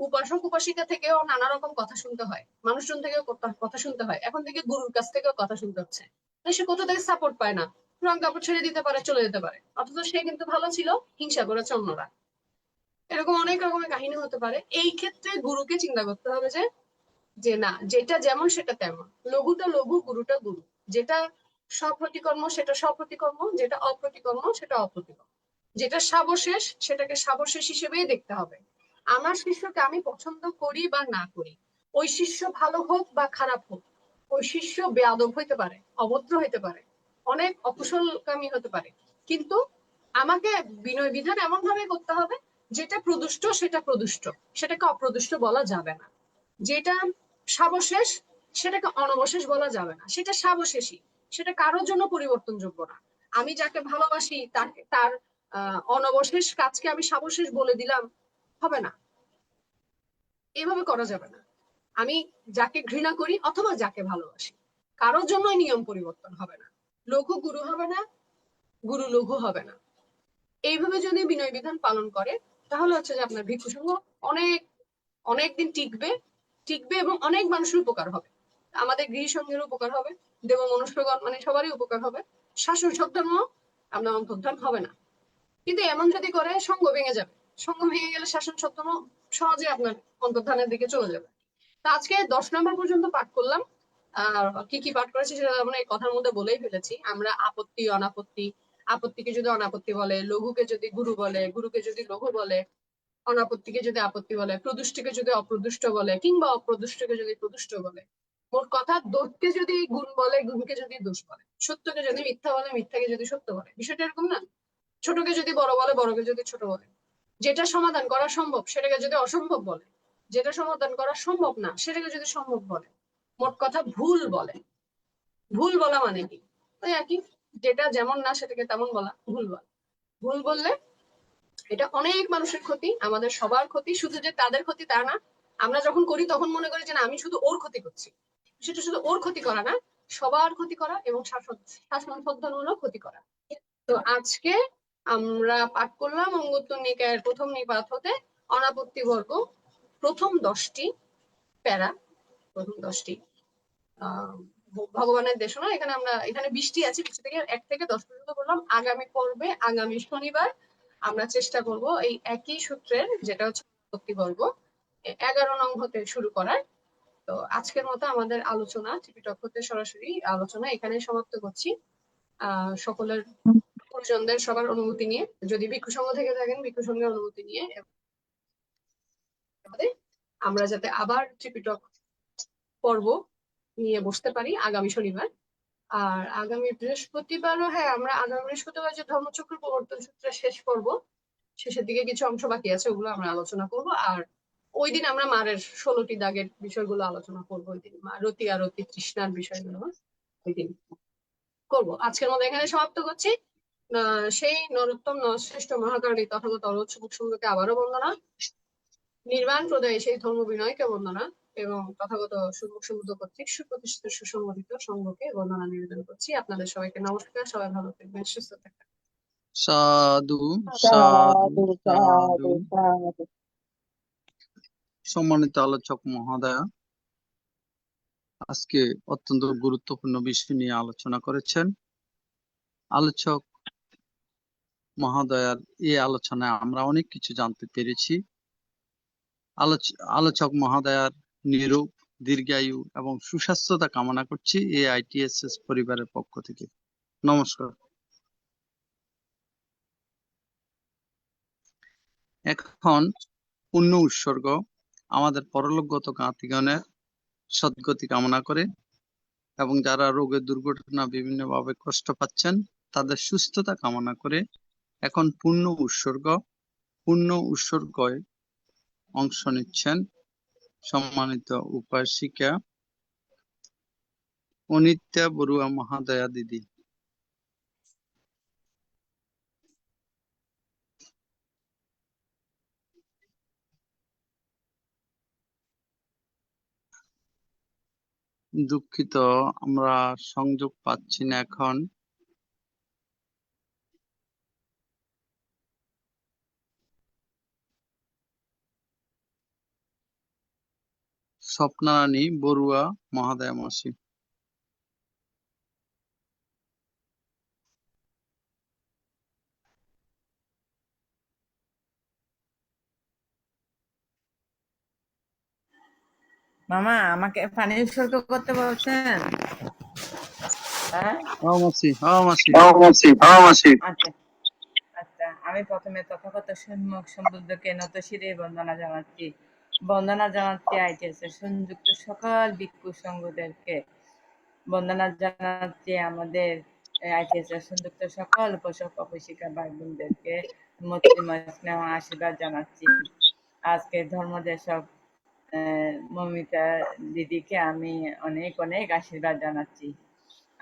উপাসক উপাসিকা থেকেও নানা রকম কথা শুনতে হয়, মানুষজন থেকেও কথা শুনতে হয়, এখন থেকে গুরুর কাছ থেকেও কথা শুনতে হচ্ছে। সে কোথা থেকে সাপোর্ট পায় না, রং কাপড় ছেড়ে দিতে পারে, চলে যেতে পারে, অথচ সে কিন্তু ভালো ছিল, হিংসা করেছে অন্যরা। এরকম অনেক রকমের কাহিনী হতে পারে। এই ক্ষেত্রে গুরুকে চিন্তা করতে হবে যে যে না, যেটা যেমন সেটা তেমন, লঘুটা লঘু, গুরুটা গুরু। যেটা সপ্রতিকর্ম সেটা সপ্রতিকর্ম, যেটা অপ্রতিকর্ম সেটা অপ্রতিকর্ম, যেটা সাবশেষ সেটাকে সাবশেষ হিসেবেই দেখতে হবে। আমার শিষ্যকে আমি পছন্দ করি বা না করি, ওই শিষ্য ভালো হোক বা খারাপ হোক, ওই শিষ্য বেয়াদব হইতে পারে, অভদ্র হইতে পারে, অনেক অকুশলকামী হতে পারে, কিন্তু আমাকে বিনয় বিধান এমন ভাবে করতে হবে যেটা প্রদুষ্ট সেটা প্রদুষ্ট, সেটাকে অপ্রদুষ্ট বলা যাবে না। যেটা সাবশেষ সেটাকে অনবশেষ বলা যাবে না, সেটা সাবশেষই, সেটা কারোর জন্য পরিবর্তনযোগ্য না। আমি যাকে ভালোবাসি তাকে তার অনবশেষ কাজকে আমি সাবশেষ বলে দিলাম, হবে না, এভাবে করা যাবে না। আমি যাকে ঘৃণা করি অথবা যাকে ভালোবাসি, কারোর জন্যই নিয়ম পরিবর্তন হবে না। লঘু গুরু হবে না, গুরু লঘু হবে না। এইভাবে যদি বিনয় বিধান পালন করে, তাহলে হচ্ছে যে আপনার ভিক্ষু সংঘ অনেক অনেকদিন টিকবে, টিকবে এবং অনেক মানুষের উপকার হবে। আমাদের গৃহ সংঘের উপকার হবে, দেব মনুষ্যগণ মানে সবারই উপকার হবে। শাসন সদ্ধর্ম আপনার অন্তর্ধান হবে না। কিন্তু এমন যদি করে সংঘ ভেঙে যাবে, সংঘ ভেঙে গেলে শাসন সদ্ধর্ম সহজে আপনার অন্তর্ধানের দিকে চলে যাবে। তো আজকে 10 নম্বর পর্যন্ত পাঠ করলাম। আর কি কি পাঠ করেছি সেটা আমরা এই কথার মধ্যে বলেই ফেলেছি। আমরা আপত্তি অনাপত্তি, আপত্তিকে যদি অনাপত্তি বলে, লঘুকে যদি গুরু বলে, গুরুকে যদি লঘু বলে, অনাপত্তিকে যদি আপত্তি বলে, প্রদুষ্টকে যদি অপ্রদুষ্ট বলে, কিংবা অপ্রদুষ্টকে যদি প্রদুষ্ট বলে, মোট কথা দোষকে যদি গুণ বলে, গুণকে যদি দোষ বলে, সত্যকে যদি মিথ্যা বলে, মিথ্যাকে যদি সত্য বলে। বিষয়টা এরকম না, ছোটকে যদি বড় বলে, বড়কে যদি ছোট বলে, যেটা সমাধান করা সম্ভব সেটাকে যদি অসম্ভব বলে, যেটা সমাধান করা সম্ভব না সেটাকে যদি সম্ভব বলে, মোট কথা ভুল বলে। ভুল বলা মানে কি? ওই একই, যেটা যেমন না সেটাকে তেমন বলা ভুল বলা। ভুল বললে এটা অনেক মানুষের ক্ষতি, আমাদের সবার ক্ষতি। শুধু যে তাদের ক্ষতি তা না, আমরা যখন করি তখন মনে করি যে না আমি শুধু ওর ক্ষতি করছি। সেটা শুধু ওর ক্ষতি করা না, সবার ক্ষতি করা এবং শাসন সদ্ধর্মূলক ক্ষতি করা। তো আজকে আমরা পাঠ করলাম অঙ্গোত্তর নিকায়ের প্রথম নিপাত হতে অনাপত্তি বর্গ, প্রথম 10টি প্যারা, প্রথম 10টি ভগবানের দেশনা। এখানে আমরা এখানে 20টি আছে, 20 থেকে 1 থেকে 10 পর্যন্ত বললাম। আগামী পর্বে আগামী শনিবার আমরা চেষ্টা করব এই একই সূত্রের, যেটা হচ্ছে বর্গ, 11 নং হতে শুরু করার। তো আজকের মতো আমাদের আলোচনা, ত্রিপিটক হতে সরাসরি আলোচনা এখানে সমাপ্ত করছি। সকলের পরিজনদের সবার অনুমতি নিয়ে, যদি ভিক্ষু সংঘ থেকে থাকেন ভিক্ষু সংঘের অনুমতি নিয়ে, আমরা যাতে আবার ত্রিপিটক পর্ব নিয়ে বসতে পারি আগামী শনিবার। আর আগামী বৃহস্পতিবারও, হ্যাঁ, আমরা আগামী বৃহস্পতিবার যে ধর্মচক্র প্রবর্তন সূত্রের শেষ পর্ব, শেষের দিকে কিছু অংশ বাকি আছে, ওগুলো আমরা আলোচনা করব। আর ওই দিন আমরা মারের 16টি দাগের বিষয়গুলো আলোচনা করবো। ওই দিন রতি আর রতি তৃষ্ণার বিষয়গুলো ওই দিন করবো। আজকের মতো এখানে সমাপ্ত করছি। সেই নরোত্তম নরশ্রেষ্ঠ মহাকারী তথাগত অরোচমুখ সঙ্গকে আবারও বন্দনা, নির্বাণ প্রদায়ী সেই ধর্ম বিনয়কে বন্দনা, এবং তথাগত সুমুখ সমুদ্র কর্তৃক সুপ্রতিষ্ঠিত সুসংগঠিত সংঘকে বন্দনা নিবেদন করছি। আপনাদের সবাইকে নমস্কার, সবাই ভালো থাকবেন, সুস্থ থাকবেন। সাধু সাধু সাধু। সম্মানিত আলোচক মহোদয়া আজকে অত্যন্ত গুরুত্বপূর্ণ বিষয় নিয়ে আলোচনা করেছেন। আলোচক মহোদয়ার এই আলোচনায় আমরা অনেক কিছু জানতে পেরেছি। আলোচক মহোদয়ার নিরোগ, দীর্ঘায়ু এবং সুস্বাস্থ্যতা কামনা করছি AITSS পরিবারের পক্ষ থেকে। নমস্কার। এখন পুণ্য উৎসর্গ। আমাদের পরলোকগত জ্ঞাতিগণের সদ্গতি কামনা করে এবং যারা রোগের দুর্ঘটনা বিভিন্নভাবে কষ্ট পাচ্ছেন তাদের সুস্থতা কামনা করে এখন পুণ্য উৎসর্গ। পুণ্য উৎসর্গয় অংশ নিচ্ছেন সম্মানিত উপাসিকা অনিত্যা বড়ুয়া মহাদয়া দিদি। দুঃখিত, আমরা সংযোগ পাচ্ছি না এখন। স্বপ্নারানী বড়ুয়া মহাদয়া মাসি। মামা আমাকে পানি উৎসর্গ করতে বলছেন? হ্যাঁ, মাসি আচ্ছা আচ্ছা। আমি প্রথমে তথাগত সম্যক সম্বুদ্ধকে নতশিরে বন্দনা জানাচ্ছি। বন্দনা জানাচ্ছি ITS এর সংযুক্ত সকল ভিক্ষু সংঘদেরকে। বন্দনা জানাচ্ছি আমাদের ITS এর সংযুক্ত সকল উপাসক উপাসিকা ভাই বোনদেরকে। মৈত্রীময় স্নেহ আশীর্বাদ জানাচ্ছি। আজকে ধর্মদেশক মমিতা দিদিকে আমি অনেক অনেক আশীর্বাদ জানাচ্ছি।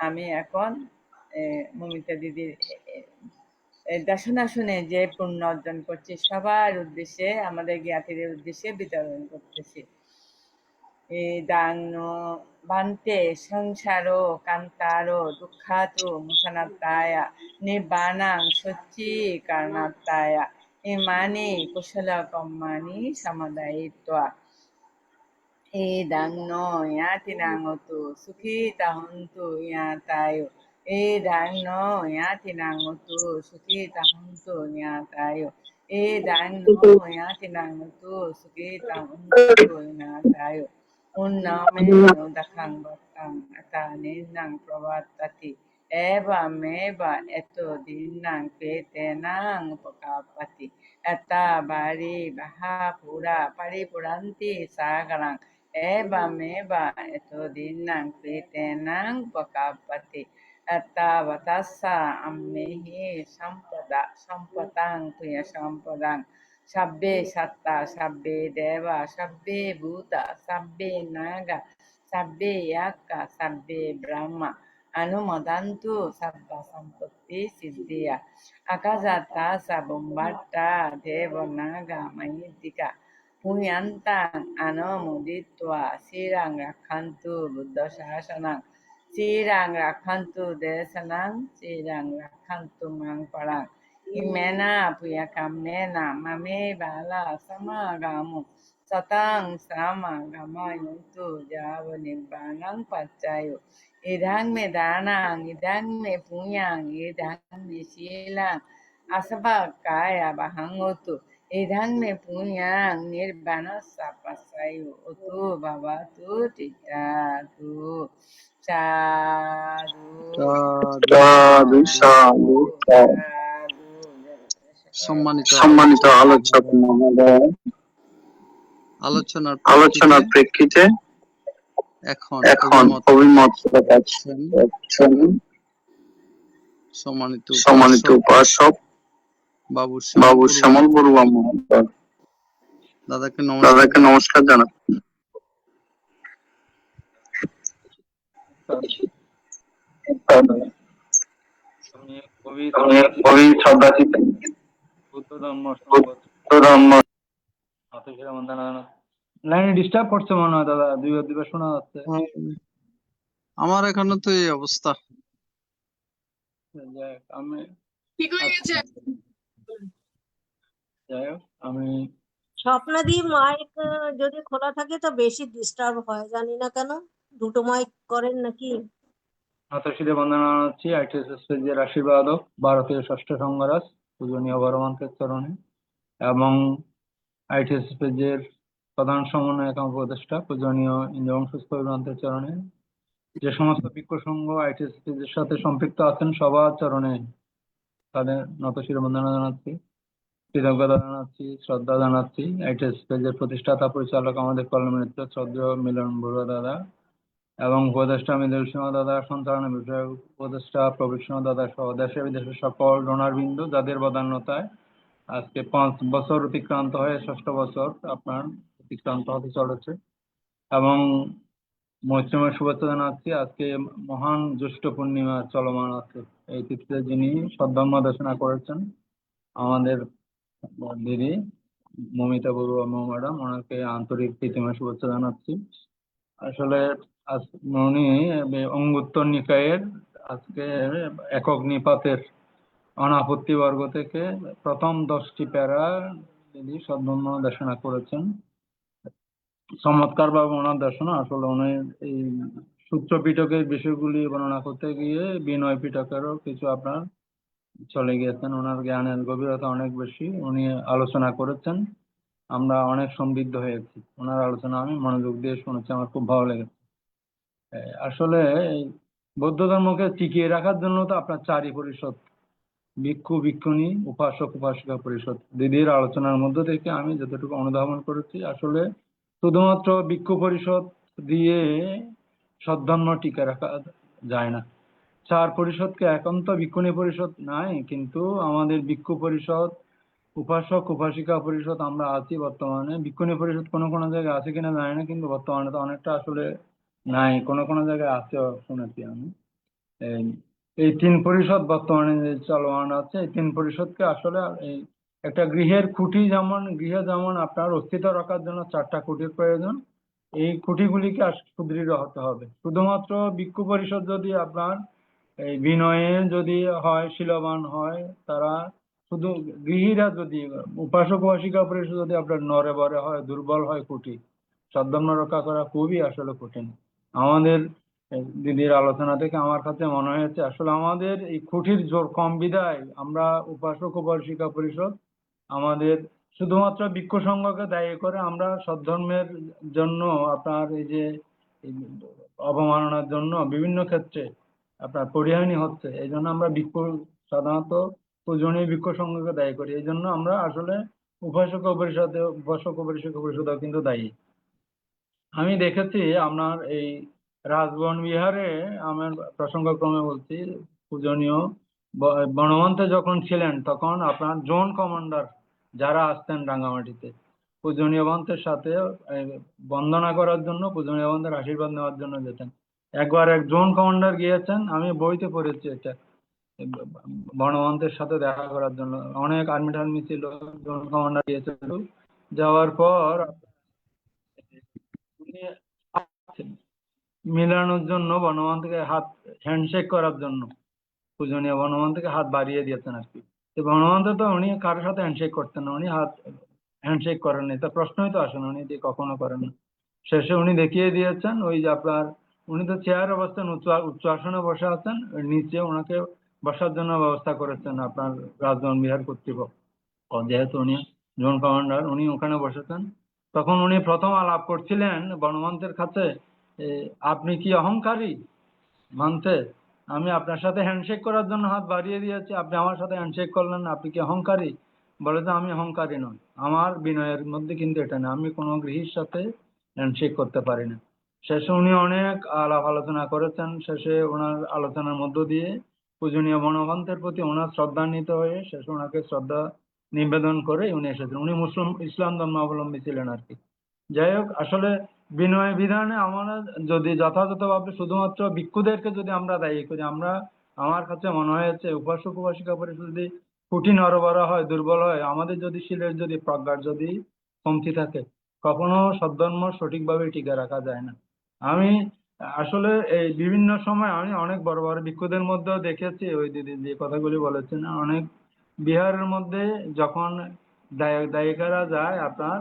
আমি এখন মমিতা দিদির দেশনা শুনে যে পুণ্য অর্জন করছি, সবার উদ্দেশ্যে, আমাদের জ্ঞাতিদের উদ্দেশ্যে বিতরণ করতেছি। দানো বান্তে সংসারো কান্তারো দুঃখাতু মুসানাত্তায়া নির্বাণাং সচ্চি কারণাত্তায়া ইমানি কুশল কম্মানি সমাদায়িত্বা no yatinangotu sukita huntu yatayo no yatinangotu sukita huntu yatayo no yatinangotu sukita huntu yatayo unname udakang batang ataninang pravatati eva meva eto dinang petenang upakapati ata bari baha pura paripuranti sagarang eva meva eto dinang petenang upakapati ata vatassa ammehi sampatang tuya sampadang sabbe satta sabbe deva sabbe bhuta sabbe naga sabbe yakka sabbe brahma anumodantu sabba sampatti siddhiya akazata sabumbatta devonaga mahitika punyantang anomuditva sirang rakhantu buddha shasanang sirang rakhantu desanang sirang rakhantu mangparang imena puyakamnena mame bala samagamu satang sama gamayuntu java nibbanang paccayo idang me danang idang me punyang idang me silang asaba kaya bahangotu idang me punyang nirbana sapasayo utu babatu titatu sadhu সাধু সাধু সম্মানিত সম্মানিত আলোচক মহোদয়, আলোচনার প্রেক্ষিতে এখন এখন অভিমত প্রকাশন সম্মানিত উপাসক বাবু শ্যামল বড়ুয়া মহোদয়। দাদাকে নমস্কার জানাচ্ছি। আমি খুবই শ্রদ্ধাচিত বুদ্ধ ধর্ম লাইনে ডিস্টার্ব করছে মনে হয় দাদা, দুইবার শোনা যাচ্ছে। আমার এখানে তো এই অবস্থা। আমি ঠিক হয়ে গেছে। যাই হোক, আমি স্বপ্নাদি মাইক যদি খোলা থাকে তো বেশি ডিস্টার্ব হয়, জানি না কেন। দুটো মাইক করেন নাকি? মাতাশ্রীদের বন্দনা জানাচ্ছি। ITS এর আশীর্বাদক ভারতীয় ষষ্ঠ সংঘরাজ পূজনীয় বড়মন্ত্রের চরণে এবং ITS এর প্রধান সমন্বয়ক উপদেষ্টা পূজনীয় ইন্দ্রবংশ মন্ত্রের চরণে, যে সমস্ত ভিক্ষু সংঘ ITS এর সাথে সম্পৃক্ত আছেন সবার চরণে তাদের নতশির বন্দনা জানাচ্ছি, কৃতজ্ঞতা জানাচ্ছি, শ্রদ্ধা জানাচ্ছি। ITS এর প্রতিষ্ঠাতা পরিচালক আমাদের কল্যাণ মিত্র শ্রদ্ধেয় মিলন বড়ুয়া দাদা এবং উপদেষ্টা মৃদুল সিংহ দাদা, সঞ্চালন বিষয়ক উপদেষ্টা প্রবীর সিংহ দাদা সহ দেশে বিদেশের সকল ডোনার বিন্দু, যাদের বদান্যতায় আজকে 5 বছর অতিক্রান্ত হয়ে 6ষ্ঠ বছর আপনার অতিক্রান্ত হতে চলেছে এবং মৈত্রীময় শুভেচ্ছা জানাচ্ছি। আজকে মহান জ্যৈষ্ঠ পূর্ণিমা চলমান আছে, এই তিথিতে যিনি সদ্ধর্ম দেশনা করেছেন আমাদের দিদি মমিতা বড়ুয়া ম্যাডাম, ওনাকে আন্তরিক প্রীতিময় শুভেচ্ছা জানাচ্ছি। আসলে উনি অঙ্গুত্তর নিকায়ের আজকে একক নিপাতের অনাপত্তি বর্গ থেকে প্রথম 10টি প্যারা তিনি সদ্ধর্ম দেশনা করেছেন। চমৎকার ভাবে ওনার দেশনা, আসলে উনি এই সূত্র পিটকের বিষয়গুলি বর্ণনা করতে গিয়ে বিনয় পিটকেরও কিছু আপনার চলে গিয়েছেন। ওনার জ্ঞানের গভীরতা অনেক বেশি, উনি আলোচনা করেছেন। আমরা অনেক সমৃদ্ধ হয়েছি। ওনার আলোচনা আমি মনোযোগ দিয়ে শুনেছি, আমার খুব ভালো লেগেছে। আসলে এই বৌদ্ধ ধর্মকে টিকিয়ে রাখার জন্য তো আপনার চারই পরিষদ, ভিক্ষু ভিক্ষুণী, উপাসক উপাসিকা পরিষদ, দিদির আলোচনার মধ্য থেকে আমি যতটুকু অনুধাবন করেছি, আসলে শুধুমাত্র ভিক্ষু পরিষদ দিয়ে সদ্ধর্ম টিকে রাখা যায় না। চার পরিষদকে, এখন তো ভিক্ষুণী পরিষদ নাই, কিন্তু আমাদের ভিক্ষু পরিষদ, উপাসক উপাসিকা পরিষদ আমরা আছি বর্তমানে। ভিক্ষুণী পরিষদ কোনো কোনো জায়গায় আছে কিনা জানি না, কিন্তু বর্তমানে তো অনেকটা আসলে নাই, কোনো কোনো জায়গায় আছে শুনেছি আমি। এই তিন পরিষদ বর্তমানে যে চলমান আছে, এই তিন পরিষদকে আসলে এই একটা গৃহের খুঁটি, যেমন গৃহে যেমন আপনার অস্তিত্ব রাখার জন্য চারটা খুঁটির প্রয়োজন, এই খুঁটিগুলিকে সুদৃঢ় হতে হবে। শুধুমাত্র ভিক্ষু পরিষদ যদি আপনার এই বিনয়ে যদি হয়, শীলবান হয়, তারা শুধু গৃহীরা যদি, উপাসক উপাসিকা পরিষদ যদি আপনার নরে বরে হয়, দুর্বল হয় খুঁটি, সদ্ধর্ম রক্ষা করা খুবই আসলে কঠিন। আমাদের দিদির আলোচনা থেকে আমার কাছে মনে হয়েছে আসলে আমাদের এই খুঁটির জোর কম বিধায় আমরা উপাসক উপাসিকা পরিষদ আমাদের শুধুমাত্র ভিক্ষু সংঘকে দায়ী করে আমরা সদ্ধর্মের জন্য আপনার এই যে এই অবমাননার জন্য বিভিন্ন ক্ষেত্রে আপনার পরিহানি হচ্ছে, এই জন্য আমরা ভিক্ষু সাধারণত পূজনীয় ভিক্ষু সংঘকে দায়ী করি। এই জন্য আমরা আসলে উপাসক উপাসিকা পরিষদেও কিন্তু দায়ী। আমি দেখেছি আপনার এই রাজবন বিহারে, আমার প্রসঙ্গক্রমে বলছি, পূজনীয় বনমন্তে যখন ছিলেন তখন আপনার জোন কমান্ডার যারা আসতেন রাঙ্গামাটিতে পূজনীয় বন্তের সাথে বন্দনা করার জন্য, পূজনীয় বন্তের আশীর্বাদ নেওয়ার জন্য যেতেন। একবার এক জোন কমান্ডার গিয়েছেন, আমি বইতে পড়েছি এটা, বনমন্তের সাথে দেখা করার জন্য। অনেক আর্মি টার্মি ছিল, জোন কমান্ডার গিয়েছিল, যাওয়ার পর উনি মিলানোর জন্য বনমান থেকে হাত, হ্যান্ডশেক করার জন্য পূজনীয় বনমান থেকে হাত বাড়িয়ে দিয়েছেন আর কি। তো বনমন্তে তো উনি কারোর সাথে হ্যান্ডশেক করতেন না, উনি হ্যান্ডশেক করেননি, তা প্রশ্নই তো আসে না, উনি কখনো করেন না। শেষে উনি দেখিয়ে দিয়েছেন ওই যে আপনার, উনি তো চেয়ারে বসতেন, উচ্চ আসনে বসে আছেন, ওই নিচে ওনাকে বসার জন্য ব্যবস্থা করেছেন আপনার রাজবন বিহার কর্তৃপক্ষ। যেহেতু উনি জোন কমান্ডার, উনি ওখানে বসেছেন। তখন উনি প্রথম আলাপ করছিলেন বনমন্তের কাছে, আপনি কি অহংকারী মানতে? আমি আপনার সাথে হ্যান্ডশেক করার জন্য হাত বাড়িয়ে দিয়েছি, আপনি আমার সাথে হ্যান্ডশেক করলেন না, আপনি কি অহংকারী? বলে যে আমি অহংকারী নই, আমার বিনয়ের মধ্যে কিন্তু এটা না, আমি কোনো গৃহীর সাথে হ্যান্ডশেক করতে পারি না। শেষে উনি অনেক আলাপ আলোচনা করেছেন, শেষে ওনার আলোচনার মধ্য দিয়ে পূজনীয় বনমন্তের প্রতি ওনার শ্রদ্ধান্বিত হয়ে শেষে ওনাকে শ্রদ্ধা নিবেদন করে উনি এসেছেন। উনি ইসলাম ধর্মাবলম্বী ছিলেন আর কি। যাই হোক, আসলে বিনয় বিধানে আমরা যদি যথাযথভাবে শুধুমাত্র ভিক্ষুদেরকে যদি আমরা দায়ী করি, আমার কাছে মনে হয়েছে উপাসক উপাসিকা পরিষদ যদি খুঁটি নড়বড়ে হয়, দুর্বল হয়, আমাদের যদি শিলের যদি প্রজ্ঞার যদি কমতি থাকে, কখনো সদ্ধর্ম সঠিকভাবে টিকে রাখা যায় না। আমি আসলে এই বিভিন্ন সময় আমি অনেক বড় বড় ভিক্ষুদের মধ্যেও দেখেছি, ওই দিদি যে কথাগুলি বলেছেন, অনেক বিহারের মধ্যে যখন দায়িকারা যায় আপনার,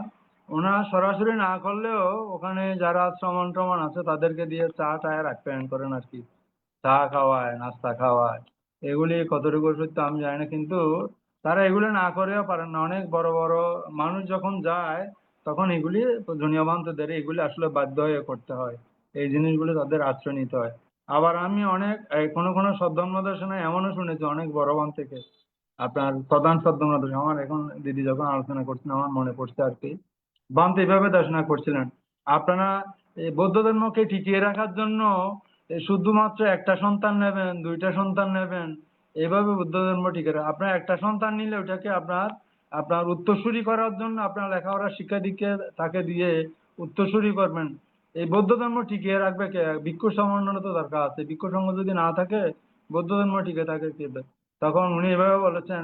ওনারা সরাসরি না করলেও ওখানে যারা শ্রমণ টমন আছে তাদেরকে দিয়ে চা টায়ের আপ্যায়ন করেন আর কি, চা খাওয়ায়, নাস্তা খাওয়ায়। এগুলি কতটুকু সত্য আমি জানি না, কিন্তু তারা এগুলি না করেও পারেন না। অনেক বড় বড় মানুষ যখন যায় তখন এগুলি জনীয়বান্তদের এগুলি আসলে বাধ্য হয়ে করতে হয়, এই জিনিসগুলি তাদের আশ্রয় নিতে হয়। আবার আমি অনেক কোনো কোনো সদ্ধর্ম দর্শনে এমনও শুনেছি, অনেক বড় বান থেকে আপনার প্রধান সদ্ধর্ম দর্শন, আমার এখন দিদি যখন আলোচনা করছেন আমার মনে পড়ছে আর কি, বান্ত এইভাবে দর্শনা করছিলেন, আপনারা এই বৌদ্ধ ধর্মকে টিকিয়ে রাখার জন্য শুধুমাত্র একটা সন্তান নেবেন, দুইটা সন্তান নেবেন, এইভাবে বৌদ্ধ ধর্ম টিকে রাখা, আপনার একটা সন্তান নিলে ওটাকে আপনার উত্তরসূরি করার জন্য আপনার লেখাপড়া শিক্ষা দীক্ষা তাকে দিয়ে উত্তরসূরি করবেন। এই বৌদ্ধ ধর্ম টিকিয়ে রাখবে কে? ভিক্ষু সমন্বয় তো দরকার আছে, ভিক্ষু সঙ্গ যদি না থাকে বৌদ্ধ ধর্ম টিকে থাকে কে? তখন উনি এভাবে বলেছেন,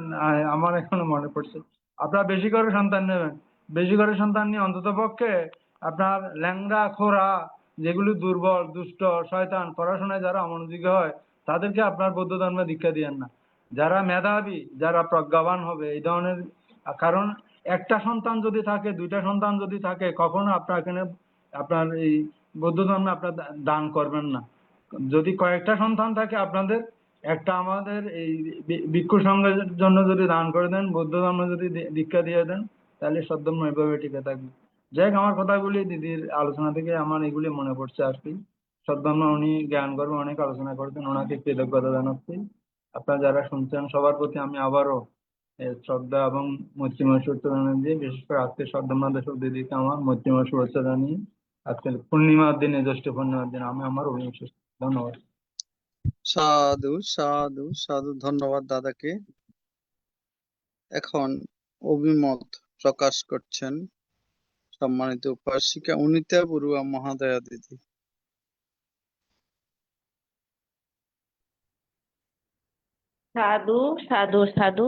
আমার এখনো মনে পড়ছে, আপনারা বেশি করে সন্তান নেবেন, বেশি করে সন্তান নিয়ে অন্তত পক্ষে আপনার ল্যাংড়া খোরা যেগুলি দুর্বল দুষ্ট শয়তান পড়াশোনায় যারা অমনোযোগী হয় তাদেরকে আপনার বৌদ্ধ ধর্মে দীক্ষা দিয়েন না। যারা মেধাবী, যারা প্রজ্ঞাবান হবে এই ধরনের, কারণ একটা সন্তান যদি থাকে, দুইটা সন্তান যদি থাকে, কখনো আপনার এখানে আপনার এই বৌদ্ধ ধর্মে আপনার দান করবেন না। যদি কয়েকটা সন্তান থাকে আপনাদের, একটা আমাদের এই ভিক্ষু সংঘের জন্য যদি দান করে দেন, বৌদ্ধ ধর্ম যদি দীক্ষা দিয়ে দেন, তাহলে সদ্ধর্ম এভাবে টিকে থাকবে। যাই হোক, আমার কথাগুলি দিদির আলোচনা থেকে আমার এগুলি মনে পড়ছে আর কি। সদ্ধর্ম উনি জ্ঞান গর্ভে অনেক আলোচনা করেছেন, ওনাকে কৃতজ্ঞতা জানাচ্ছি। আপনারা যারা শুনছেন সবার প্রতি আমি আবারও শ্রদ্ধা এবং মৈত্রীময় শুভেচ্ছা জানিয়ে, বিশেষ করে আজকে সদ্ধর্ম দর্শক দিদিকে আমার মৈত্রীময় শুভেচ্ছা জানিয়ে আজকের পূর্ণিমার দিনে, জ্যৈষ্ঠ পূর্ণিমার দিনে আমি আমার অভিনয় শেষ করছি। ধন্যবাদ। সাধু সাধু সাধু, ধন্যবাদ দাদাকে। এখন অভিমত প্রকাশ করছেন সম্মানিত উপাসিকা অনিতা বড়ুয়া মহাদয়া দিদি। সাধু সাধু সাধু,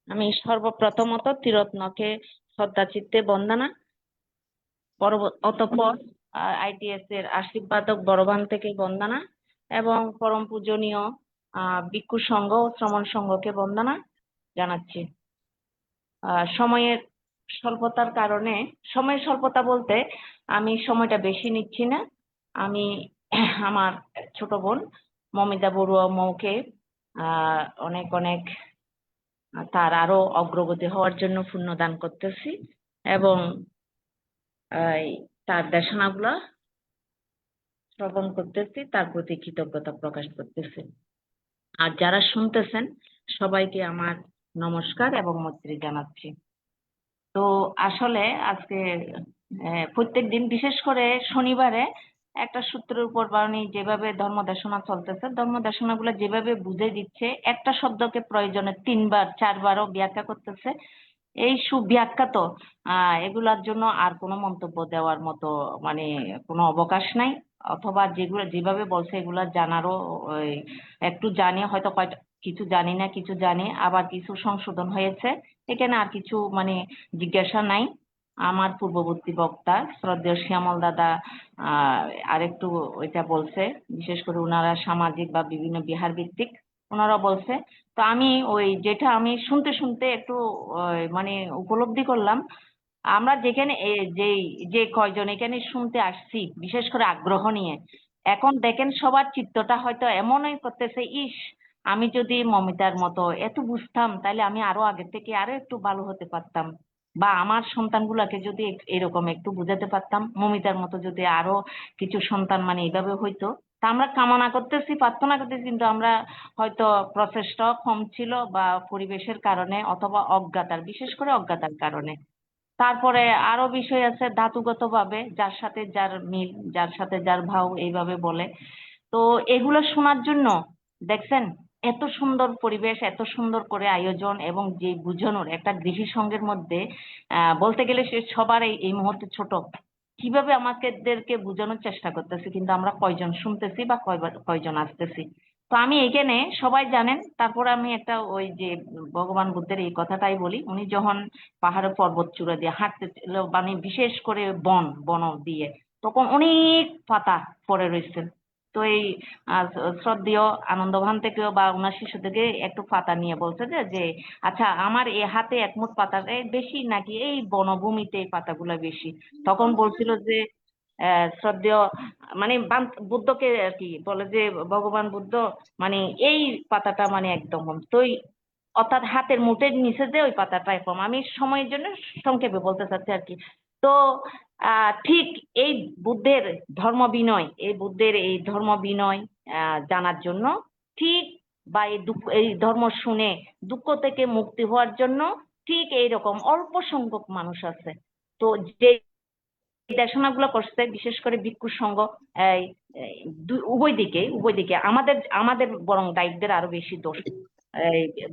আমি সর্বপ্রথমত ত্রিরত্নকে শ্রদ্ধা চিত্তে বন্দনা, অতঃপর ITS এর আশীর্বাদক বড়ভান থেকে বন্দনা এবং পরম পূজনীয় ভিক্ষু সংঘ ও শ্রমণ সংঘকে বন্দনা জানাচ্ছি। সময়ের স্বল্পতার কারণে, সময়ের স্বল্পতা বলতে আমি সময়টা বেশি নিচ্ছি না। আমি আমার ছোট বোন মমিতা বড়ুয়া মৌকে অনেক অনেক তার আরো অগ্রগতি হওয়ার জন্য পুণ্যদান করতেছি এবং তার দেশনাগুলা শ্রবণ করতেছি, তার প্রতি কৃতজ্ঞতা প্রকাশ করতেছি। আর যারা শুনতেছেন সবাইকে আমার নমস্কার এবং মৈত্রী জানাচ্ছি। তো আসলে আজকে প্রত্যেক দিন, বিশেষ করে শনিবারে একটা সূত্রের উপর বাণী যেভাবে ধর্মদেশনা চলতেছে, ধর্মদেশনাগুলো যেভাবে বুঝে দিচ্ছে, একটা শব্দকে প্রয়োজনে 3বার 4বারও ব্যাখ্যা করতেছে। এই সুব্যাখ্যা তো এগুলার জন্য আর কোনো মন্তব্য দেওয়ার মতো মানে কোনো অবকাশ নাই, অথবা যেগুলো যেভাবে বলছে এগুলা জানারও একটু জানি, হয়তো কিছু জানি না, কিছু জানি, আবার কিছু সংশোধন হয়েছে, এখানে আর কিছু মানে জিজ্ঞাসা নাই। আমার পূর্ববর্তী বক্তা শ্রদ্ধেয় শ্যামল দাদা আরেকটু ওইটা বলছে, বিশেষ করে ওনারা সামাজিক বা বিভিন্ন বিহার ভিত্তিক ওনারা বলছে। তো আমি ওই যেটা আমি শুনতে শুনতে একটু মানে উপলব্ধি করলাম, আমরা যেখানে যে কয়জন এখানে শুনতে আসছি বিশেষ করে আগ্রহ নিয়ে, এখন দেখেন সবার চিত্তটা হয়তো এমনই করতেছে, ইস আমি যদি মমিতার মতো এত বুঝতাম তাহলে আমি আরো আগে থেকে আরো একটু ভালো হতে পারতাম, বা আমার সন্তানগুলাকে যদি এরকম একটু বুঝাতে পারতাম, মমিতার মতো যদি আরো কিছু সন্তান মানে এইভাবে হইতো। তা আমরা কামনা করতেছি, প্রার্থনা করতেছি, কিন্তু আমরা হয়তো প্রচেষ্টা কম ছিল বা পরিবেশের কারণে অথবা অজ্ঞাতার, বিশেষ করে অজ্ঞাতার কারণে। তারপরে আরো বিষয় আছে ধাতুগত ভাবে যার সাথে যার মিল, যার সাথে যার ভাও এইভাবে বলে। তো এগুলো শোনার জন্য দেখছেন এত সুন্দর পরিবেশ, এত সুন্দর করে আয়োজন, এবং যে বুঝানোর একটা গৃহী সঙ্গের মধ্যে বলতে গেলে সে সবার এই মুহূর্তে ছোট, কিভাবে আমাদেরকে বোঝানোর চেষ্টা করতেছি, কিন্তু আমরা কয়জন শুনতেছি বা কয়জন আসতেছি। তো আমি এখানে সবাই জানেন, তারপরে আমি একটা ওই যে ভগবান বুদ্ধের এই কথাটাই বলি, উনি যখন পাহাড়ে পর্বত চূড়া দিয়ে হাঁটতেছিল, মানে বিশেষ করে বন দিয়ে, তখন অনেক পাতা পড়ে রয়েছে। তো এই শ্রদ্ধেয় আনন্দভান থেকেও বা ওনার শিষ্য থেকে একটু পাতা নিয়ে বলছে যে আচ্ছা আমার এই হাতে একমুঠ পাতা বেশি নাকি এই বনভূমিতে এই পাতাগুলো বেশি। তখন বলছিল যে শ্রদ্ধেয় মানে বুদ্ধকে আর কি বলে যে ভগবান বুদ্ধ মানে এই পাতাটা মানে একদম কম। তো অর্থাৎ হাতের মুঠের নিচে যে ওই পাতাটাই কম, আমি সময়ের জন্য সংক্ষেপে বলতে চাচ্ছি আর কি। তো ঠিক এই বুদ্ধের ধর্ম বিনয়, এই বুদ্ধের এই ধর্ম বিনয় জানার জন্য ঠিক, বা এই ধর্ম শুনে দুঃখ থেকে মুক্তি হওয়ার জন্য ঠিক এইরকম অল্প সংখ্যক মানুষ আছে। তো যে দেশনাগুলো করছে বিশেষ করে ভিক্ষু সংঘ, উভয় দিকে আমাদের বরং দায়িত্বের আরো বেশি দোষ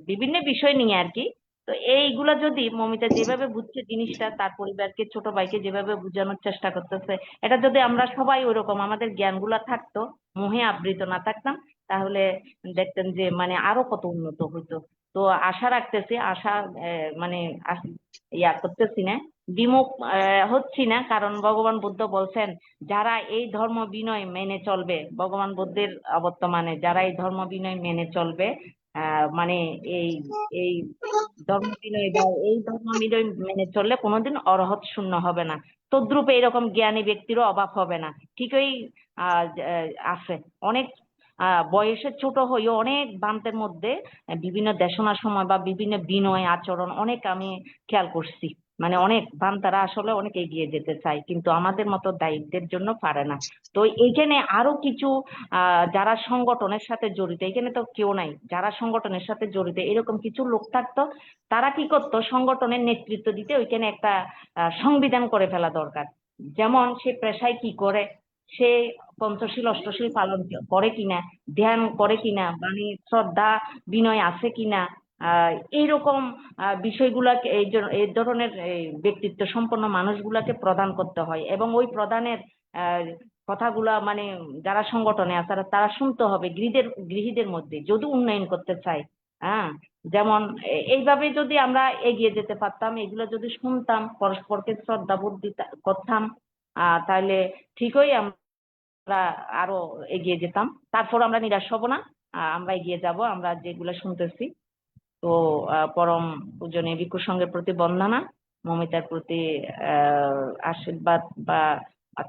বিভিন্ন বিষয় নিয়ে আর কি। তো এইগুলা যদি মমিতা যেভাবে বুঝছে জিনিসটা, তার পরিবারকে ছোট ভাইকে যেভাবে বোঝানোর চেষ্টা করতেছে, এটা যদি আমরা সবাই ওইরকম আমাদের জ্ঞানগুলা থাকতো, মোহে আবৃত না থাকতাম, তাহলে দেখতেন যে মানে আরো কত উন্নত হইতো। তো আশা রাখতেছি, আশা মানে ইয়া করতেছি না, বিমুখ হচ্ছি না, কারণ ভগবান বুদ্ধ বলছেন যারা এই ধর্ম বিনয় মেনে চলবে, ভগবান বুদ্ধের অবর্তমানে যারা এই ধর্ম বিনয় মেনে চলবে, মানে এই এই ধর্ম বিনয় বা এই ধর্ম বিনয় মেনে চললে কোনোদিন অরহৎ শূন্য হবে না। তদ্রূপ এরকম জ্ঞানী ব্যক্তিরও অভাব হবে না। ঠিকই আছে অনেক বয়সে ছোট হয়েও অনেক ভ্রান্তের মধ্যে বিভিন্ন দেশনার সময় বা বিভিন্ন বিনয় আচরণ অনেক আমি খেয়াল করছি। মানে অনেক বান্দারা আসলে অনেক এগিয়ে যেতে চায়, কিন্তু আমাদের মতো দায়িত্বের জন্য পারে না। তো এইখানে আরো কিছু যারা সংগঠনের সাথে জড়িত, এখানে তো কেউ নাই, যারা সংগঠনের সাথে জড়িত এরকম কিছু লোক থাকতো, তারা কি করতো, সংগঠনের নেতৃত্ব দিতে ওইখানে একটা সংবিধান করে ফেলা দরকার। যেমন সে পেশায় কি করে, সে পঞ্চশীল অষ্টশীল পালন করে কিনা, ধ্যান করে কিনা, মানে শ্রদ্ধা বিনয় আছে কিনা, এইরকম বিষয়গুলাকে এই ধরনের এই ব্যক্তিত্ব সম্পন্ন মানুষগুলাকে প্রদান করতে হয়, এবং ওই প্রদানের কথাগুলা মানে যারা সংগঠনে আছে তারা শুনতে হবে গৃহীদের মধ্যে, যদি উন্নয়ন করতে চায়। হ্যাঁ, যেমন এইভাবে যদি আমরা এগিয়ে যেতে পারতাম, এগুলো যদি শুনতাম, পরস্পরকে শ্রদ্ধাবোধ করতাম, তাহলে ঠিকই আমরা আরো এগিয়ে যেতাম। তারপর আমরা নিরাশ হব না, আমরা এগিয়ে যাব, আমরা যেগুলো শুনতেছি। তো পরম পূজনীয় ভিক্ষু সংঘের প্রতি বন্দনা, মমিতার প্রতি আশীর্বাদ বা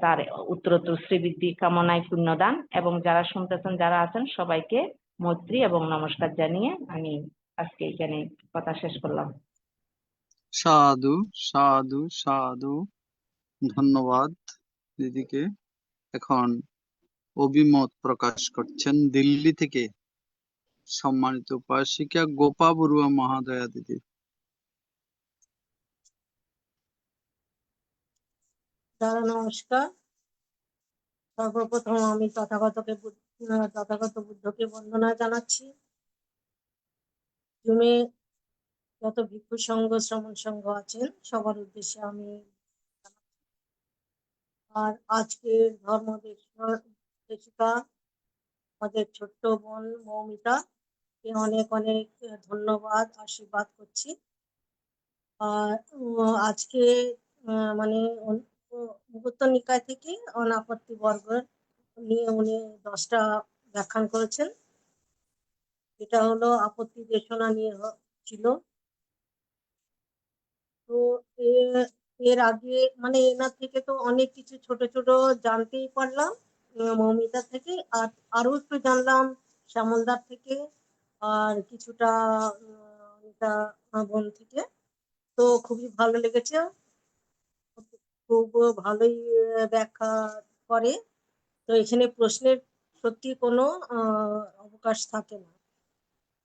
তার উত্তরোত্তর শ্রীবৃদ্ধি কামনায় পুণ্যদান, এবং যারা শুনতেছেন যারা আছেন সবাইকে মৈত্রী এবং নমস্কার জানিয়ে আমি আজকে এখানে কথা শেষ করলাম। সাধু সাধু সাধু, ধন্যবাদ দিদিকে। এখন অভিমত প্রকাশ করছেন দিল্লি থেকে সম্মানিত উপাসিকা গোপা বড়ুয়া মহাদয়া দিদি। দাদা নমস্কার। সর্বপ্রথম আমি তথাগত বুদ্ধকে বন্দনা জানাচ্ছি। জুমে যত ভিক্ষু সংঘ শ্রমণ সংঘ আছেন সবার উদ্দেশ্যে আমি, আর আজকের ধর্ম দেশিকা আমাদের ছোট্ট বোন মৌমিতা কে অনেক অনেক ধন্যবাদ, আশীর্বাদ করছি। আর আজকে মানে মুক্ত নিকায় থেকে অনাপত্তি বর্গ নিয়ে উনি 10টা ব্যাখ্যান করেছেন। এটা হলো আপত্তি দেশনা নিয়ে ছিল। তো এর আগে মানে এনার থেকে তো অনেক কিছু ছোট ছোট জানতেই পারলাম মৌমিতা থেকে, আর আরো একটু জানলাম শ্যামলদার থেকে, আর কিছুটা অনিতা বোন থেকে। তো খুবই ভালো লেগেছে, খুব ভালোই ব্যাখ্যা করে। তো এখানে প্রশ্নের সত্যি কোনো অবকাশ থাকে না।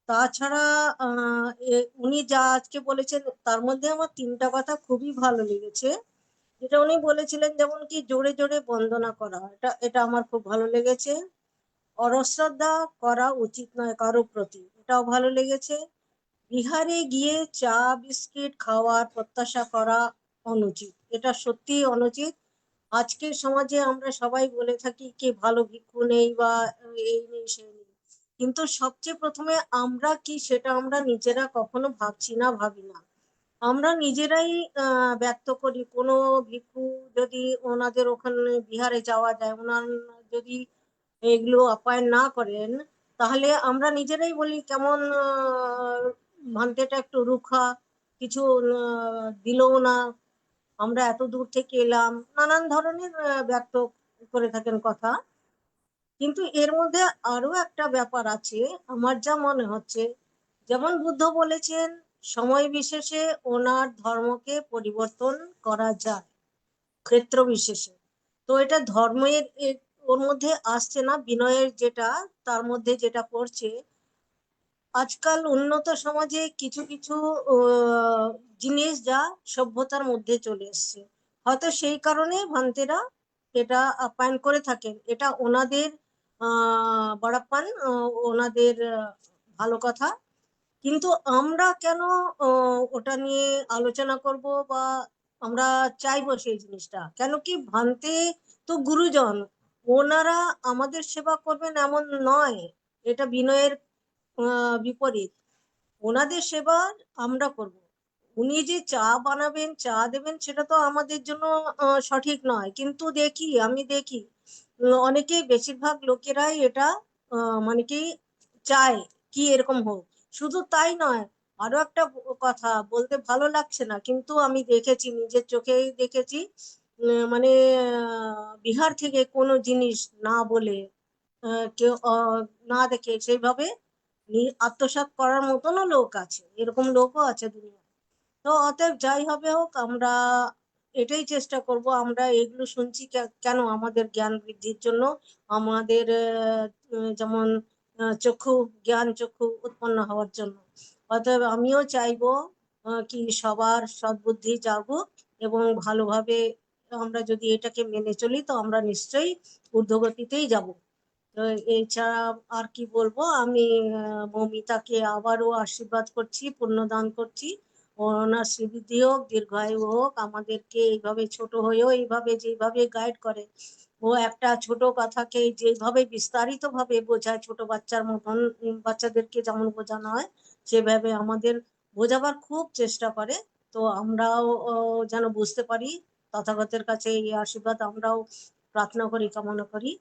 তাছাড়া উনি যা আজকে বলেছেন তার মধ্যে আমার 3টা কথা খুবই ভালো লেগেছে। যেটা উনি বলেছিলেন যেমন কি জোরে জোরে বন্দনা করা, এটা আমার খুব ভালো লেগেছে। অশ্রদ্ধা করা উচিত নয় কারো প্রতি, এটাও ভালো লেগেছে। বিহারে গিয়ে চা বিস্কিট খাওয়ার প্রত্যাশা করা অনুচিত, এটা সত্যি অনুচিত। আজকের সমাজে আমরা সবাই বলে থাকি কি ভালো ভিক্ষু নেই বা এই নেই সেই নেই, কিন্তু সবচেয়ে প্রথমে আমরা কি সেটা আমরা নিজেরা কখনো ভাবছি না, ভাবি না। আমরা নিজেরাই ব্যক্ত করি কোনো ভিক্ষু যদি ওনাদের ওখানে বিহারে যাওয়া যায়, ওনার যদি এগুলো আপ্যায়ন না করেন তাহলে আমরা নিজেরাই বলি কেমন ভান্তেটা একটু রুখা, কিছু দিলও না, আমরা এত দূর থেকে এলাম, নানান ধরনের ব্যক্ত করে থাকেন কথা। কিন্তু এর মধ্যে আরো একটা ব্যাপার আছে আমার যা মনে হচ্ছে, যেমন বুদ্ধ বলেছেন সময় বিশেষে ওনার ধর্মকে পরিবর্তন করা যায় ক্ষেত্র বিশেষে। তো এটা ধর্মের ওর মধ্যে আসছে না, বিনয়ের যেটা তার মধ্যে যেটা পড়ছে। আজকাল উন্নত সমাজে কিছু কিছু জিনিস যা সভ্যতার মধ্যে চলে এসছে, হয়তো সেই কারণে ভান্তেরা এটা আপ্যায়ন করে থাকেন, এটা ওনাদের বড়াপ্পান, ওনাদের ভালো কথা। কিন্তু আমরা কেন ওটা নিয়ে আলোচনা করব বা আমরা চাইবো সেই জিনিসটা? কেন কি ভান্তে তো গুরুজন, ওনারা আমাদের সেবা করবেন এমন নয়, এটা বিনয়ের বিপরীত। ওনাদের সেবা আমরা করব, উনি যে চা বানাবেন চা দেবেন সেটা তো আমাদের জন্য সঠিক নয়, কিন্তু আমি দেখি অনেকে বেশিরভাগ লোকেরাই এটা মানে কি চায় কি এরকম হোক। শুধু তাই নয়, আরো একটা কথা বলতে ভালো লাগছে না, কিন্তু আমি দেখেছি, নিজের চোখেই দেখেছি, মানে বিহার থেকে কোনো জিনিস না বলে কেউ না দেখে সেইভাবে আত্মসাৎ করার মতনও লোক আছে, এরকম লোকও আছে দুনিয়ায়। তো অতএব যাই হবে হোক, আমরা এটাই চেষ্টা করব, আমরা এগুলো শুনছি কেন আমাদের জ্ঞান বৃদ্ধির জন্য, আমাদের যেমন জ্ঞান চক্ষু উৎপন্ন হওয়ার জন্য। অতএব আমিও চাইবো কি সবার সদ্বুদ্ধি জাগুক এবং ভালোভাবে আমরা যদি এটাকে মেনে চলি তো আমরা নিশ্চয়ই ঊর্ধ্বগতিতেই যাব। তো এছাড়া আর কি বলবো, আমি মৌমিতাকে আবারও আশীর্বাদ করছি, পুণ্যদান করছি, ওনার শ্রীবৃদ্ধি হোক, দীর্ঘায়ু হোক, আমাদেরকে এইভাবে ছোট হয়েও এইভাবে যেভাবে গাইড করে, ও একটা ছোট কথাকে যেভাবে বিস্তারিত ভাবে বোঝায়, ছোট বাচ্চার মতন, বাচ্চাদেরকে যেমন বোঝানো হয় সেভাবে আমাদের বোঝাবার খুব চেষ্টা করে। তো আমরাও যেন বুঝতে পারি, তথাগতের কাছে এই আশীর্বাদ আমরাও প্রার্থনা করি, কামনা করি।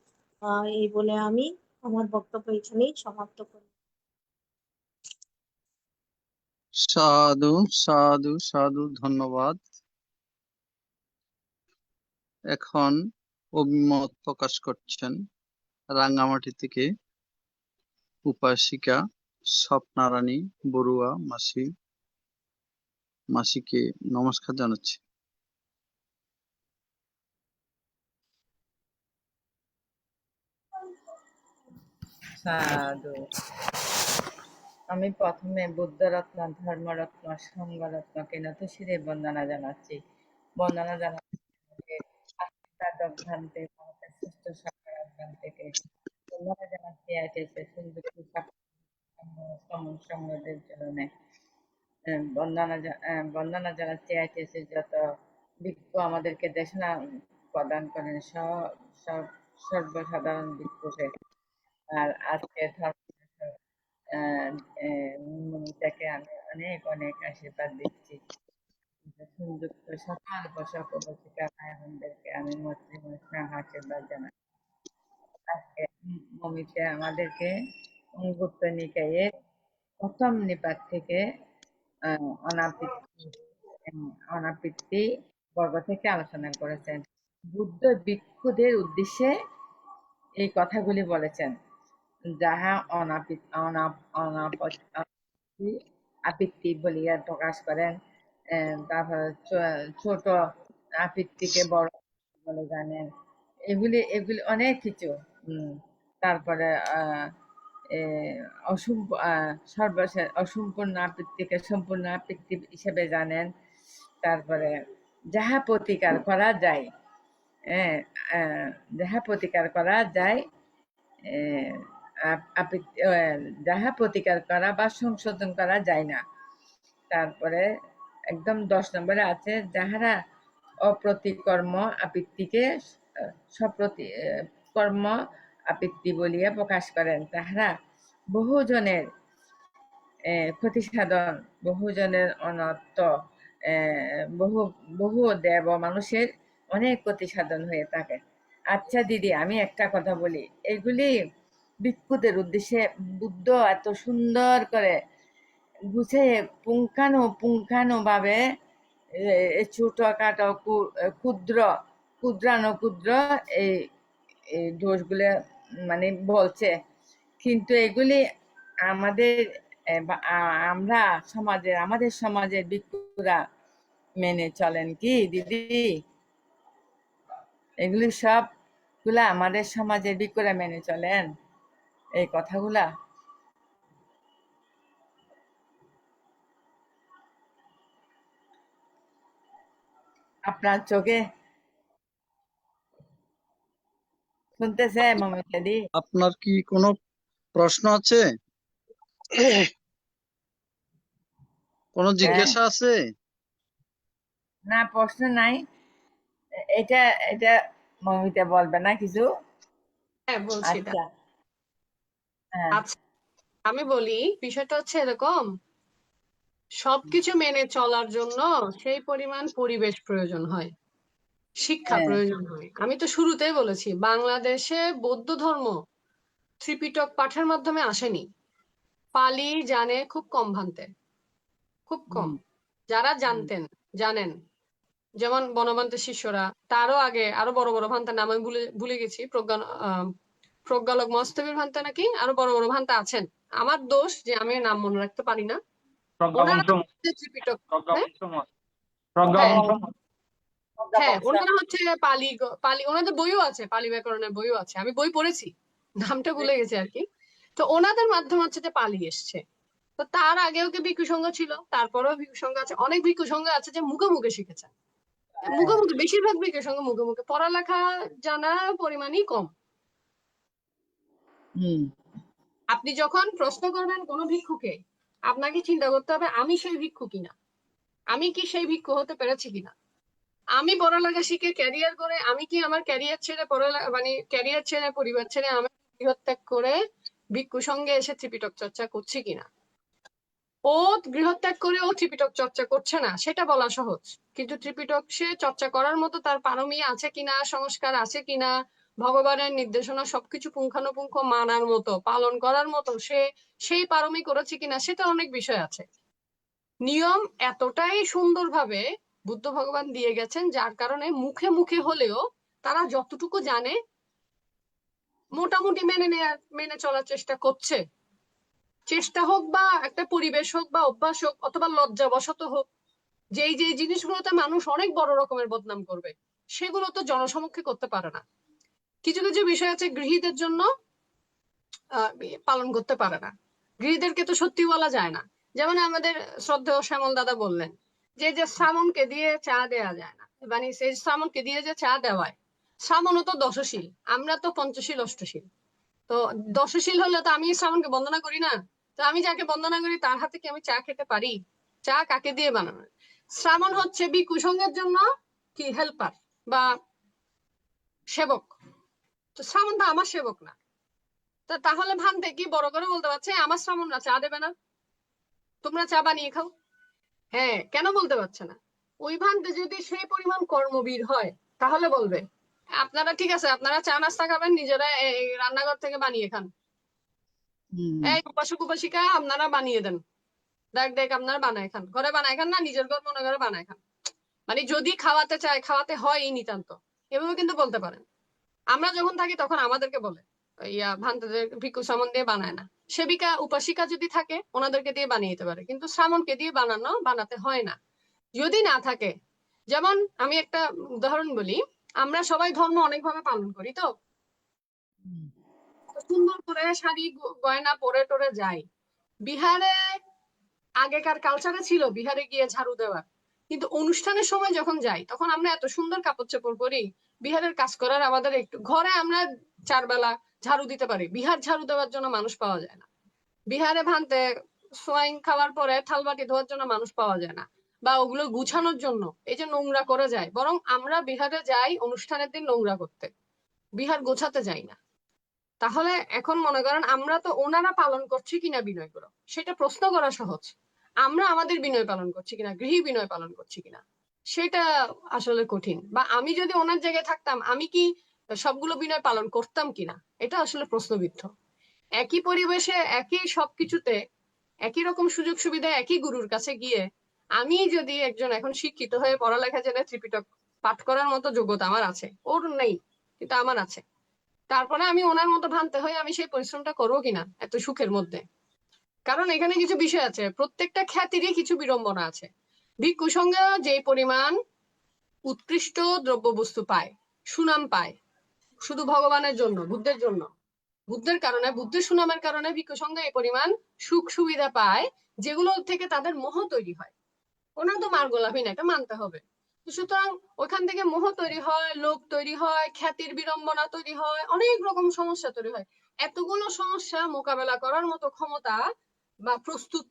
এই বলে আমি আমার বক্তব্য এখানেই সমাপ্ত করি। সাধু সাধু সাধু, ধন্যবাদ। এখন অভিমত প্রকাশ করছেন রাঙ্গামাটি থেকে উপাসিকা স্বপ্নারানী বড়ুয়া মাসি। মাসিকে নমস্কার জানাচ্ছি। সাধু। আমি প্রথমে বুদ্ধরত্ন, ধর্মরত্ন, সংঘরত্নকে নতশিরে বন্দনা জানাচ্ছি। বন্দনা জানাচ্ছি অভ্রান্তে ভারতের শ্রেষ্ঠ সরকার অভ্রান্ত থেকে বন্দনা জানাচ্ছি আইটিএসের সুন্দর সংগদের জন্য। বন্দনা জানাচ্ছি আইটিএসের যত ভিক্ষু আমাদেরকে দেশনা প্রদান করেন, সব সর্বসাধারণ ভিক্ষুকে। আর আজকে মমিতাকে আমি অনেক অনেক আশীর্বাদ দিচ্ছি। সংযুক্ত সকল পোষক উপস্থিকা ভাই বোনদেরকে আমি মৈত্রী মৈত্রী আশীর্বাদ জানাই। আজকে মমিতা আমাদেরকে গুপ্ত নিকায়ের প্রথম নিপাত থেকে অনাবৃত্তি বর্গ থেকে আলোচনা করেছেন। বুদ্ধ ভিক্ষুদের উদ্দেশ্যে এই কথাগুলি বলেছেন, যাহা আপত্তি বলিয়া প্রকাশ করেন। তারপর ছোট আপত্তিকে বড় বলে জানেন। এগুলি এগুলি অনেক কিছু। তারপরে সর্বশেষ অসম্পূর্ণ আপত্তিকে সম্পূর্ণ আপত্তি হিসেবে জানেন। তারপরে যাহা প্রতিকার করা যায়, যাহা প্রতিকার করা যায়, যাহা প্রতিকার করা বা সংশোধন করা যায় না। তারপরে একদম 10 নম্বরে আছে, যাহারা অপ্রতিকর্ম আপত্তিকে কর্ম আপত্তি বলিয়া প্রকাশ করেন, তাহারা বহুজনের ক্ষতি সাধন, বহুজনের অনর্থ, বহু দেব মানুষের অনেক ক্ষতি সাধন হয়ে থাকে। আচ্ছা দিদি, আমি একটা কথা বলি, এগুলি ভিক্ষুদের উদ্দেশ্যে বুদ্ধ এত সুন্দর করে গুছিয়ে পুঙ্খানু ভাবে ছোটখাটো ক্ষুদ্র এই দোষগুলো মানে বলছে। কিন্তু এগুলি আমাদের আমাদের সমাজের ভিক্ষুরা মেনে চলেন কি দিদি? এগুলি সবগুলা আমাদের সমাজের ভিক্ষুরা মেনে চলেন এই কথাগুলা? আপনার চোখে শুনতেছে মমিতাদি? আপনার কি কোনো প্রশ্ন আছে? কোনো জিজ্ঞাসা আছে? না, প্রশ্ন নাই। এটা এটা মমিতা বলবে না কিছু? হ্যাঁ, বলছি। আচ্ছা, হ্যাঁ, আচ্ছা, আমি বলি, বিষয়টা হচ্ছে এরকম, সবকিছু মেনে চলার জন্য সেই পরিমাণ পরিবেশ প্রয়োজন হয়, শিক্ষা হ্যাঁ, প্রয়োজন হয়। আমি তো শুরুতেই বলেছি, বাংলাদেশে বৌদ্ধ ধর্ম ত্রিপিটক পাঠের মাধ্যমে আসেনি। পালি জানে খুব কম ভান্তে, খুব কম। যারা জানেন, যেমন বনবান্তের শিষ্যরা, তারও আগে আরো বড় বড় ভান্তার নাম আমি ভুলে গেছি, প্রজ্ঞালক মস্তবীর ভান্তা নাকি, আরো বড় বড় ভান্তা আছেন। আমার দোষ যে আমি নাম মনে রাখতে পারি না। ওনারা প্রজ্ঞাবংশ হচ্ছে ত্রিপিটক, হ্যাঁ প্রজ্ঞাবংশ মত হ্যাঁ প্রজ্ঞাবংশ মত হ্যাঁ ওনারা হচ্ছে পালি পালি, ওনাদের বইও আছে, পালি ব্যাকরণের বইও আছে, আমি বই পড়েছি, নামটা ভুলে গেছি আর কি। তো ওনাদের মাধ্যমে হচ্ছে যে পালি এসছে। তো তার আগেও কি ভিক্ষু সংঘ ছিল, তারপরেও ভিক্ষু সংঘ আছে, অনেক ভিক্ষু সংঘ আছে যে মুখে মুখে শিখেছেন, মুখে মুখে, বেশিরভাগ ভিক্ষু সংঘ মুখে মুখে, পড়ালেখা জানার পরিমাণই কম। হুম আপনি যখন প্রশ্ন করবেন কোনো ভিক্ষুকে, আপনাকে চিন্তা করতে হবে আমি সেই ভিক্ষু কিনা, আমি কি সেই ভিক্ষু হতে পেরেছি কিনা। আমি পড়ালেখা শিখে ক্যারিয়ার করে, আমি কি আমার ক্যারিয়ার ছেড়ে পড়ালেখা মানে ক্যারিয়ার ছেড়ে পরিবার ছেড়ে আমি গৃহত্যাগ করে ভিক্ষু সঙ্গে এসে ত্রিপিটক চর্চা করছি কিনা। ও গৃহত্যাগ করে ও ত্রিপিটক চর্চা করছে না সেটা বলা সহজ, কিন্তু ত্রিপিটক সে চর্চা করার মতো তার পারমি আছে কিনা, সংস্কার আছে কিনা, ভগবানের নির্দেশনা সবকিছু পুঙ্খানুপুঙ্খ মানার মতো, পালন করার মতো সে সেই পারমি করেছে কিনা, সেটা অনেক বিষয় আছে। নিয়ম এতটাই সুন্দরভাবে বুদ্ধ ভগবান দিয়ে গেছেন, যার কারণে মুখে মুখে হলেও তারা যতটুকু জানে মোটামুটি মেনে চলার চেষ্টা করছে। চেষ্টা হোক বা একটা পরিবেশ হোক বা অভ্যাস হোক অথবা লজ্জাবশত হোক, যেই যেই জিনিসগুলোতে মানুষ অনেক বড় রকমের বদনাম করবে সেগুলো তো জনসমক্ষে করতে পারে না। কিছু কিছু বিষয় আছে গৃহীদের জন্য পালন করতে পারে না, গৃহীদেরকে তো সত্যি বলা যায় না। যেমন আমাদের শ্রদ্ধেয় শ্যামল দাদা বললেন যে শ্রামণকে দিয়ে চা দেয়া যায় না, মানে সেই শ্রামণকে দিয়ে যে চা দেওয়ায়, শ্রামণও তো দশশীল, আমরা তো পঞ্চশীল অষ্টশীল। তো দশশীল হলে তো আমি শ্রাবণকে বন্দনা করি না, তো আমি যাকে বন্দনা করি তার হাতে কি আমি চা খেতে পারি? চা কাকে দিয়ে বানানো? শ্রাবণ হচ্ছে ভিক্ষুসঙ্গের জন্য কি হেল্পার বা সেবক, তো শ্রাবণ তো আমার সেবক না। তো তাহলে ভান্তে কি বড় করে বলতে পারছে আমার শ্রাবণরা চা দেবে না, তোমরা চা বানিয়ে খাও? হ্যাঁ, কেন বলতে পারছে না? ওই ভান্তে যদি সেই পরিমাণ কর্মবীর হয় তাহলে বলবে আপনারা ঠিক আছে, আপনারা চা নাস্তা খাবেন নিজেরা এই রান্নাঘর থেকে বানিয়ে খান, এই উপাসক উপাসিকা আপনারা বানিয়ে দেন, দেখ দেখ আপনারা বানায় খান, ঘরে বানায় খান না, নিজের ঘর মনে করে বানায় খান। মানে যদি খাওয়াতে চায় খাওয়াতে হয় এই নিতান্ত, এভাবে কিন্তু বলতে পারেন। আমরা যখন থাকি তখন আমাদেরকে বলে ভান্তাদের ভিক্ষু শ্রামণ দিয়ে বানায় না, সেবিকা উপাসিকা যদি থাকে ওনাদেরকে দিয়ে বানিয়ে দিতে পারে, কিন্তু শ্রামণকে দিয়ে বানাতে হয় না যদি না থাকে। যেমন আমি একটা উদাহরণ বলি, আমরা সবাই ধর্ম অনেকভাবে পালন করি, তো সুন্দর করে শাড়ি গয়না পরে টরে যাই। বিহারে আগেকার কালচারে ছিল বিহারে গিয়ে ঝাড়ু দেওয়ার, কিন্তু অনুষ্ঠানের সময় যখন যাই তখন আমরা এত সুন্দর কাপড় চোপড় পরি, বিহারের কাজ করার আমাদের একটু, ঘরে আমরা 4 বেলা ঝাড়ু দিতে পারি, বিহার ঝাড়ু দেওয়ার জন্য মানুষ পাওয়া যায় না। বিহারে ভান্তে সোয়াইন খাওয়ার পরে থালবাটি ধোয়ার জন্য মানুষ পাওয়া যায় না, বা ওগুলো গুছানোর জন্য এই যে নোংরা করে যায়, বরং আমরা বিহারে যাই অনুষ্ঠানের দিন নোংরা করতে, বিহার গোছাতে যাই না। তাহলে এখন মনে করেন আমরা তো ওনারা পালন করছি কিনা বিনয়গুলো সেটা প্রশ্ন করা সহজ, আমরা আমাদের বিনয় পালন করছি কিনা, গৃহী বিনয় পালন করছি কিনা সেটা আসলে কঠিন। বা আমি যদি ওনার জায়গায় থাকতাম আমি কি সবগুলো বিনয় পালন করতাম কিনা, এটা আসলে প্রশ্নবিদ্ধ। একই পরিবেশে একই সবকিছুতে একই রকম সুযোগ সুবিধা একই গুরুর কাছে গিয়ে আমি যদি একজন এখন শিক্ষিত হয়ে পড়ালেখা জেনে ত্রিপিটক পাঠ করার মতো যোগ্যতা আমার আছে, ওর নেই কিন্তু আমার আছে, তারপরে আমি ওনার মতো ভানতে হয়ে আমি সেই পরিশ্রমটা করবো কিনা এত সুখের মধ্যে। কারণ এখানে কিছু বিষয় আছে, প্রত্যেকটা খ্যাতিরই কিছু বিড়ম্বনা আছে। ভিক্ষু সঙ্গে যে পরিমাণ উৎকৃষ্ট দ্রব্য বস্তু পায়, সুনাম পায়, শুধু ভগবানের জন্য, বুদ্ধের জন্য, বুদ্ধের কারণে, বুদ্ধের সুনামের কারণে ভিক্ষু সঙ্গে এই পরিমাণ সুখ সুবিধা পায়, যেগুলো থেকে তাদের মোহ তৈরি হয়। ওনার তো মার গোলাপী না, এটা মানতে হবে। সুতরাং ওইখান থেকে মোহ তৈরি হয়, লোভ তৈরি হয়, খ্যাতির বিড়ম্বনা তৈরি হয়, অনেক রকম সমস্যা তৈরি হয়। এতগুলো সমস্যা মোকাবেলা করার মতো ক্ষমতা বা প্রস্তুত,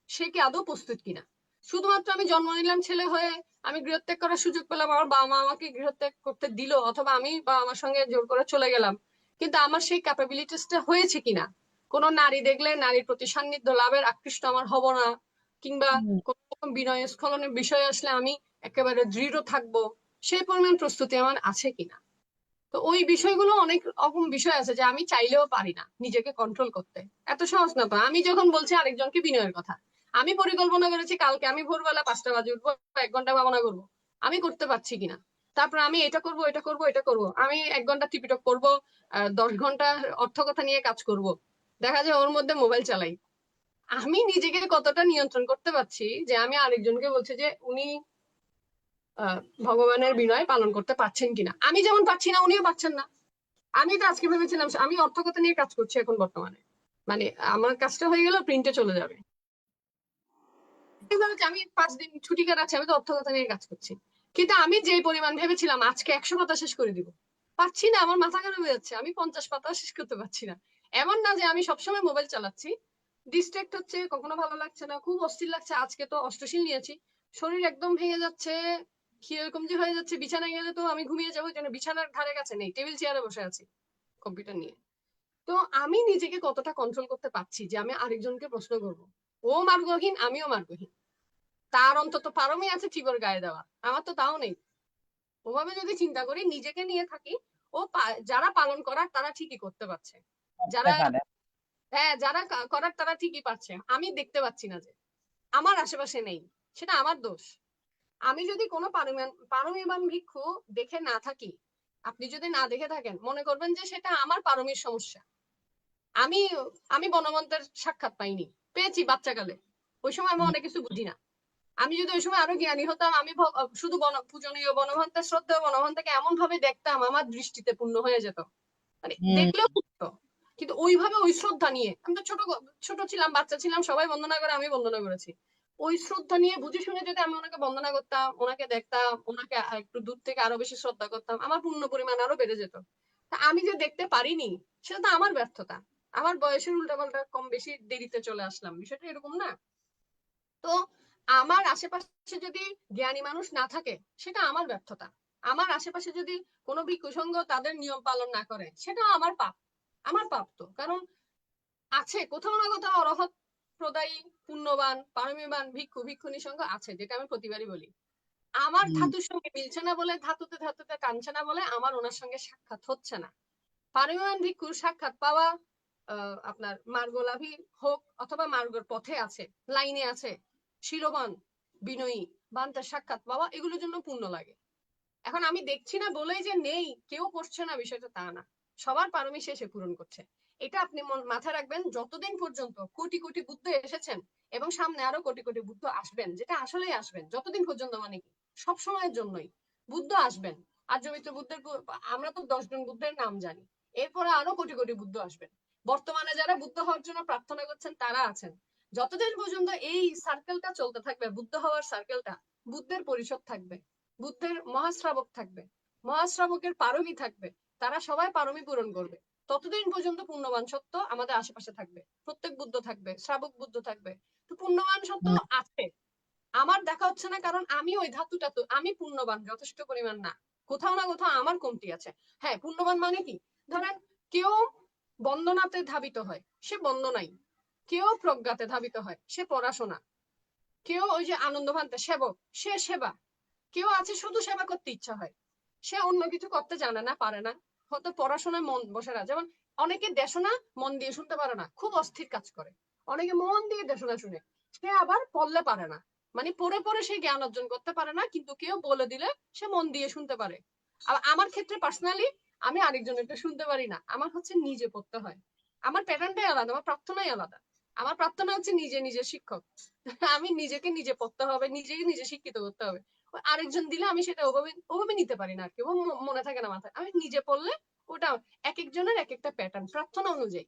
সে কি আদৌ প্রস্তুত কিনা? শুধুমাত্র আমি জন্ম নিলাম ছেলে হয়ে, আমি গৃহত্যাগ করার সুযোগ পেলাম, আমার বাবা মা আমাকে গৃহত্যাগ করতে দিল, অথবা আমি বা আমার সঙ্গে জোর করে চলে গেলাম, কিন্তু আমার সেই ক্যাপাবিলিটিসটা হয়েছে কিনা? কোন নারী দেখলে নারীর প্রতি সান্নিধ্য লাভের আকৃষ্ট আমার হব না, কিংবা কোন রকম বিনয় স্খলনের বিষয় আসলে আমি একেবারে দৃঢ় থাকবো, সেই পরিমাণ প্রস্তুতি আমার আছে কিনা। তো ওই বিষয়গুলো অনেক রকম বিষয় আছে যে আমি চাইলেও পারি না নিজেকে কন্ট্রোল করতে, এত সহজ না তো। আমি যখন বলছি আরেকজনকে বিনয়ের কথা, আমি পরিকল্পনা করেছি কালকে আমি ভোরবেলা 5টা বাজে উঠবো, 1 ঘন্টা ভাবনা করবো, আমি করতে পারছি কিনা। তারপর আমি এটা করব এটা করব এটা করব, আমি 1 ঘন্টা টিপিটক করবো, 10 ঘন্টা অর্থ কথা নিয়ে কাজ করব, দেখা যায় ওর মধ্যে মোবাইল চালাই, আমি নিজেকে কতটা নিয়ন্ত্রণ করতে পারছি যে আমি আরেকজনকে বলছি যে উনি ভগবানের বিনয় পালন করতে পারছেন কিনা। আমি যেমন পাচ্ছি না, উনিও পাচ্ছেন না। আমি তো আজকে ভেবেছিলাম আমি অর্থকথা নিয়ে কাজ করছি এখন বর্তমানে, মানে আমার কাজটা হয়ে গেল, প্রিন্টে চলে যাবে। আমি 5 দিন ছুটি কাটাচ্ছি, আমি তো অর্থকথা নিয়ে কাজ করছি, কিন্তু আমি যে পরিমাণ ভেবেছিলাম আজকে 100 পাতা শেষ করে দিব, পাচ্ছি না। আমার মাথা খারাপ হয়ে যাচ্ছে, আমি 50 পাতা শেষ করতে পারছি না। এমন না যে আমি সবসময় মোবাইল চালাচ্ছি, ডিস্ট্রাক্ট হচ্ছে, কখনো ভালো লাগছে না, খুব অস্থির লাগছে। আজকে তো অষ্টশীল নিয়েছি, শরীর একদম ভেঙে যাচ্ছে, কিরকম যে হয়ে যাচ্ছে। বিছানায় গেলে তো আমি ঘুমিয়ে যাবো, যেন বিছানার ধারে কাছে নেই, টেবিল চেয়ারে বসে আছি কম্পিউটার নিয়ে। তো আমি নিজেকে কতটা কন্ট্রোল করতে পারছি যে আমি আরেকজনকে প্রশ্ন করব, ও মার্গহীন আমিও মার্গহীন, তার অন্তত পারমি আছে চিবর গায়ে দেওয়া, আমার তো তাও নেই। ওভাবে যদি চিন্তা করি, নিজেকে নিয়ে থাকি, যারা পালন করার তারা ঠিকই করতে পারছে, যারা হ্যাঁ যারা করার তারা ঠিকই পাচ্ছে, আমি দেখতে পাচ্ছি না যে আমার আশেপাশে নেই, সেটা আমার দোষ। আমি যদি কোনো পারমিমান ভিক্ষু দেখে না থাকি, আপনি যদি না দেখে থাকেন, মনে করবেন যে সেটা আমার পারমির সমস্যা। আমি আমি বনবন্তের সাক্ষাৎ পাইনি, পেয়েছি বাচ্চাকালে, ওই সময় আমি অনেক কিছু বুঝি না। আমি যদি ওই সময় আরো জ্ঞানী হতাম, আমি শুধু পূজনীয় বনভান্তের শ্রদ্ধেয় বনভান্তাকে এমন ভাবে দেখতাম, আমার দৃষ্টিতে পূর্ণ হয়ে যেত, মানে দেখলেও বুঝতো। কিন্তু ওইভাবে ওই শ্রদ্ধা নিয়ে, আমি তো ছোট ছিলাম, বাচ্চা ছিলাম, সবাই বন্দনা করে, আমি বন্দনা করেছি। ওই শ্রদ্ধা নিয়ে বুঝে শুনে যদি আমি ওনাকে বন্দনা করতাম, ওনাকে দেখতাম, ওনাকে একটু দূর থেকে আরো বেশি শ্রদ্ধা করতাম, আমার পূর্ণ পরিমাণ আরো বেড়ে যেত। তা আমি যে দেখতে পারিনি, সেটা তো আমার ব্যর্থতা। আমার বয়সের উল্টাপাল্টা কম বেশি দেরিতে চলে আসলাম, বিষয়টা এরকম না। তো আমার আশেপাশে যদি জ্ঞানী মানুষ না থাকে, সেটা আমার ব্যর্থতা। আমার আশেপাশে যদি কোনো ভিক্ষু সংঘ তাদের নিয়ম পালন না করে, সেটা আমার পাপ। আমার পাপ তো, কারণ আছে কোথাও না কোথাও অরহৎ প্রদায়ী পুণ্যবান পারমিবান ভিক্ষু ভিক্ষুণী সংঘ আছে, যেটা আমি প্রতিবারই বলি। আমার ধাতুর সঙ্গে মিলছে না বলে, ধাতুতে ধাতুতে টানছে না বলে আমার ওনার সঙ্গে সাক্ষাৎ হচ্ছে না। পারমিবান ভিক্ষুর সাক্ষাৎ পাওয়া আপনার মার্গলাভী হোক অথবা মার্গর পথে আছে, লাইনে আছে, শিরবান বিনয়ী বান্তার সাক্ষাৎ পাওয়া, এগুলোর জন্য পুণ্য লাগে। এখন আমি দেখছি না বলেই যে নেই, কেউ করছে না, বিষয়টা তা না। সবার পারমি শেষে পূরণ করছে। এটা আপনি মাথায় রাখবেন, যতদিন পর্যন্ত কোটি কোটি বুদ্ধ এসেছেন এবং সামনে আরো কোটি কোটি বুদ্ধ আসবেন, যেটা আসলেই আসবেন, যতদিন পর্যন্ত মানে কি সব সময়ের জন্যই বুদ্ধ আসবেন। আর্যমিত্র বুদ্ধের, আমরা তো 10 জন বুদ্ধের নাম জানি, এরপরে আরো কোটি কোটি বুদ্ধ আসবেন। বর্তমানে যারা বুদ্ধ হওয়ার জন্য প্রার্থনা করছেন তারা আছেন। যতদিন পর্যন্ত এই সার্কেলটা চলতে থাকবে, বুদ্ধ হওয়ার সার্কেলটা, বুদ্ধের পরিষদ থাকবে, বুদ্ধের মহাশ্রাবক থাকবে, মহাশ্রাবকের পারমী থাকবে, তারা সবাই পারমী পূরণ করবে। ততদিন পর্যন্ত পুণ্যবান সত্য আমাদের আশেপাশে থাকবে, প্রত্যেক বুদ্ধ থাকবে, শ্রাবক বুদ্ধ থাকবে। তো পুণ্যবান সত্য আছে, আমার দেখা হচ্ছে না, কারণ আমি ওই ধাতুটা তো, আমি পুণ্যবান যথেষ্ট পরিমাণ না, কোথাও না কোথাও আমার কমতি আছে। হ্যাঁ, পুণ্যবান মানে কি, ধরেন কেউ বন্দনাতে ধাবিত হয়, সে বন্দনাই। কেউ প্রজ্ঞাতে ধাবিত হয়, সে পড়াশোনা। কেউ ওই যে আনন্দ ভান্তে সেবক, সে সেবা। কেউ আছে শুধু সেবা করতে ইচ্ছা হয়, সে অন্য কিছু করতে জানে না, পারে না, হয়তো পড়াশোনায় মন বসে না। যেমন অনেকে দেশনা মন দিয়ে শুনতে পারে না, খুব অস্থির কাজ করে। অনেকে মন দিয়ে দেশনা শুনে, সে আবার পড়লে পারে না, মানে পড়ে পড়ে সে জ্ঞান অর্জন করতে পারে না, কিন্তু কেউ বলে দিলে সে মন দিয়ে শুনতে পারে। আর আমার ক্ষেত্রে পার্সোনালি আমি আরেকজনেরটা শুনতে পারি না, আমার হচ্ছে নিজে পড়তে হয়। আমার প্যাটার্নটাই আলাদা, আমার প্রার্থনাই আলাদা। আমার প্রার্থনা হচ্ছে নিজে নিজে শিক্ষক। আমি নিজেকে নিজে পড়তে হবে, নিজেকে নিজে শিক্ষিত করতে হবে। আরেকজন দিলে আমি সেটা ওভাবে ওভাবে নিতে পারি না আর কি, মনে থাকে না মাথায়। আমি নিজে পড়লে ওটা এক একজনের এক একটা প্যাটার্ন প্রার্থনা অনুযায়ী।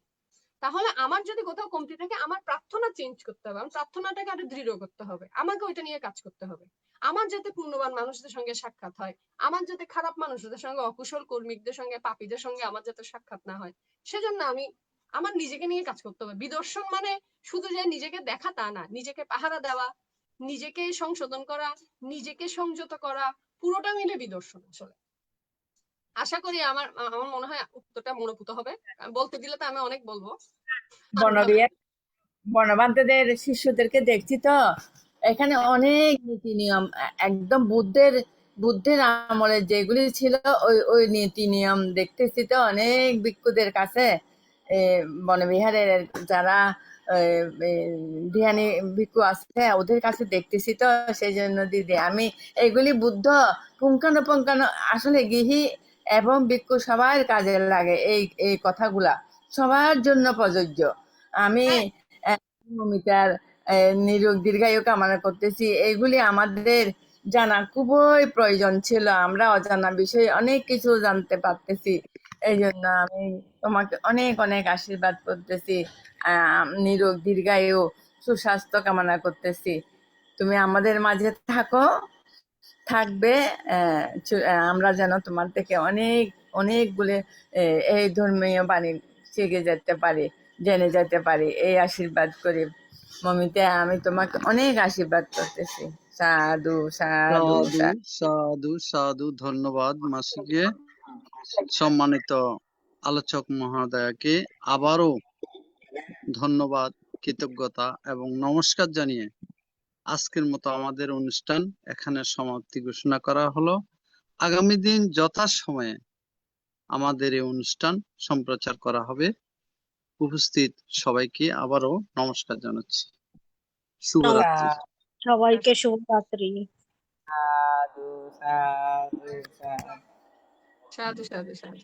তাহলে আমার যদি কোথাও কমতি থাকে, আমার প্রার্থনা চেঞ্জ করতে হবে, আমার প্রার্থনাটাকে আরো দৃঢ় করতে হবে, আমাকে ওইটা নিয়ে কাজ করতে হবে। আমার যাতে পুণ্যবান মানুষদের সঙ্গে সাক্ষাৎ হয়, আমার যাতে খারাপ মানুষদের সঙ্গে, অকুশল কর্মীদের সঙ্গে, পাপীদের সঙ্গে আমার যাতে সাক্ষাৎ না হয়, সেজন্য আমি আমার নিজেকে নিয়ে কাজ করতে হবে। বিদর্শন মানে শুধু যে নিজেকে দেখা তা না, নিজেকে পাহারা দেওয়া, নিজেকে সংশোধন করা, নিজেকে সংযত করা, পুরোটা মিলে বিদর্শন আসলে। আশা করি আমার আমার মনে হয় উত্তরটা মনোভূত হবে। বলতে দিলে তো আমি অনেক বলবো। বনবিহার বনবান্তেদের শিষ্যদেরকে দেখছি তো, এখানে অনেক নীতি নিয়ম, একদম বুদ্ধের আমলে যেগুলি ছিল ওই ওই নীতি নিয়ম দেখতেছি তো অনেক ভিক্ষুদের কাছে। বনবিহারের যারা ধ্যানী ভিক্ষু আছে ওদের কাছে দেখতেছি তো, সেই জন্য দিদি আমি এগুলি বুদ্ধ পুঙ্খানুপুঙ্খানু আসলে গৃহী এবং ভিক্ষু সবার কাজে লাগে, এই এই কথাগুলা সবার জন্য প্রযোজ্য। আমি মমিতার নিরোগ দীর্ঘায়ু কামনা করতেছি। এইগুলি আমাদের জানা খুবই প্রয়োজন ছিল, আমরা অজানা বিষয়ে অনেক কিছু জানতে পারতেছি। এই জন্য আমি তোমাকে অনেক অনেক আশীর্বাদ করতেছি, নিরোগ দীর্ঘায়ু সুস্বাস্থ্য কামনা করতেছি। তুমি আমাদের মাঝে থাকবে। আমরা যেন তোমার থেকে অনেক অনেকগুলো এই ধর্মীয় বাণী শিখে যেতে পারি, জেনে যেতে পারি, এই আশীর্বাদ করি। মমিতা, আমি তোমাকে অনেক আশীর্বাদ করতেছি। সাধু সাধু সাধু সাধু। সাধু সাধু, ধন্যবাদ মাসিকে। সম্মানিত আলোচক মহোদয়কে আবারও ধন্যবাদ, কৃতজ্ঞতা এবং নমস্কার জানিয়ে আজকের মতো আমাদের অনুষ্ঠান এখানে সমাপ্তি ঘোষণা করা হলো। আগামী দিন যথাসময়ে আমাদের এই অনুষ্ঠান সম্প্রচার করা হবে। উপস্থিত সবাইকে আবারও নমস্কার জানাচ্ছি। শুভরাত্রি। সবাইকে শুভরাত্রি। সাধু সাধু সাধু। সাধু সাধু সাধু।